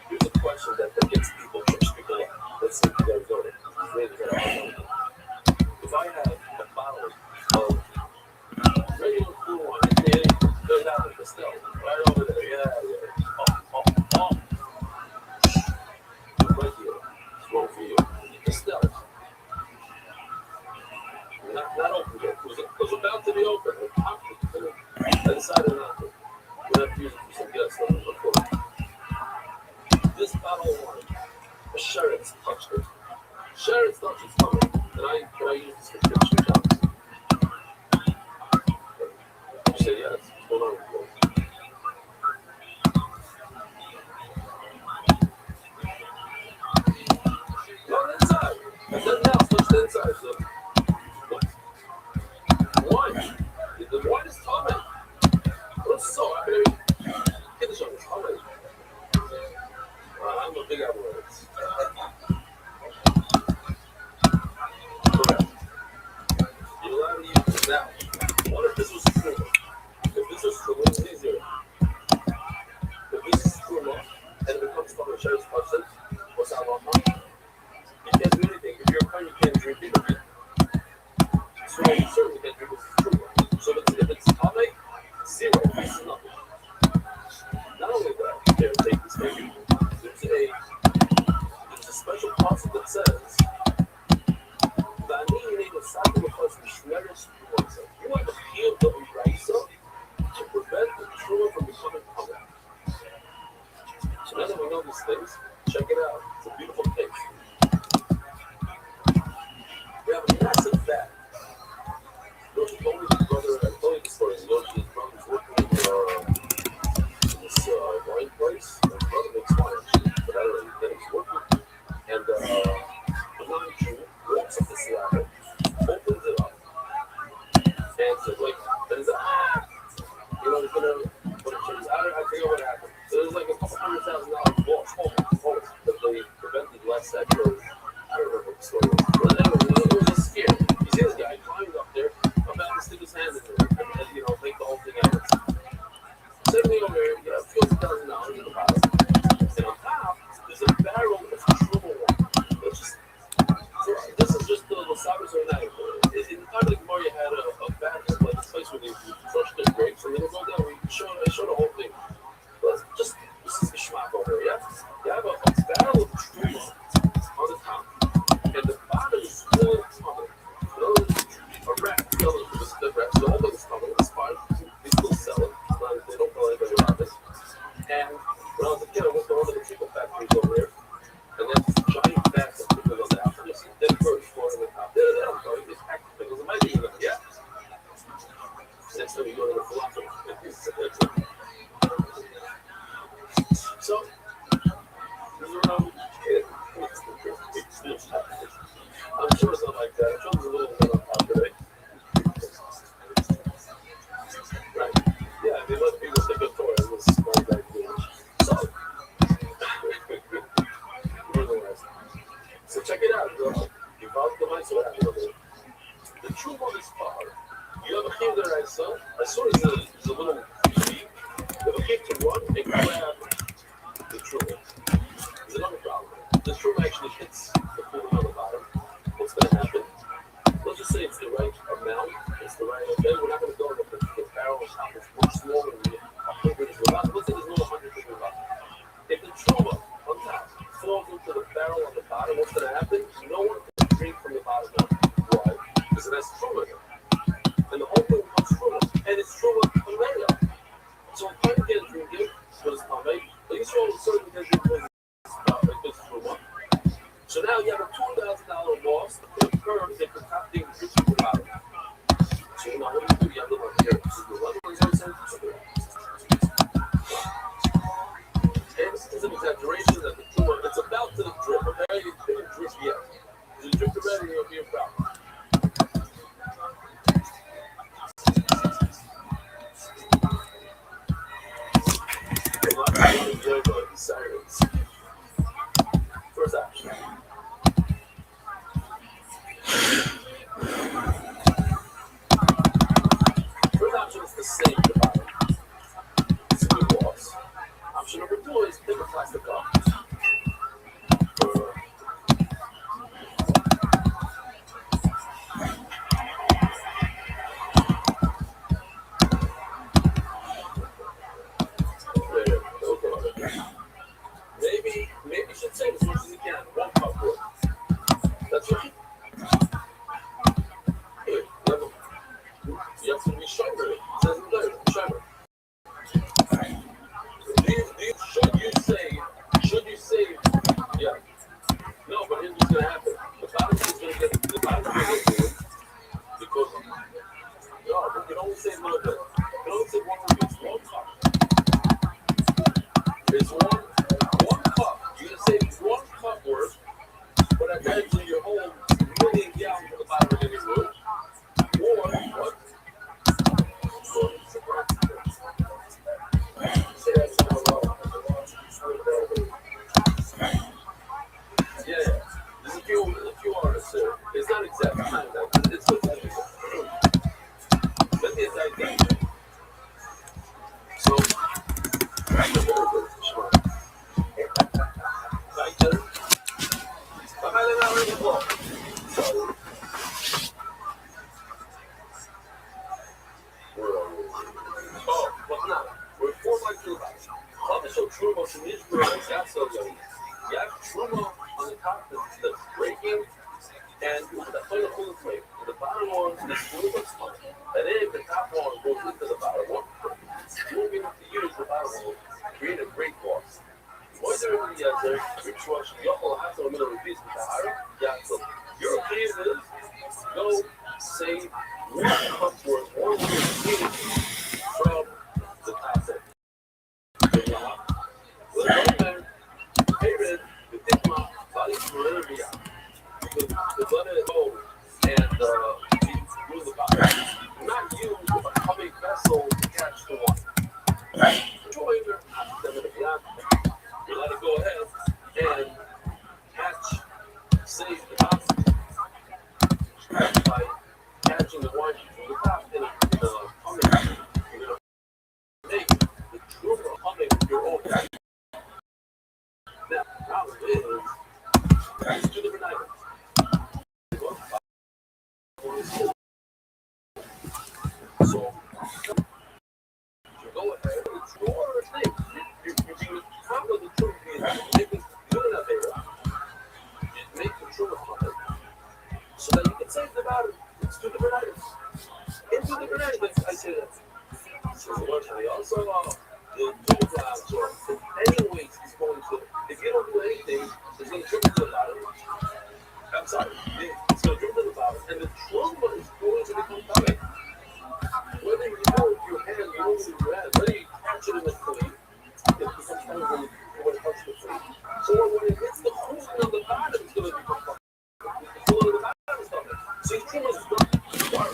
Speaker 5: Here's a question that gets people, push people up. Let's see if you guys know it. If I have a bottle of regular cool wine, they're down at the still, right over there. Yeah. Right here. It's wrong for you. The still. Not open yet. It was about to be open. I decided not to. We're going to use it for some guests. This bottle of wine, a Sherritt's touched it. Sherritt's touched its coming. Can I use this for 2 shots? You say yes. What's going on with you? Go on the inside. And then now, touch the inside. So. Wine. The wine is coming. What's so? I mean, get the shot. It's coming. I'm a big apple. Correct. You're allowed to use this now. What if this was true? If this was true, it's easier. If this is true enough, and it becomes from a Sherritt's person, what's that wrong? You can't do anything. If you're a friend, you can't drink it. So you certainly can't drink this true. So if it's comic, 0, this is nothing. Not only that, here, take this thing. There's a special concept that says that you need a cycle of us to shredders. You want to heal the Uraisa to prevent the true from becoming comic. So now you know these things? Check it out. It's a beautiful cake. We have a massive bag. Yoshi told me his brother, I told you the story. Yoshi's brother's working in this wine place. My brother makes wine, but I don't know that he's working. And the non-Jew walks up the slab, opens it up, and says, like, there's you know, he's gonna, but it turns out, I forget what happened. So there's like a couple $100,000 loss, almost, that they prevented last sector. I don't remember what the story was. But anyway, it was scared. You see this guy climbing up there, come back and stick his hand in there, and you know, make the whole thing out. Same thing over here, you have $50,000 in the bottom, and on top, there's a barrel of true one. So this is just the Sabas or night. In the time of the Gemara, you had a bag, like a place where they crush the grapes, and then they go down. I showed the whole thing. But just this is the schmack over here. Yeah? You have a barrel of truma on the top, and the bottom is full of tumble. A rat, the rat, the whole thing is tumble. It's fine. They still sell it. They don't tell anybody about this. And when I was a kid, I went to one of the chicken factories over there, and that's this giant bag of pickles on the outside. You see dead birds flying on the top. These packed pickles. It might be enough. Yeah. Next time you go to the falafel. So, I'm sure it's not like that. I'm sure there's a little bit on top today. Right. Yeah, they let people take a tour in this small bag village. So check it out. You found the mice or whatever. The truth on this bar. You have a cave there I saw. I saw it's a little tree. You have a cave to run and grab the true. There's another problem. The true actually hits the food on the bottom. What's going to happen? Let's just say it's the right amount. It's the right. Okay, we're not going to go with the barrel on top. It's much smaller than 100 is about. Let's say there's no 100 is about. If the true on top falls into the barrel on the bottom, what's going to happen? No one can drink from the bottom up. Why? Because it has true in it. And the whole thing becomes truma. And it's truma pameya. So I'm trying to get a drinking because pameya. At least you're all certain that it's truma. So now you have a $2,000 loss that occurs if the top thing is the bottom. So now what do? You have the one here. So the one is also and this is an exaggeration that the truma, it's about to drip. Okay? It didn't drip yet. If you drip already, you'll be a problem. Sirens. First option. First option is to save the bottom. It's a good loss. Option number 2 is pick a plastic cup. Maybe you should save as much as you can. 1 cup worth. That's right. Hey, you have to be stronger. It says it there, stronger. Should you save? Yeah. No, but here's what's going to happen. The bottom is going to get the bottom is going to do it because no, but you can only save a little bit. You can only save 1 rupees. 1 cup. It's one cup. You're going to save 1 cup worth, but at the end of your whole million gallons of the bottom of your room. Or what? Yeah. There's a few artists there. It's not exact time that it's good to do. Let me attack that. So what's not? We're 4 by 2 hours. I'll just show Truma from Israel. That's so good. You have Truma on the top that's breaking, and the final full plate. The bottom one is full of smoke. And then the top one goes into the bottom one. You won't be able to use the bottom one to create a great loss. Whether Your opinion is go save one cup worth or from the concept. And rule the body. Not use a coming vessel to catch the water. You let it go ahead and catch, save the oxygen by catching the wine from the top in a humming. You're going to make the true humming your own. Now, problem is, it's two different items. So, go ahead, it's your thing. You're being proud of the truth. You're making good of it. You make the truth of it. So that you can save the battle. It's two different items. In two different items, I say that. So, also, the two class, or anyways, is going to, if you don't do anything, it's going to trickle to the bottom. I'm sorry, it's going to trickle to the bottom, and the trauma is going to become coming. Whether you know your hand, you know your hand, whether you catch it in the plate, it becomes coming when it touches the plate. So when it hits the hook on the bottom, it's going to become coming. The hook on the bottom is coming. So your trauma is going to start.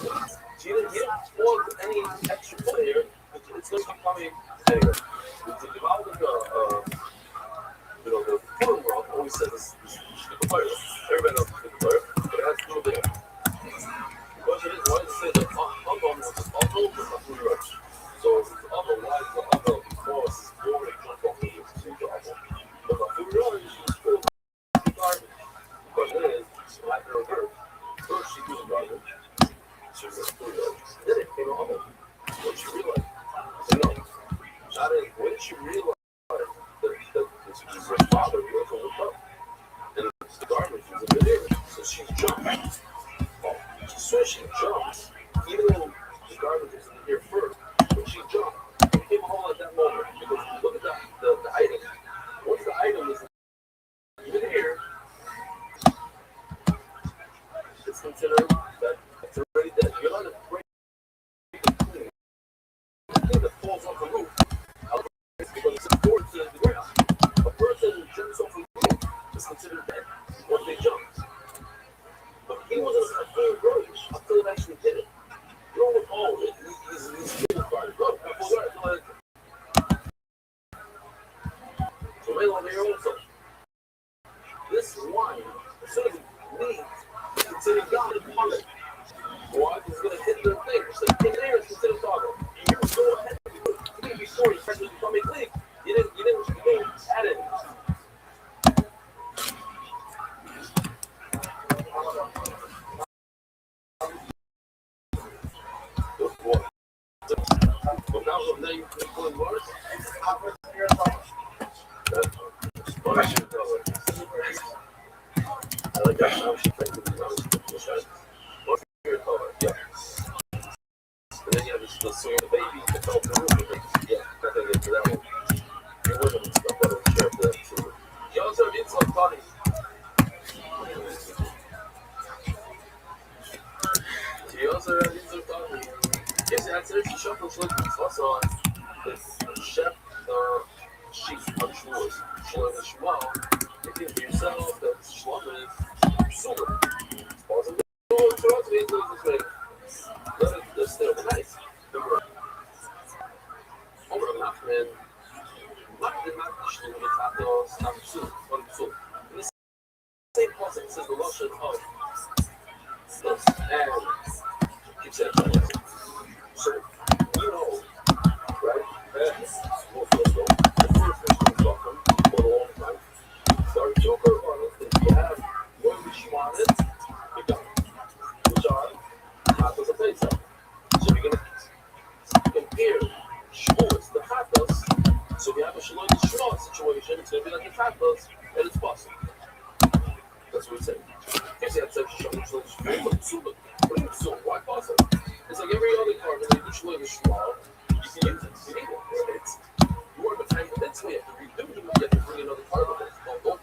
Speaker 5: So you don't want any extra player, it's going to be coming anyway. The development, the foreign world always says this player. Everybody knows the player, but it has to do with it. The question is, why does it say that Unknown was a free rush? So if it's Unknown, why is the Unknown? Because it's already jumped off the list. But the free rush is full of garbage. The question is, like her girl, first she was garbage. She was a free rush. Then it came Unknown. When she realized, when she realized that this was her father, he was hooked up. And the garbage was a bit there. So she jumped. So she jumped, even though the garbage was in here first, when she jumped, it became a hole at that moment. Because look at the item. Once the item is even here, it's considered that it's already dead. You're not afraid of cleaning. The thing that falls off the roof, because it's important to the ground. A person who jumps off the roof is considered dead once they jump. But he wasn't a full rubbish until it actually hit it. You don't look all of it. He's full card. Look, so wait on here also. This wine, as soon as it leaves, it's considered gone upon it. Why? Because it's going to hit the thing. So in there, it's considered toggle. You go ahead. Before you start to become a click, you didn't add it. But now you can pull in words. I like that how she played with the yeah. And then you have the swing of the baby, the top of the roof. Yeah, I think into that one. You're women and stuff, I don't care if that's true. You also have insult body. You also have insult body. Yes, that's it. You shuffle, also the chef, sheep, Schwartz, Schwartz, you think to yourself that Schwartz is super. Possibly, that's still nice. Over the Nachman, in the same process, it says the lotion of this and keeps it. So, you know, right? That's what the first thing is welcome for a long time. So, two curveballs that you have one which you wanted, you got it. Which are not as a face up. So, you're going to compare Schwartz, the Chathos. So, if you have a Shalom Schwartz situation, it's going to be like the Chathos, and it's possible. That's what we say. If you have such a Shalom why possible? It's like every other card, when you Shalom Schwartz, you can use it. You need it. You want to find the next way. You have to redo it. You have to bring another card with it. Don't go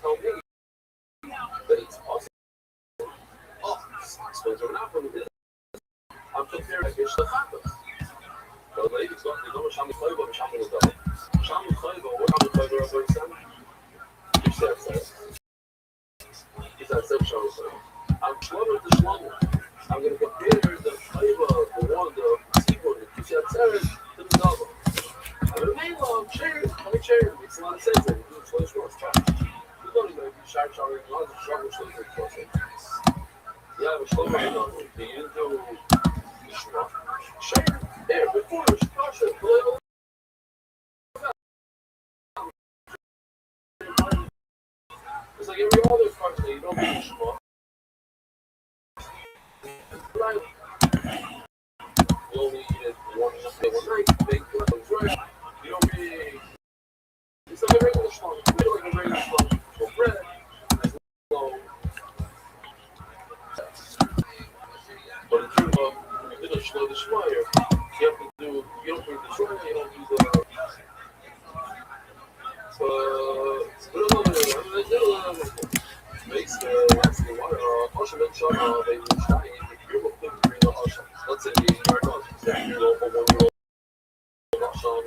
Speaker 5: Share, makes a lot of sense. And do choice for us. You don't even start showing a lot of trouble for us. Yeah, we're still right on. Do you do share? There, before we start it. It's like every other function, you don't be smart. Right. You only eat it one night, big ones, right? You don't be. It's like a regular schlong. You feel like a regular schlong for bread. There's no. But in terms of you do the shloyer, you have to do. You don't do the shloyer, you don't do the. Makes the water. Also, make sure they will try if you're looking for the ocean. Let's say you are not. You go for 1 year old ocean.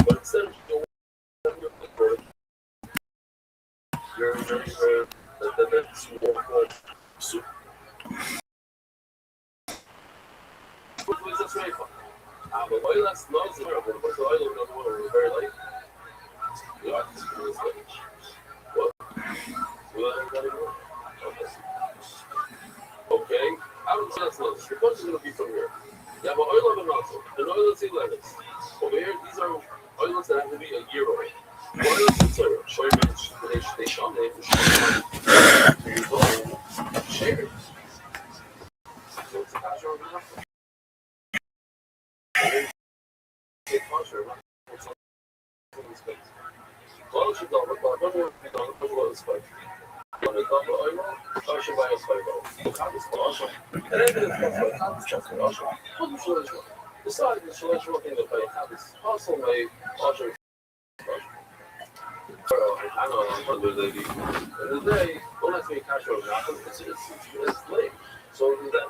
Speaker 5: But instead of going for you're that's more soup. That's very fun. But oil that's not zero, but the oil of the water is very light. Yeah, what? Okay. I would say that's less. The question is going to be from here. You have an oil of an nozzle. The oil is 11. Over here, these are oils that have to be a year old. Oils and soda. Show you they show me. Here you go. Share. So it's a passion of an apple. Take passion. Well, she don't look like one more thing on the below the spike. On the double oil, passion by a spike. Look how this passion. And then it's just a passion. What the solution? Besides the solution in the play, have this also made passion. I know I'm from the lady. And the day, don't have to be cash over nothing. It's late. So that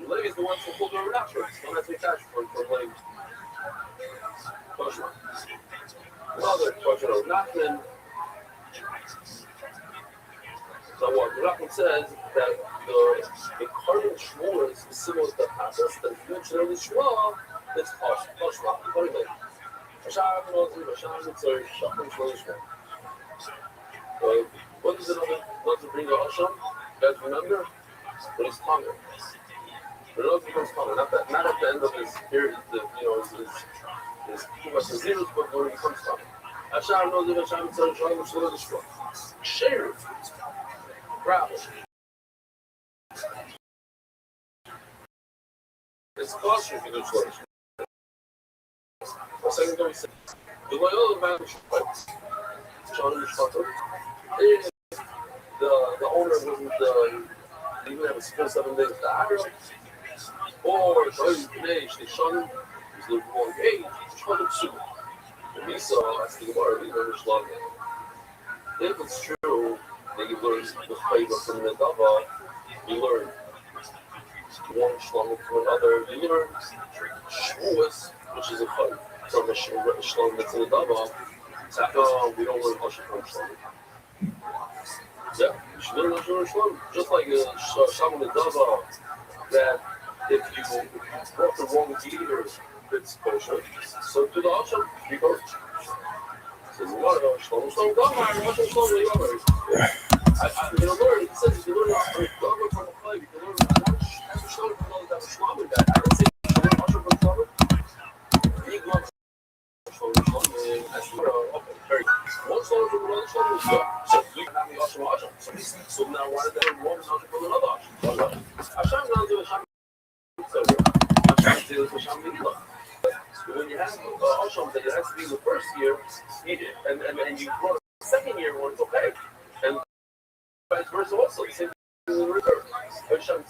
Speaker 5: the lady is the one who pulled over afterwards. Don't have to be cash for late. Passion. Another question of Nachman. So what Nachman says that the carbon shmur is similar to the process that you mentioned earlier. Shmur, it's Pashma. Hashem knows it. Hashem knows it. Shachim shmur. What does it bring to Hashem? You guys remember? When he's hungry. When it becomes hungry, not at the end of his period, is too much zero, but when he becomes hungry. Hashem knows it. Hashem knows it. Share it. Grab it. It's costly if you do slow. The second time he said, the loyal man the owner wasn't even have a full 7 days to hire or today they shot him. He's looking for hey, shot him soon. And he saw that's the bar, he never shot him. If it's true, that you learn the flavor from the dava, you learn one shlom from another, you learn shmuas, which is a fight from a shlom that's in the dava. We don't learn Hashem from shlom. Yeah, you should learn Hashem from shlom. Just like Shalom the dava, that if you brought the wrong gear, it's kosher. So to the Hashem, you go. So a lot of shlom dava, Hashem shlom learn. You know, learn. It says you learn from a fight. You can learn one shlom from another shlom with that. I don't say you learn Hashem from shlom. You go. Okay, very good. One song from another song is good. So you can have the Hashem. So now why did they one song from another Hashem? Hashem knows it. Hashem knows Hashem Megillah. When you have Hashem, that it has to be the first year, and you brought the second year when it's okay, and vice versa also. The same thing in reverse. Hashem